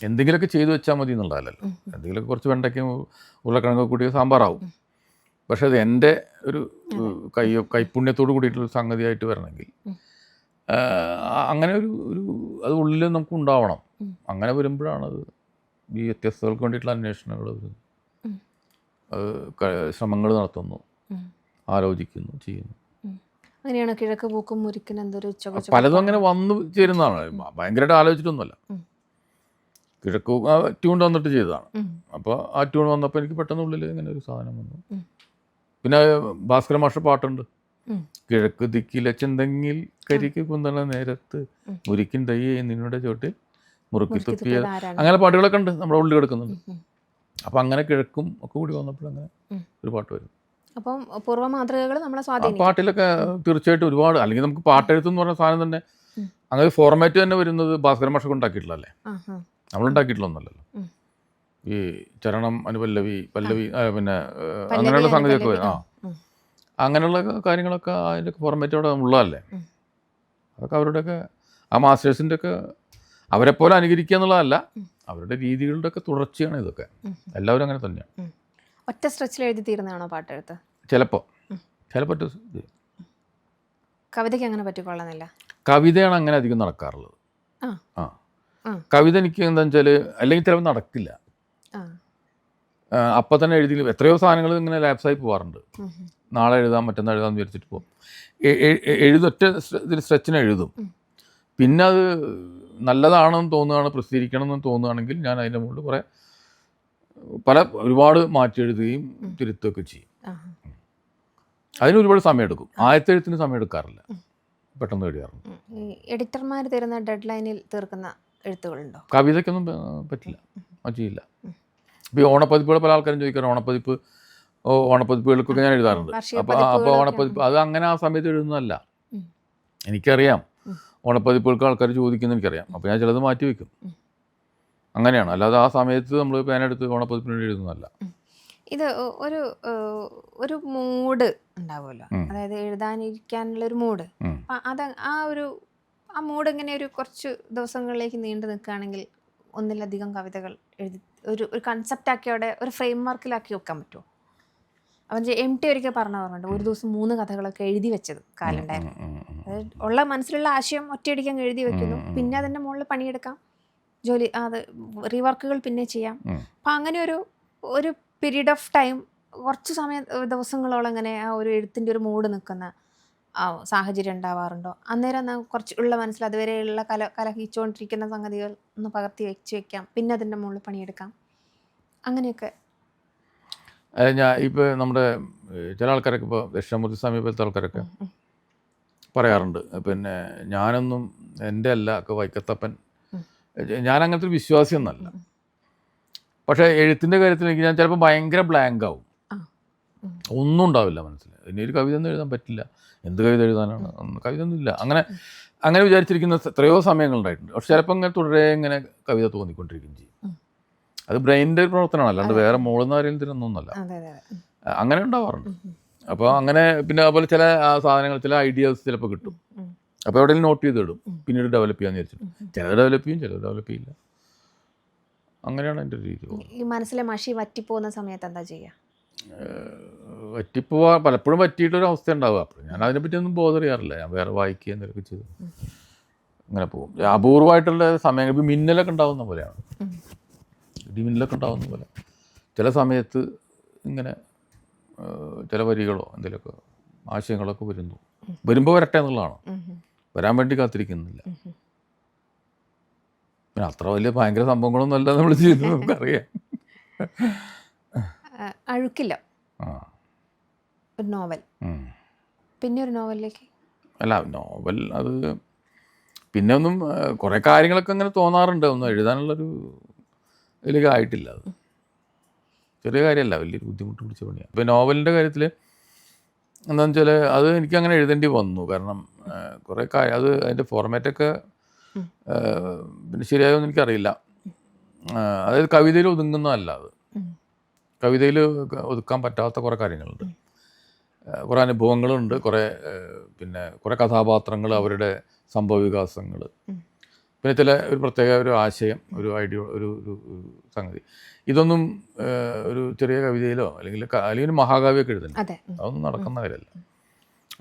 എന്തെങ്കിലുമൊക്കെ ചെയ്തു വെച്ചാൽ മതി എന്നുള്ളതല്ലല്ലോ. എന്തെങ്കിലുമൊക്കെ കുറച്ച് വെണ്ടയ്ക്കും ഉരുളക്കിഴങ്ങൊക്കെ കൂടിയ സാമ്പാറാവും. പക്ഷെ അത് എൻ്റെ ഒരു കൈപുണ്യത്തോട് കൂടിയിട്ടുള്ള സംഗതിയായിട്ട് വരണമെങ്കിൽ അങ്ങനെ ഒരു അത് ഉള്ളിൽ നമുക്ക് ഉണ്ടാവണം. അങ്ങനെ വരുമ്പോഴാണ് അത് ഈ വ്യത്യസ്തതകൾക്ക് വേണ്ടിയിട്ടുള്ള അന്വേഷണങ്ങൾ വരുന്നത്. അത് ശ്രമങ്ങൾ നടത്തുന്നു, ആലോചിക്കുന്നു, ചെയ്യുന്നു. അങ്ങനെയാണ് കിഴക്ക് പൂക്കും മുരിക്കിന് എന്തൊരു പലതും അങ്ങനെ വന്നു ചേരുന്നതാണ്. ഭയങ്കരമായിട്ട് ആലോചിച്ചിട്ടൊന്നുമല്ല. കിഴക്ക് ട്യൂൺ വന്നിട്ട് ചെയ്തതാണ്. അപ്പോൾ ആ ട്യൂൺ വന്നപ്പോൾ എനിക്ക് പെട്ടെന്ന് ഉള്ളിൽ ഇങ്ങനെ ഒരു സാധനം വന്നു. പിന്നെ ഭാസ്കര മാഷ പാട്ടുണ്ട്, കിഴക്ക് ദിക്കിലെ ചെന്തെങ്ങിൽ കരിക്ക് കുന്തണ നേരത്ത് മുരിക്കിൻ തയ്യേ നിന്നുടെ ചോട്ടിൽ മുറുക്കി തുപ്പിയത്, അങ്ങനെ പാട്ടുകളൊക്കെ ഉണ്ട് നമ്മുടെ ഉള്ളിൽ കിടക്കുന്നുണ്ട്. അപ്പം അങ്ങനെ കിഴക്കും ഒക്കെ കൂടി വന്നപ്പോൾ അങ്ങനെ ഒരു പാട്ട് വരും. അപ്പം പൂർവ്വ മാതൃകകൾ നമ്മളെ സ്വാധീനിക്കും. പാട്ടിലൊക്കെ തീർച്ചയായിട്ടും ഒരുപാട്. അല്ലെങ്കിൽ നമുക്ക് പാട്ടെഴുത്ത് എന്ന് പറഞ്ഞ സാധനം തന്നെ അങ്ങനെ ഫോർമാറ്റ് തന്നെ വരുന്നത് ഭാസ്കര മാഷൊക്കെ ഉണ്ടാക്കിയിട്ടുള്ളതല്ലേ, നമ്മളുണ്ടാക്കിയിട്ടുള്ളൊന്നല്ലല്ലോ. ഈ ചരണം, അനുപല്ലവി, പല്ലവി, പിന്നെ അങ്ങനെയുള്ള സംഗതിയൊക്കെ വരും. അങ്ങനെയുള്ള കാര്യങ്ങളൊക്കെ അതിൻ്റെ ഫോർമാറ്റോടെ ഉള്ളതല്ലേ. അതൊക്കെ അവരുടെയൊക്കെ ആ മാസ്റ്റേഴ്സിൻ്റെ ഒക്കെ അവരെപ്പോലെ അനുകരിക്കുക എന്നുള്ളതല്ല, അവരുടെ രീതികളുടെ ഒക്കെ തുടർച്ചയാണ് ഇതൊക്കെ. എല്ലാവരും അങ്ങനെ തന്നെയാണ്. ഒറ്റ സ്ട്രെച്ചിൽ എഴുതി തീരുന്നതാണോ പാട്ടെഴുത്ത്? ചിലപ്പോൾ കവിതയ്ക്ക് അങ്ങനെ പറ്റിക്കൊള്ളുന്നില്ല. കവിതയാണ് അങ്ങനെ അധികം നടക്കാറുള്ളത്. കവിത എനിക്ക് എന്താണെന്ന് വെച്ചാൽ അല്ലെങ്കിൽ ചിലപ്പോൾ നടക്കില്ല. അപ്പം തന്നെ എഴുതി എത്രയോ സാധനങ്ങൾ ഇങ്ങനെ ലാപ്സായി പോകാറുണ്ട്. നാളെ എഴുതാം, മറ്റന്നാൾ എഴുതാമെന്ന് വിചാരിച്ചിട്ട് പോകും. ഒറ്റ ഇതിൽ സ്ട്രെച്ചിന് എഴുതും. പിന്നെ അത് നല്ലതാണെന്ന് തോന്നുകയാണ്, പ്രസിദ്ധീകരിക്കണം എന്ന് തോന്നുകയാണെങ്കിൽ ഞാൻ അതിൻ്റെ മുകളിൽ കുറേ ഒരുപാട് മാറ്റി എഴുതുകയും തിരുത്തുകയൊക്കെ ചെയ്യും. അതിന് ഒരുപാട് സമയമെടുക്കും. ആദ്യത്തെ എഴുത്തിന് സമയം എടുക്കാറില്ല, പെട്ടെന്ന് എഴുതാറുണ്ട്. എഡിറ്റർമാർ തരുന്ന ഡെഡ് ലൈനിൽ തീർക്കുന്ന എഴുത്തുകളുണ്ടോ? കവിതയ്ക്കൊന്നും പറ്റില്ല, അത് ചെയ്യില്ല. ഇപ്പോൾ ഈ ഓണപ്പതിപ്പുകൾ പല ആൾക്കാരും ചോദിക്കാറ്, ഓണപ്പതിപ്പുകൾക്കൊക്കെ ഞാൻ എഴുതാറുണ്ട്. അപ്പോൾ ഓണപ്പതിപ്പ് അത് അങ്ങനെ ആ സമയത്ത് എഴുതുന്നതല്ല. എനിക്കറിയാം ഓണപ്പതിപ്പുകൾക്ക് ആൾക്കാർ ചോദിക്കുന്നത് എനിക്കറിയാം. അപ്പോൾ ഞാൻ ചിലത് മാറ്റി വയ്ക്കും. അങ്ങനെയാണ്, അല്ലാതെ ആ സമയത്ത് നമ്മൾ പേനെടുത്ത് ഓണപ്പതിപ്പിന് വേണ്ടി എഴുതുന്നതല്ല. ഇത് ഒരു മൂഡ് ഉണ്ടാവുമല്ലോ, അതായത് എഴുതാനിരിക്കാനുള്ള ഒരു മൂഡ്. അത് ആ മൂഡ് ഇങ്ങനെ ഒരു കുറച്ച് ദിവസങ്ങളിലേക്ക് നീണ്ടു നിൽക്കുകയാണെങ്കിൽ ഒന്നിലധികം കവിതകൾ എഴുതി ഒരു കൺസെപ്റ്റാക്കി അവിടെ ഒരു ഫ്രെയിം വർക്കിലാക്കി വെക്കാൻ പറ്റുമോ? അവൻ MT ഒരിക്കൽ പറഞ്ഞിട്ടുണ്ട്, ഒരു ദിവസം 3 കഥകളൊക്കെ എഴുതി വെച്ചത് കാലുണ്ടായിരുന്നു. അതായത് ഉള്ള മനസ്സിലുള്ള ആശയം ഒറ്റയടിക്കാൻ എഴുതി വെക്കുന്നു, പിന്നെ അതിൻ്റെ മുകളിൽ പണിയെടുക്കാം, ജോലി അത് റീവർക്കുകൾ പിന്നെ ചെയ്യാം. അപ്പം അങ്ങനെ ഒരു പീരീഡ് ഓഫ് ടൈം, കുറച്ച് ദിവസങ്ങളോളം ഇങ്ങനെ ആ ഒരു എഴുത്തിൻ്റെ ഒരു മൂഡ് നിൽക്കുന്ന സാഹചര്യം ഉണ്ടാവാറുണ്ടോ? അന്നേരം കുറച്ച് ഉള്ള മനസ്സിൽ അതുവരെയുള്ള കലഹിച്ചുകൊണ്ടിരിക്കുന്ന സംഗതികൾ ഒന്ന് പകർത്തി വെക്കാം, പിന്നെ അതിൻ്റെ മുകളിൽ പണിയെടുക്കാം, അങ്ങനെയൊക്കെ. ഇപ്പോൾ നമ്മുടെ ചില ആൾക്കാരൊക്കെ, ഇപ്പോൾ ദക്ഷിണാമൂർത്തി സ്വാമി പോലത്തെ ആൾക്കാരൊക്കെ പറയാറുണ്ട്, പിന്നെ ഞാനൊന്നും എൻ്റെ അല്ല ഒക്കെ വൈക്കത്തപ്പൻ, ഞാൻ അങ്ങനത്തെ ഒരു വിശ്വാസിയൊന്നല്ല. പക്ഷേ എഴുത്തിൻ്റെ കാര്യത്തിൽ എനിക്ക് ഞാൻ ചിലപ്പോൾ ഭയങ്കര ബ്ലാങ്ക് ആവും, ഒന്നും ഉണ്ടാവില്ല മനസ്സിൽ. ഇനി ഒരു കവിത ഒന്നും എഴുതാൻ പറ്റില്ല, എന്ത് കവിത എഴുതാനാണ്, കവിത ഒന്നും ഇല്ല, അങ്ങനെ വിചാരിച്ചിരിക്കുന്ന എത്രയോ സമയങ്ങളുണ്ടായിട്ടുണ്ട്. പക്ഷെ ചിലപ്പോൾ ഇങ്ങനെ തുടരെ ഇങ്ങനെ കവിത തോന്നിക്കൊണ്ടിരിക്കുകയും ചെയ്യും. അത് ബ്രെയിനിൻ്റെ ഒരു പ്രവർത്തനമാണ്, അല്ലാണ്ട് വേറെ മോളുന്ന കാര്യത്തിനൊന്നുമല്ല. അങ്ങനെ ഉണ്ടാവാറുണ്ട്. അപ്പോൾ അങ്ങനെ പിന്നെ അതുപോലെ ചില സാധനങ്ങൾ, ചില ഐഡിയാസ് ചിലപ്പോൾ കിട്ടും. അപ്പോൾ എവിടെയെങ്കിലും നോട്ട് ചെയ്തിടും, പിന്നീട് ഡെവലപ്പ് ചെയ്യാന്ന് വിചാരിച്ചിട്ട്. ചിലത് ഡെവലപ്പ് ചെയ്യും, ചിലത് ഡെവലപ്പ് ചെയ്യില്ല. അങ്ങനെയാണ് എൻ്റെ രീതി. ഈ മനസ്സിലെ മഷി വറ്റിപ്പോകുന്ന സമയത്ത് എന്താ ചെയ്യുക? വറ്റിപ്പോവാ പലപ്പോഴും വറ്റിയിട്ടൊരു അവസ്ഥ ഉണ്ടാവുക. അപ്പോൾ ഞാൻ അതിനെപ്പറ്റി ഒന്നും ബോധർ ചെയ്യാറില്ല. ഞാൻ വേറെ വായിക്കുക എന്തൊക്കെ ചെയ്തു അങ്ങനെ പോകും. അപൂർവമായിട്ടുള്ള സമയങ്ങൾ, ഇപ്പോൾ മിന്നലൊക്കെ ഉണ്ടാവുന്ന പോലെയാണ്, ഇടിമിന്നലൊക്കെ ഉണ്ടാവുന്ന പോലെ ചില സമയത്ത് ഇങ്ങനെ ചില വരികളോ എന്തെങ്കിലുമൊക്കെ ആശയങ്ങളൊക്കെ വരുമ്പോൾ വരട്ടെ എന്നുള്ളതാണ്. വരാൻ വേണ്ടി കാത്തിരിക്കുന്നില്ല. പിന്നെ അത്ര വലിയ ഭയങ്കര സംഭവങ്ങളൊന്നും അല്ല നമ്മൾ ചെയ്യുന്നത്, നമുക്കറിയാം. അഴുക്കില്ല ഒരു നോവൽ, പിന്നെ ഒരു നോവലിലേക്ക് അല്ല നോവൽ അത് പിന്നെ ഒന്നും കുറേ കാര്യങ്ങളൊക്കെ അങ്ങനെ തോന്നാറുണ്ട്. ഒന്നും എഴുതാനുള്ളൊരു ഇതിലേക്ക് ആയിട്ടില്ല. അത് ചെറിയ കാര്യമല്ല, വലിയൊരു ബുദ്ധിമുട്ട് പിടിച്ച പണിയാണ്. ഇപ്പോൾ നോവലിൻ്റെ കാര്യത്തിൽ എന്താണെന്ന് വെച്ചാൽ അത് എനിക്കങ്ങനെ എഴുതേണ്ടി വന്നു. കാരണം കുറേ അത് അതിൻ്റെ ഫോർമാറ്റൊക്കെ പിന്നെ ശരിയായോന്ന് എനിക്കറിയില്ല. അതായത് കവിതയിൽ ഒതുങ്ങുന്നതല്ല അത്. കവിതയിൽ ഒതുക്കാൻ പറ്റാത്ത കുറേ കാര്യങ്ങളുണ്ട്, കുറേ അനുഭവങ്ങളുണ്ട്, കുറേ കഥാപാത്രങ്ങൾ, അവരുടെ സംഭവവികാസങ്ങൾ, പിന്നെ ഒരു പ്രത്യേക ഒരു ആശയം, ഒരു ഐഡിയ, ഒരു സംഗതി. ഇതൊന്നും ഒരു ചെറിയ കവിതയിലോ അല്ലെങ്കിൽ മഹാകാവ്യമൊക്കെ എഴുതണം. അതൊന്നും നടക്കുന്ന കാര്യമല്ല.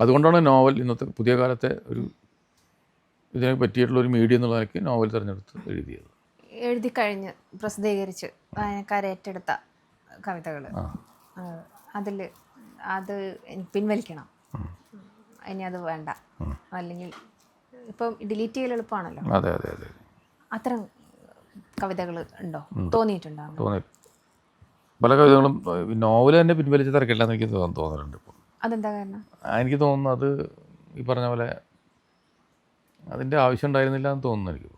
അതുകൊണ്ടാണ് നോവൽ ഇന്നത്തെ പുതിയ കാലത്തെ ഒരു ഇതിനെ പറ്റിയിട്ടുള്ള ഒരു മീഡിയം എന്നുള്ള നിലയ്ക്ക് നോവൽ തിരഞ്ഞെടുത്ത് എഴുതിയത്. എഴുതി കഴിഞ്ഞ് പ്രസിദ്ധീകരിച്ച് വായനക്കാരെ ഏറ്റെടുത്ത കവിതകൾ, അതിൽ അത് പിൻവലിക്കണം, ഇനി അത് വേണ്ട, അല്ലെങ്കിൽ ഇപ്പം ഡിലീറ്റ് ചെയ്യൽ എളുപ്പമാണല്ലോ. അതെ അതെ അതെ. അത്തരം കവിതകൾ ഉണ്ടോ, തോന്നിയിട്ടുണ്ടോ? പല കവിതകളും നോവൽ തന്നെ പിൻവലിച്ച് തിരക്കില്ലെന്ന് എനിക്ക് തോന്നുന്നുണ്ട് ഇപ്പോൾ. അതെന്താ കാരണം? എനിക്ക് തോന്നുന്നു അത് ഈ പറഞ്ഞ പോലെ അതിൻ്റെ ആവശ്യം ഉണ്ടായിരുന്നില്ല എന്ന് തോന്നുന്നു എനിക്ക്.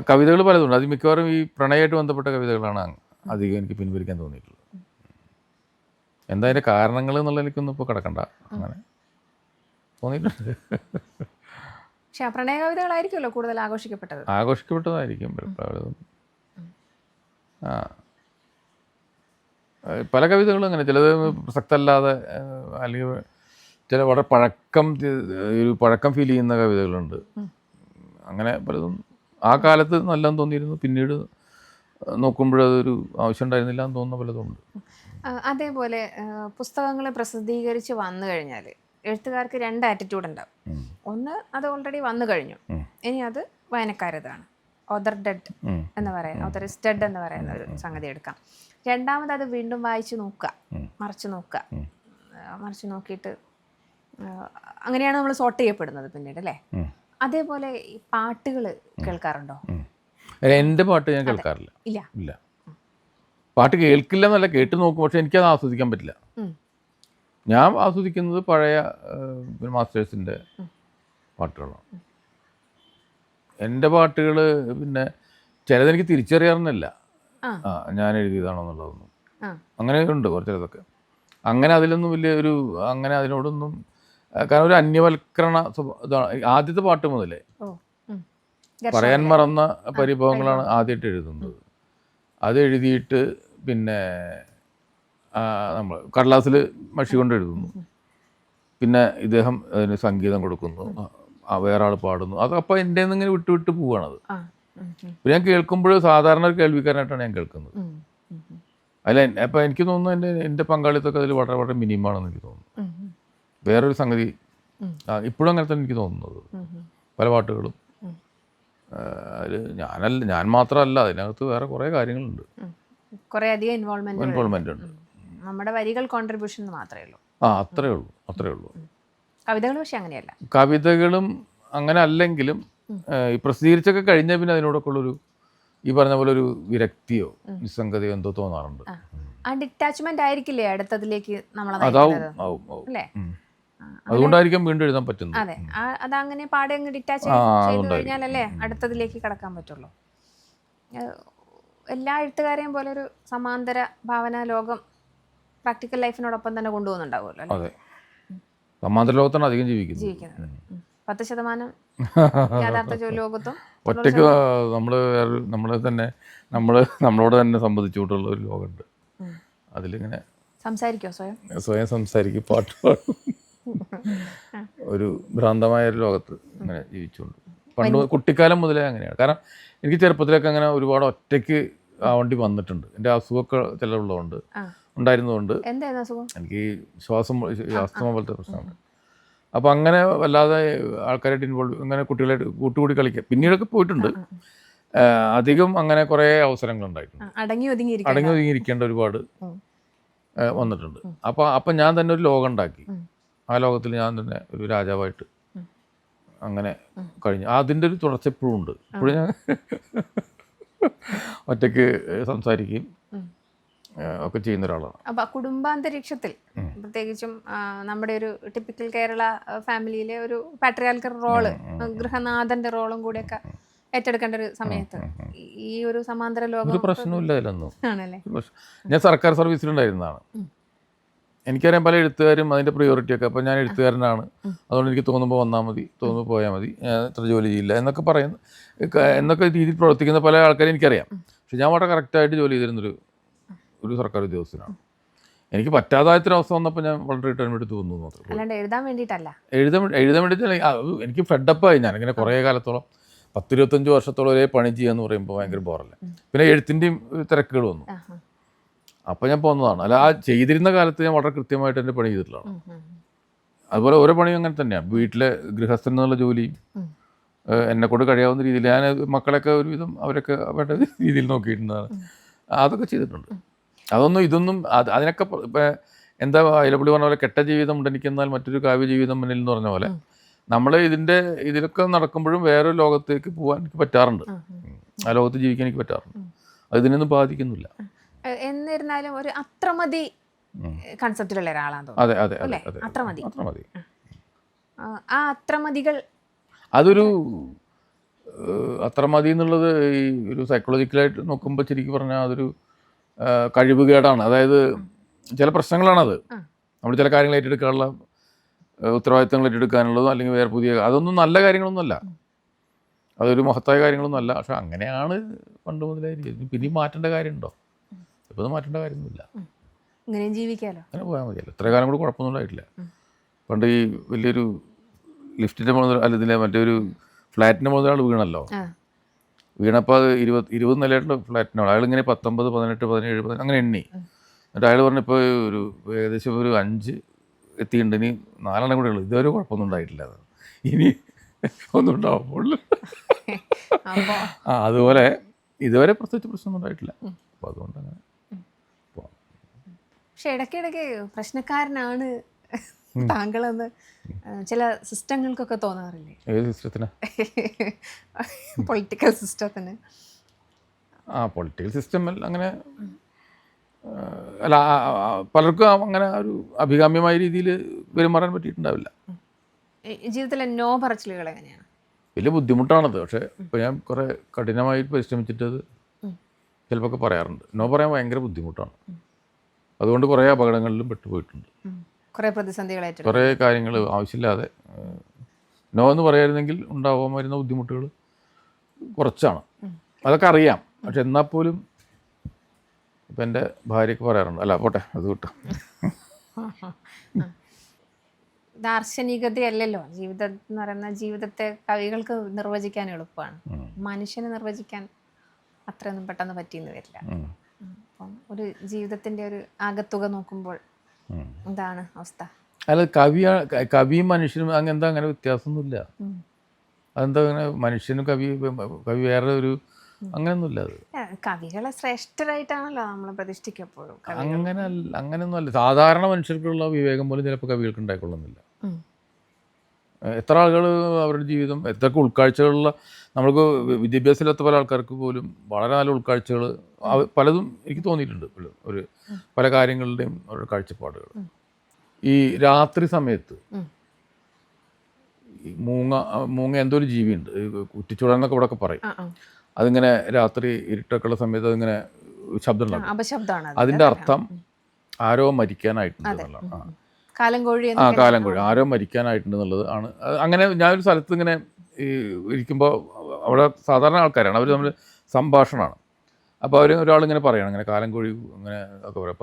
കവിതകൾ പലതുണ്ട്, അത് മിക്കവാറും ഈ പ്രണയമായിട്ട് ബന്ധപ്പെട്ട കവിതകളാണ് അധികം എനിക്ക് പിൻവലിക്കാൻ തോന്നിയിട്ടുള്ളത്. എന്താ അതിൻ്റെ കാരണങ്ങൾ എന്നുള്ള എനിക്കൊന്നും ഇപ്പോൾ കിടക്കണ്ട, അങ്ങനെ തോന്നിയിട്ടുണ്ട്. പക്ഷേ പ്രണയ കവിതകളായിരിക്കുമല്ലോ കൂടുതൽ ആഘോഷിക്കപ്പെട്ടതായിരിക്കും. പല കവിതകളും അങ്ങനെ, ചിലത് പ്രസക്തമല്ലാതെ അല്ലെങ്കിൽ ചില വളരെ പഴക്കം ഫീൽ ചെയ്യുന്ന കവിതകളുണ്ട്. അങ്ങനെ പലതും ആ കാലത്ത് നല്ലതെന്ന് തോന്നിയിരുന്നു, പിന്നീട് നോക്കുമ്പോഴതൊരു ആവശ്യം ഉണ്ടായിരുന്നില്ല എന്ന് തോന്നുന്ന പലതും ഉണ്ട്. അതേപോലെ പുസ്തകങ്ങൾ പ്രസിദ്ധീകരിച്ച് വന്നു കഴിഞ്ഞാൽ എഴുത്തുകാർക്ക് രണ്ട് ആറ്റിറ്റ്യൂഡ് ഉണ്ടാവും. ഒന്ന്, അത് ഓൾറെഡി വന്നു കഴിഞ്ഞു, ഇനി അത് വായനക്കാരതാണ്, ഓതർ ഡെഡ് എന്ന് പറയുന്ന, ഓതർ ഇസ് ഡെഡ് എന്ന് പറയുന്ന ഒരു സംഗതി എടുക്കാം. രണ്ടാമത് അത് വീണ്ടും വായിച്ച് നോക്കുക, മറിച്ച് നോക്കിയിട്ട് അങ്ങനെയാണ് നമ്മൾ സോർട്ട് ചെയ്യപ്പെടുന്നത് പിന്നീട്, അല്ലേ? അതേപോലെ ഈ പാട്ടുകൾ കേൾക്കാറുണ്ടോ? എൻ്റെ പാട്ട് ഞാൻ കേൾക്കാറില്ല. ഇല്ല, പാട്ട് കേൾക്കില്ല എന്നല്ല, കേട്ട് നോക്കും, പക്ഷെ എനിക്കത് ആസ്വദിക്കാൻ പറ്റില്ല. ഞാൻ ആസ്വദിക്കുന്നത് പഴയ മാസ്റ്റേഴ്സിൻ്റെ പാട്ടുകളാണ്. എൻ്റെ പാട്ടുകൾ പിന്നെ ചിലതെനിക്ക് തിരിച്ചറിയാറുന്നില്ല ഞാൻ എഴുതിയതാണോ എന്നുള്ളതൊന്നും. അങ്ങനെ ഉണ്ട് കുറച്ചിലതൊക്കെ. അങ്ങനെ അതിലൊന്നും വലിയൊരു അങ്ങനെ അതിനോടൊന്നും, കാരണം ഒരു അന്യവൽക്കരണ ഇതാണ്. ആദ്യത്തെ പാട്ട് മുതലേ പറയാൻ മറന്ന പരിഭവങ്ങളാണ് ആദ്യമായിട്ട് എഴുതുന്നത്. അത് എഴുതിയിട്ട് പിന്നെ നമ്മൾ കടലാസിൽ മഷി കൊണ്ട് എഴുതുന്നു, പിന്നെ ഇദ്ദേഹം അതിന് സംഗീതം കൊടുക്കുന്നു, വേറെ ആൾ പാടുന്നു. അതപ്പോൾ എൻ്റെ ഇങ്ങനെ വിട്ട് പോവുകയാണത്. ഞാൻ കേൾക്കുമ്പോൾ സാധാരണ ഒരു കേൾവിക്കാരനായിട്ടാണ് ഞാൻ കേൾക്കുന്നത്. അല്ല, അപ്പം എനിക്ക് തോന്നുന്നു എൻ്റെ പങ്കാളിത്തമൊക്കെ അതിൽ വളരെ വളരെ മിനിമമാണെന്ന് എനിക്ക് തോന്നുന്നു. വേറൊരു സംഗതി ഇപ്പോഴും അങ്ങനെ തന്നെ എനിക്ക് തോന്നുന്നത്. പല പാട്ടുകളും അതിൽ ഞാൻ മാത്രമല്ല, അതിനകത്ത് വേറെ കുറേ കാര്യങ്ങളുണ്ട്, കുറേ അധികം ഇൻവോൾവ്മെന്റ് ഉണ്ട്. നമ്മുടെ വരികൾ കോൺട്രിബ്യൂഷൻ മാത്രമേ ഉള്ളൂ. അത്രേ ഉള്ളൂ. കവിതകൾ പക്ഷെ അങ്ങനെയല്ല. കവിതകളും അങ്ങനെ അല്ലെങ്കിലും ഈ പ്രസിദ്ധീകരിച്ചൊക്കെ കഴിഞ്ഞാൽ പിന്നെ അതിനോടൊക്കെ ഉള്ളൊരു ഈ പറഞ്ഞ പോലെ ഒരു വിരക്തിയോ നിസ്സംഗതയോ എന്തോ തോന്നാറുണ്ട്. ആ ഡിറ്റാച്ച്മെന്റ് ആയിരിക്കില്ലേ അടുത്തതിലേക്ക് നമ്മളെ അല്ലേ? അതുകൊണ്ടായിരിക്കും വീണ്ടും എഴുതാൻ പറ്റുന്നത്. അതെ, അതങ്ങനെ പാടെ അങ്ങ് ഡിറ്റാച്ച് ചെയ്ത് കഴിഞ്ഞാലല്ലേ അടുത്തതിലേക്ക് കടക്കാൻ പറ്റുള്ളൂ. എല്ലാ എഴുത്തുകാരെയും പോലെ ഒരു സമാന്തര ഭാവന ലോകം പ്രാക്ടിക്കൽ ലൈഫിനോടൊപ്പം തന്നെ കൊണ്ടുപോകുന്നുണ്ടാവുമല്ലോ. അതെ, സമാന്തര ലോകത്താണ് അധികം ജീവിക്കുന്നത്. 10% യാഥാർത്ഥ ലോകത്തും ഒറ്റയ്ക്ക് നമ്മളോട് തന്നെ സംബന്ധിച്ചുകൊണ്ടുള്ള ഒരു ലോകമുണ്ട്. അതിലിങ്ങനെ സംസാരിക്കോ, സ്വയം സംസാരിക്കും, പാട്ട് പാടും, ഒരു ഭ്രാന്തമായ ഒരു ലോകത്ത് അങ്ങനെ ജീവിച്ചുകൊണ്ട് പണ്ട് കുട്ടിക്കാലം മുതലേ അങ്ങനെയാണ്. കാരണം എനിക്ക് ചെറുപ്പത്തിലൊക്കെ അങ്ങനെ ഒരുപാട് ഒറ്റയ്ക്ക് ആവേണ്ടി വന്നിട്ടുണ്ട്. എൻ്റെ അസുഖമൊക്കെ ചിലവുള്ളതുകൊണ്ട് ഉണ്ടായിരുന്നതുകൊണ്ട് എനിക്ക് ആസ്തമ പോലത്തെ പ്രശ്നമുണ്ട്. അപ്പോൾ അങ്ങനെ വല്ലാതെ ആൾക്കാരായിട്ട് അങ്ങനെ കുട്ടികളായിട്ട് കൂട്ടുകൂടി കളിക്കുക പിന്നീടൊക്കെ പോയിട്ടുണ്ട്. അധികം അങ്ങനെ കുറേ അവസരങ്ങളുണ്ടായിട്ടുണ്ട്. അടങ്ങി ഒതുങ്ങിയിരിക്കേണ്ട ഒരുപാട് വന്നിട്ടുണ്ട്. അപ്പം ഞാൻ തന്നെ ഒരു ലോകം ഉണ്ടാക്കി. ആ ലോകത്തിൽ ഞാൻ തന്നെ ഒരു രാജാവായിട്ട് അങ്ങനെ കഴിഞ്ഞു. അതിൻ്റെ ഒരു തുടർച്ച ഇപ്പോഴും ഉണ്ട്. ഇപ്പോഴും ഞാൻ ഒറ്റയ്ക്ക് സംസാരിക്കുകയും ഒക്കെ ചെയ്യുന്ന ഒരാളാണ്. അപ്പോൾ കുടുംബാന്തരീക്ഷത്തിൽ പ്രത്യേകിച്ചും നമ്മുടെ ഒരു ടിപ്പിക്കൽ കേരള ഫാമിലിയിലെ ഒരു പാട്രിയാർക്കൽ റോള്, ഗൃഹനാഥന്റെ റോളും കൂടെയൊക്കെ ഏറ്റെടുക്കേണ്ട ഒരു സമയത്ത് ഈ ഒരു സമാന്തര ലോകം ഒരു പ്രശ്നമില്ല അതിലൊന്നും. ആണല്ലേ? ഞാൻ സർക്കാർ സർവീസിലുണ്ടായിരുന്നതാണ്. എനിക്കറിയാം പല എഴുത്തുകാരും അതിൻ്റെ പ്രിയോറിറ്റിയൊക്കെ. അപ്പോൾ ഞാൻ എഴുത്തുകാരനാണ്, അതുകൊണ്ട് എനിക്ക് തോന്നുമ്പോൾ വന്നാൽ മതി, തോന്നുമ്പോൾ പോയാൽ മതി, ഇത്ര ജോലി ചെയ്യില്ല എന്നൊക്കെ രീതിയിൽ പ്രവർത്തിക്കുന്ന പല ആൾക്കാരും എനിക്കറിയാം. പക്ഷെ ഞാൻ വളരെ കറക്റ്റായിട്ട് ജോലി ചെയ്തിരുന്നൊരു സർക്കാർ ഉദ്യോഗസ്ഥനാണ്. എനിക്ക് പറ്റാതായത്തൊരവസ്ഥ വന്നപ്പോൾ ഞാൻ വളരെ റിട്ടയർമെൻറ്റ് എടുത്ത് വന്നു മാത്രം. അല്ലാണ്ട് എഴുതാൻ വേണ്ടിയിട്ടല്ല, എഴുതാൻ വേണ്ടിയിട്ട് എനിക്ക് ഫെഡപ്പായി. ഞാനിങ്ങനെ കുറേ കാലത്തോളം 10-25 വർഷത്തോളം ഒരേ പണി ചെയ്യാന്ന് പറയുമ്പോൾ ഭയങ്കര ബോറല്ലേ. പിന്നെ എഴുത്തിൻ്റെയും തിരക്കുകൾ വന്നു. അപ്പോൾ ഞാൻ പോകുന്നതാണ്. അല്ല, ആ ചെയ്തിരുന്ന കാലത്ത് ഞാൻ വളരെ കൃത്യമായിട്ട് എൻ്റെ പണി ചെയ്തിട്ടുള്ളതാണ്. അതുപോലെ ഓരോ പണിയും അങ്ങനെ തന്നെയാണ്. വീട്ടിലെ ഗൃഹസ്ഥൻ എന്നുള്ള ജോലിയും എന്നെക്കൊണ്ട് കഴിയാവുന്ന രീതിയിൽ ഞാൻ മക്കളൊക്കെ ഒരുവിധം അവരൊക്കെ അവരുടെ രീതിയിൽ നോക്കിയിട്ടുണ്ടാണ്. അതൊക്കെ ചെയ്തിട്ടുണ്ട്. ഇതൊന്നും അതിനൊക്കെ എന്താ അയിലപ്പള്ളി പറഞ്ഞ പോലെ കെട്ട ജീവിതം ഉണ്ടെനിക്കെന്നാൽ മറ്റൊരു കാവ്യ ജീവിതം മുന്നിൽ എന്ന് പറഞ്ഞ പോലെ നമ്മൾ ഇതിലൊക്കെ നടക്കുമ്പോഴും വേറൊരു ലോകത്തേക്ക് പോകാൻ എനിക്ക് പറ്റാറുണ്ട്. ആ ലോകത്ത് ജീവിക്കാൻ എനിക്ക് പറ്റാറുണ്ട്. അതിനൊന്നും ബാധിക്കുന്നില്ല. എന്നിരുന്നാലും ഒരു അത്രമതി കൺസെപ്റ്റിലുള്ള ഒരാളാണ് തോന്നുന്നു. അതെ അതെ അതെ അതെ, അത്രമതി. ആ അത്രമതികൾ അതൊരു അത്രമതി എന്നുള്ളത് ഈ ഒരു സൈക്കോളജിക്കലായിട്ട് നോക്കുമ്പോൾ ശരിക്കും പറഞ്ഞാൽ അതൊരു കഴിവുകേടാണ്. അതായത് ചില പ്രശ്നങ്ങളാണത്. നമ്മൾ ചില കാര്യങ്ങൾ ഏറ്റെടുക്കാനുള്ള ഉത്തരവാദിത്തങ്ങൾ ഏറ്റെടുക്കാനുള്ളതും അല്ലെങ്കിൽ വേറെ പുതിയ അതൊന്നും നല്ല കാര്യങ്ങളൊന്നുമല്ല, അതൊരു മഹത്തായ കാര്യങ്ങളൊന്നുമല്ല. പക്ഷെ അങ്ങനെയാണ് പണ്ട് മുതലായിരിക്കും. പിന്നെയും മാറ്റേണ്ട കാര്യമുണ്ടോ? ഇപ്പോൾ മാറ്റേണ്ട കാര്യമൊന്നുമില്ല. ഇങ്ങനെ ജീവിക്കാമല്ലോ, അങ്ങനെ പോയാൽ മതിയല്ലോ. ഇത്ര കാലം കൂടെ കുഴപ്പമൊന്നും ഉണ്ടായിട്ടില്ല. പണ്ട് ഈ വലിയൊരു ലിഫ്റ്റിൻ്റെ മുകളിൽ അല്ല ഇതിലെ മറ്റൊരു ഫ്ലാറ്റിൻ്റെ മുകളിൽ ആൾ വീണല്ലോ. വീണപ്പോൾ അത് 20 നിലയായിട്ടുള്ള ഫ്ലാറ്റിനാണ്. അയാളിങ്ങനെ 19, 18, 17 അങ്ങനെ എണ്ണി. എന്നിട്ട് അയാൾ പറഞ്ഞപ്പോൾ ഏകദേശം ഒരു 5 എത്തിയിട്ടുണ്ട്, ഇനി 4 കൂടെ ഉള്ളൂ, ഇതുവരെ കുഴപ്പമൊന്നും ഉണ്ടായിട്ടില്ല, ഇനി ഒന്നും ഉണ്ടാവുമ്പോൾ. അതുപോലെ ഇതുവരെ പ്രത്യേകിച്ച് പ്രശ്നമൊന്നും ഉണ്ടായിട്ടില്ല. അപ്പോൾ അതുകൊണ്ട് അങ്ങനെ. പക്ഷെ ഇടയ്ക്കിടയ്ക്ക് പ്രശ്നക്കാരനാണ് താങ്കളെന്ന് ചില സിസ്റ്റങ്ങൾക്കൊക്കെ തോന്നാറില്ലേ? ഏത് സിസ്റ്റത്തിന്? പൊളിറ്റിക്കൽ സിസ്റ്റത്തിന്. പൊളിറ്റിക്കൽ സിസ്റ്റം അങ്ങനെ അല്ല, പലർക്കും അങ്ങനെ ഒരു അഭികാമ്യമായ രീതിയിൽ പെരുമാറാൻ പറ്റിയിട്ടുണ്ടാവില്ല. ജീവിതത്തിലെ നോ പറച്ചിലുകൾ എങ്ങനെയാണ്? വലിയ ബുദ്ധിമുട്ടാണത്. പക്ഷേ ഇപ്പോൾ ഞാൻ കുറേ കഠിനമായി പരിശ്രമിച്ചിട്ടത് ചിലപ്പോൾ പറയാറുണ്ട്. നോ പറയാൻ ഭയങ്കര ബുദ്ധിമുട്ടാണ്. അതുകൊണ്ട് കുറേ അപകടങ്ങളിലും പെട്ടുപോയിട്ടുണ്ട്. കുറേ പ്രതിസന്ധികളായിട്ട് കുറേ കാര്യങ്ങൾ ആവശ്യമില്ലാതെ നോ എന്ന് പറയായിരുന്നെങ്കിൽ ഉണ്ടാവാൻ വരുന്ന ബുദ്ധിമുട്ടുകൾ കുറച്ചാണ്. അതൊക്കെ അറിയാം. പക്ഷെ എന്നാൽ പോലും ഇപ്പം എൻ്റെ ഭാര്യയ്ക്ക് പറയാറുണ്ട്, അല്ല പോട്ടെ അത് കിട്ടും. ദാർശനികതയല്ലല്ലോ ജീവിതം എന്ന് പറയുന്ന. ജീവിതത്തെ കവികൾക്ക് നിർവചിക്കാൻ എളുപ്പമാണ്, മനുഷ്യനെ നിർവചിക്കാൻ അത്രയൊന്നും പെട്ടെന്ന് പറ്റിയെന്ന് വരില്ല. അപ്പം ഒരു ജീവിതത്തിൻ്റെ ഒരു ആകത്തുക നോക്കുമ്പോൾ എന്താണ് അവസ്ഥ? അല്ല, കവിയും മനുഷ്യനും അങ്ങനെന്താ അങ്ങനെ വ്യത്യാസമൊന്നുമില്ല. അതെന്താ അങ്ങനെ മനുഷ്യനും കവി വേറെ ഒരു അങ്ങനെയൊന്നുമില്ല. അത് കവികളെ ശ്രേഷ്ഠരായിട്ടാണല്ലോ നമ്മൾ പ്രതിഷ്ഠിക്കപ്പോഴും. അങ്ങനെയൊന്നും അല്ല. സാധാരണ മനുഷ്യർക്കുള്ള വിവേകം പോലും ചിലപ്പോൾ കവികൾക്ക് ഉണ്ടായിക്കൊള്ളുന്നില്ല. എത്ര ആളുകൾ അവരുടെ ജീവിതം എത്രയൊക്കെ ഉൾക്കാഴ്ചകളുള്ള, നമ്മൾക്ക് വിദ്യാഭ്യാസമില്ലാത്ത പല ആൾക്കാർക്ക് പോലും വളരെ നല്ല ഉൾക്കാഴ്ചകൾ പലതും എനിക്ക് തോന്നിയിട്ടുണ്ട്. ഒരു പല കാര്യങ്ങളുടെയും അവരുടെ കാഴ്ചപ്പാടുകൾ. ഈ രാത്രി സമയത്ത് മൂങ്ങ എന്തോ ഒരു ജീവിയുണ്ട്, കുറ്റിച്ചുടന്നൊക്കെ ഇവിടെ ഒക്കെ പറയും. അതിങ്ങനെ രാത്രി ഇരുട്ടൊക്കെയുള്ള സമയത്ത് അതിങ്ങനെ ശബ്ദം ഉണ്ടാകും. അതിൻ്റെ അർത്ഥം ആരോ മരിക്കാനായിട്ടുണ്ടെന്നുള്ളതാണ്. കാലം കോഴി ആരോ മരിക്കാനായിട്ടുണ്ടെന്നുള്ളത് ആണ്. അങ്ങനെ ഞാനൊരു സ്ഥലത്ത് ഇങ്ങനെ ഇരിക്കുമ്പോൾ അവിടെ സാധാരണ ആൾക്കാരാണ്, അവർ തമ്മിൽ സംഭാഷണമാണ്. അപ്പോൾ ഒരാളിങ്ങനെ പറയണം ഇങ്ങനെ കാലം കോഴി അങ്ങനെ ഒക്കെ പറയും.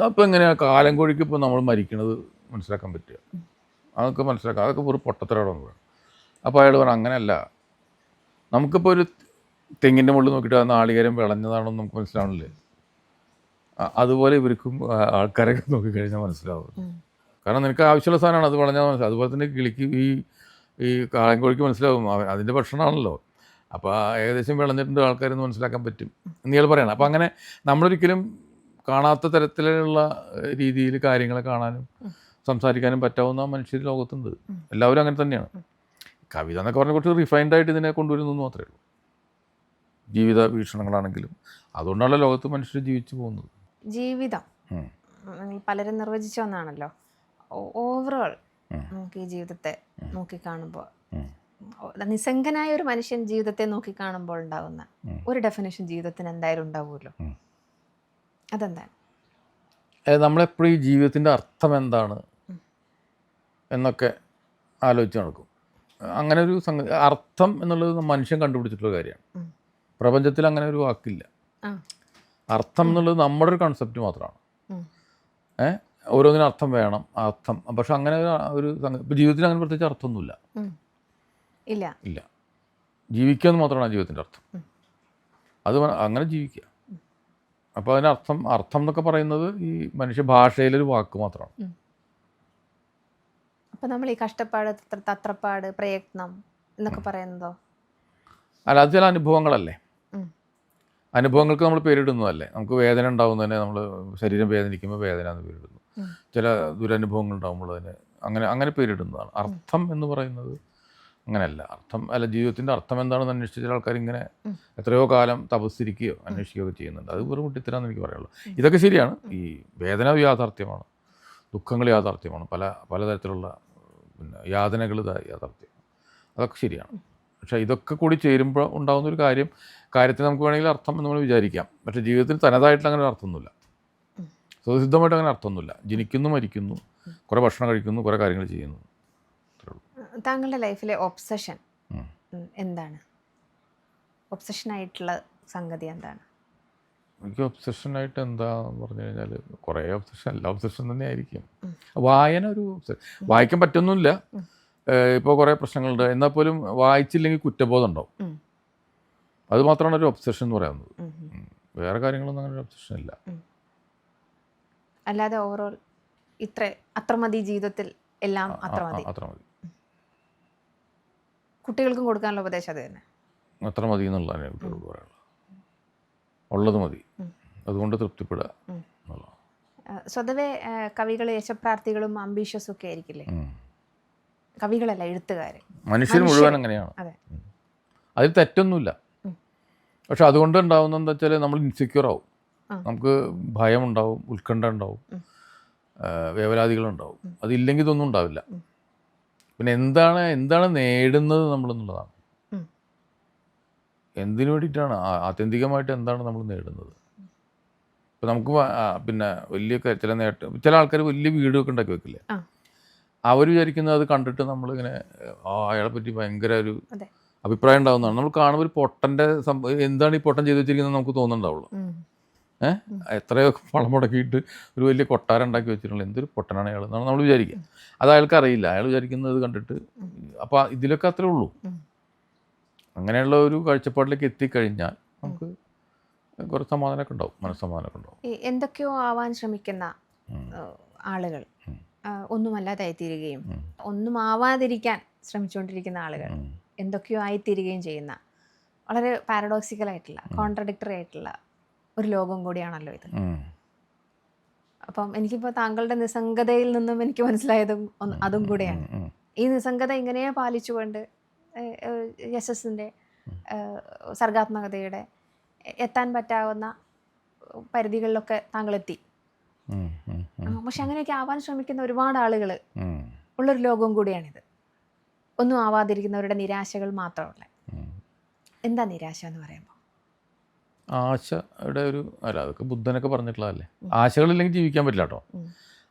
അപ്പോൾ എങ്ങനെയാണ് കാലം കോഴിക്ക് ഇപ്പോൾ നമ്മൾ മരിക്കണത് മനസ്സിലാക്കാൻ പറ്റുക? അതൊക്കെ മനസ്സിലാക്കാം, അതൊക്കെ ഒരു പൊട്ടത്തരോടാണ് പറയുന്നത്. അപ്പോൾ അയാൾ പറഞ്ഞു അങ്ങനെയല്ല, നമുക്കിപ്പോൾ ഒരു തെങ്ങിൻ്റെ മുകളിൽ നോക്കിയിട്ട് ആ നാളികേരം വിളഞ്ഞതാണെന്ന് നമുക്ക് മനസ്സിലാവണില്ലേ, അതുപോലെ ഇവർക്കും ആൾക്കാരൊക്കെ നോക്കിക്കഴിഞ്ഞാൽ മനസ്സിലാവും. കാരണം നിനക്ക് ആവശ്യമുള്ള സാധനമാണ്, അത് വിളഞ്ഞാൽ മനസ്സിലാവും. അതുപോലെ തന്നെ കിളിക്ക് ഈ കാളൻ കോഴിക്ക് മനസ്സിലാവും, അതിൻ്റെ ഭക്ഷണമാണല്ലോ. അപ്പോൾ ഏകദേശം വിളഞ്ഞിട്ടുണ്ട് ആൾക്കാരെന്ന് മനസ്സിലാക്കാൻ പറ്റും എന്ന് ഇയാൾ പറയണം. അപ്പോൾ അങ്ങനെ നമ്മളൊരിക്കലും കാണാത്ത തരത്തിലുള്ള രീതിയിൽ കാര്യങ്ങളെ കാണാനും സംസാരിക്കാനും പറ്റാവുന്ന മനുഷ്യർ ലോകത്തുണ്ട്. എല്ലാവരും അങ്ങനെ തന്നെയാണ്. കവിത എന്നൊക്കെ പറഞ്ഞാൽ കുറച്ച് റിഫൈൻഡ് ആയിട്ട് ഇതിനെ കൊണ്ടുവരുന്നു എന്ന് മാത്രമേ ഉള്ളൂ. ജീവിത വീക്ഷണങ്ങളാണെങ്കിലും അതുകൊണ്ടാണല്ലോ ലോകത്ത് മനുഷ്യർ ജീവിച്ചു പോകുന്നത്. ജീവിതം പലരും നിർവചിച്ച ഒന്നാണല്ലോ. ഓവറോൾ നമുക്ക് ഈ ജീവിതത്തെ നോക്കിക്കാണുമ്പോൾ, നിസ്സംഗനായ ഒരു മനുഷ്യൻ ജീവിതത്തെ നോക്കിക്കാണുമ്പോൾ ഉണ്ടാകുന്ന ഒരു ഡെഫിനേഷൻ ജീവിതത്തിന് എന്തായാലും ഉണ്ടാവുമല്ലോ. അതെന്താണ്? നമ്മളെപ്പോഴും ഈ ജീവിതത്തിൻ്റെ അർത്ഥം എന്താണ് എന്നൊക്കെ ആലോചിച്ച് നടക്കും. അങ്ങനെ ഒരു അർത്ഥം എന്നുള്ളത് മനുഷ്യൻ കണ്ടുപിടിച്ചിട്ടുള്ള കാര്യമാണ്. പ്രപഞ്ചത്തിൽ അങ്ങനെ ഒരു വാക്കില്ല. അർത്ഥം എന്നുള്ളത് നമ്മുടെ ഒരു കൺസെപ്റ്റ് മാത്രമാണ്. ഓരോന്നിനും അർത്ഥം വേണം, അർത്ഥം. പക്ഷെ അങ്ങനെ ഒരു ഇപ്പോൾ ജീവിതത്തിന് അങ്ങനെ പ്രത്യേകിച്ച് അർത്ഥമൊന്നുമില്ല. ഇല്ല. ജീവിക്കുക എന്ന് മാത്രമാണ് ജീവിതത്തിൻ്റെ അർത്ഥം. അത് അങ്ങനെ ജീവിക്കുക. അപ്പോൾ അതിനർത്ഥം എന്നൊക്കെ പറയുന്നത് ഈ മനുഷ്യ ഭാഷയിലൊരു വാക്ക് മാത്രമാണ്. അപ്പം നമ്മൾ ഈ കഷ്ടപ്പാട്, തത്രപ്പാട്, പ്രയത്നം എന്നൊക്കെ പറയുന്നതോ? അല്ല, അത് ചില അനുഭവങ്ങളല്ലേ. അനുഭവങ്ങൾക്ക് നമ്മൾ പേരിടുന്നതല്ലേ. നമുക്ക് വേദന ഉണ്ടാകുന്നതിനെ നമ്മൾ ശരീരം വേദനിക്കുമ്പോൾ വേദന എന്ന് പേരിടുന്നു. ചില ദുരനുഭവങ്ങൾ ഉണ്ടാകുമ്പോൾ അതിന് അങ്ങനെ പേരിടുന്നതാണ്. അർത്ഥം എന്ന് പറയുന്നത് അങ്ങനെയല്ല. ജീവിതത്തിൻ്റെ അർത്ഥം എന്താണെന്ന് അന്വേഷിച്ച ചില ആൾക്കാർ ഇങ്ങനെ എത്രയോ കാലം തപസ്സിരിക്കുകയോ അന്വേഷിക്കുകയോ ചെയ്യുന്നുണ്ട്. അത് വെറും കുട്ടിത്തരാന്ന് എനിക്ക് പറയുള്ളൂ. ഇതൊക്കെ ശരിയാണ്. ഈ വേദന യാഥാർത്ഥ്യമാണ്, ദുഃഖങ്ങൾ യാഥാർത്ഥ്യമാണ്, പലതരത്തിലുള്ള യാതനകൾ യാഥാർത്ഥ്യം. അതൊക്കെ ശരിയാണ്. പക്ഷേ ഇതൊക്കെ കൂടി ചേരുമ്പോൾ ഉണ്ടാകുന്ന ഒരു കാര്യത്തിന് നമുക്ക് വേണമെങ്കിൽ അർത്ഥം എന്ന് നമ്മൾ വിചാരിക്കാം. പക്ഷേ ജീവിതത്തിൽ തനതായിട്ട് അങ്ങനെ ഒരു അർത്ഥമൊന്നുമില്ല. സ്വതസിദ്ധമായിട്ട് അങ്ങനെ അർത്ഥമൊന്നുമില്ല. ജനിക്കുന്നു, മരിക്കുന്നു, കുറേ ഭക്ഷണം കഴിക്കുന്നു, കുറേ കാര്യങ്ങൾ ചെയ്യുന്നു. താങ്കളുടെ ലൈഫിലെ ഒബ്സഷൻ എന്താണ്? ഒബ്സഷനായിട്ടുള്ള സംഗതി എന്താണ്? എനിക്ക് ഒബ്സഷനായിട്ട് എന്താന്ന് പറഞ്ഞു കഴിഞ്ഞാൽ കുറേ ഒബ്സഷൻ തന്നെ ആയിരിക്കും. വായന ഒരു വായിക്കാൻ പറ്റുന്നില്ല. ഇപ്പോൾ കുറേ പ്രശ്നങ്ങളുണ്ട്. എന്നാൽ പോലും വായിച്ചില്ലെങ്കിൽ കുറ്റബോധം ഉണ്ടാവും. അത് മാത്രമാണ് ഒരു ഒബ്സഷൻ എന്ന് പറയുന്നത്. വേറെ കാര്യങ്ങളൊന്നും അങ്ങനെ ഒരു ഒബ്സഷൻ ഇല്ല. അല്ലാതെ ഓവറോൾ അത്ര മതി ജീവിതത്തിൽ, എല്ലാം അത്ര മതി. കുട്ടികൾക്കും കൊടുക്കാനുള്ള ഉപദേശം അത് തന്നെ. അത്ര മതി എന്നുള്ളതാണ് കുട്ടികളോട് പറയാനുള്ളത്. ഉള്ളത് മതി, അതുകൊണ്ട് തൃപ്തിപ്പെടുക എന്നുള്ളതാണ്. സ്വതവേ കവികൾ യശപ്രാർത്ഥികളും അംബീഷ്യസും ഒക്കെ ആയിരിക്കില്ലേ? കവികളല്ല, എഴുത്തുകാർ, മനുഷ്യർ മുഴുവൻ അങ്ങനെയാണ്. അതിൽ തെറ്റൊന്നുമില്ല. പക്ഷെ അതുകൊണ്ട് ഉണ്ടാവുന്ന എന്താ വെച്ചാൽ നമ്മൾ ഇൻസെക്യൂർ ആവും. നമുക്ക് ഭയമുണ്ടാവും, ഉത്കണ്ഠ ഉണ്ടാവും, വേവലാതികളുണ്ടാവും. അതില്ലെങ്കിൽ ഇതൊന്നും ഉണ്ടാവില്ല. പിന്നെ എന്താണ് നേടുന്നത് നമ്മളെന്നുള്ളതാണ്. എന്തിനു വേണ്ടിയിട്ടാണ് ആത്യന്തികമായിട്ട് എന്താണ് നമ്മൾ നേടുന്നത്? ഇപ്പം നമുക്ക് പിന്നെ വലിയ ചില ആൾക്കാർ വലിയ വീടൊക്കെ ഉണ്ടാക്കി വെക്കില്ലേ? അവർ വിചാരിക്കുന്നത് അത് കണ്ടിട്ട് നമ്മളിങ്ങനെ അയാളെ പറ്റി ഭയങ്കര ഒരു അഭിപ്രായം ഉണ്ടാകുന്നതാണ്. നമ്മൾ കാണുമ്പോൾ ഒരു പൊട്ടൻ്റെ എന്താണ് ഈ പൊട്ടൻ ചെയ്ത് വെച്ചിരിക്കുന്നത് നമുക്ക് തോന്നുന്നുണ്ടാവുള്ളൂ. എത്രയോ പണം മുടക്കിയിട്ട് ഒരു വലിയ കൊട്ടാരം ഉണ്ടാക്കി വെച്ചിട്ടുള്ള എന്തൊരു പൊട്ടനാണ് അയാൾ എന്നാണ് നമ്മൾ വിചാരിക്കുക. അത് അയാൾക്ക് അറിയില്ല. അയാൾ വിചാരിക്കുന്നത് കണ്ടിട്ട്. അപ്പോൾ ഇതിലൊക്കെ അത്രേ ഉള്ളൂ. അങ്ങനെയുള്ള ഒരു കാഴ്ചപ്പാടിലേക്ക് എത്തിക്കഴിഞ്ഞാൽ നമുക്ക് കുറച്ച് സമാധാനമൊക്കെ ഉണ്ടാവും, മനസ്സമാധാനമൊക്കെ ഉണ്ടാവും. എന്തൊക്കെയോ ആവാൻ ശ്രമിക്കുന്ന ആളുകൾ ഒന്നുമല്ലാതായിത്തീരുകയും ഒന്നും ആവാതിരിക്കാൻ ശ്രമിച്ചുകൊണ്ടിരിക്കുന്ന ആളുകൾ എന്തൊക്കെയോ ആയിത്തീരുകയും ചെയ്യുന്ന വളരെ പാരഡോക്സിക്കലായിട്ടുള്ള, കോൺട്രഡിക്ടറി ആയിട്ടുള്ള ഒരു ലോകം കൂടിയാണല്ലോ ഇത്. അപ്പം എനിക്കിപ്പോൾ താങ്കളുടെ നിസ്സംഗതയിൽ നിന്നും എനിക്ക് മനസ്സിലായതും അതും കൂടെയാണ്. ഈ നിസ്സംഗത ഇങ്ങനെ പാലിച്ചുകൊണ്ട് യശസ്സിൻ്റെ, സർഗാത്മകതയുടെ എത്താൻ പറ്റാവുന്ന പരിധികളിലൊക്കെ താങ്കൾ എത്തി. പക്ഷെ അങ്ങനെയൊക്കെ ആവാൻ ശ്രമിക്കുന്ന ഒരുപാട് ആളുകൾ ഉള്ളൊരു ലോകവും കൂടിയാണിത്. ഒന്നും ആവാതിരിക്കുന്നവരുടെ നിരാശകൾ മാത്രമല്ല. എന്താ നിരാശ എന്ന് പറയുമ്പോൾ? ആശയുടെ അതൊക്കെ ബുദ്ധനൊക്കെ പറഞ്ഞിട്ടുള്ളതല്ലേ. ആശകളില്ലെങ്കിൽ ജീവിക്കാൻ പറ്റില്ല കേട്ടോ.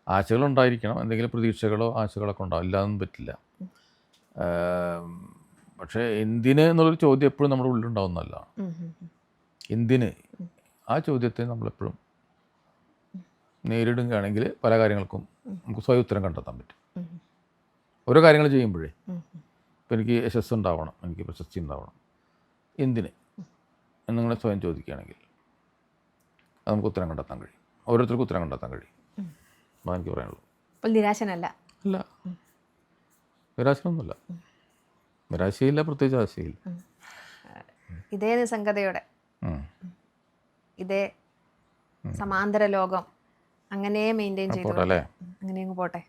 ആശകളുണ്ടായിരിക്കണം, എന്തെങ്കിലും പ്രതീക്ഷകളോ ആശകളൊക്കെ ഉണ്ടാവും, ഇല്ലാതൊന്നും പറ്റില്ല. പക്ഷേ എന്തിന് എന്നുള്ളൊരു ചോദ്യം എപ്പോഴും നമ്മുടെ ഉള്ളിലുണ്ടാവുന്നതല്ല. എന്തിന്, ആ ചോദ്യത്തെ നമ്മളെപ്പോഴും നേരിടുകയാണെങ്കിൽ പല കാര്യങ്ങൾക്കും നമുക്ക് സ്വയം ഉത്തരം കണ്ടെത്താൻ പറ്റും. ഓരോ കാര്യങ്ങൾ ചെയ്യുമ്പോഴേ, ഇപ്പം എനിക്ക് യശസ് ഉണ്ടാവണം, എനിക്ക് പ്രശസ്തി ഉണ്ടാവണം, എന്തിന് എന്നിങ്ങനെ സ്വയം ചോദിക്കുകയാണെങ്കിൽ അത് നമുക്ക് ഉത്തരം കണ്ടെത്താൻ കഴിയും. ഓരോരുത്തർക്കും ഉത്തരം കണ്ടെത്താൻ കഴിയും. അതാണ് എനിക്ക് പറയാനുള്ളൂ. നിരാശനല്ല. അല്ല, നിരാശനൊന്നുമില്ല. നിരാശയില്ല, പ്രത്യേകിച്ച് ആശയില്ല. ഇതേ നിസ്സംഗതയോടെ, ഇതേ സമാന്തര ലോകം അങ്ങനെ മെയിൻറ്റെയിൻ ചെയ്തു പോട്ടെ അല്ലേ? അങ്ങനെ അങ്ങ് പോട്ടെ.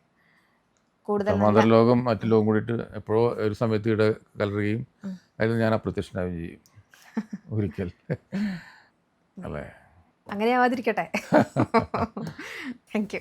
കൂടുതൽ സമാന്തര ലോകം മറ്റു ലോകം കൂടിയിട്ട് എപ്പോഴോ ഒരു സമയത്ത് ഇവിടെ കലരുകയും അതിൽ ഞാൻ അപ്രത്യക്ഷനാവുകയും ചെയ്യും ഒരിക്കൽ അല്ലേ? അങ്ങനെ ആവാതിരിക്കട്ടെ. Thank you.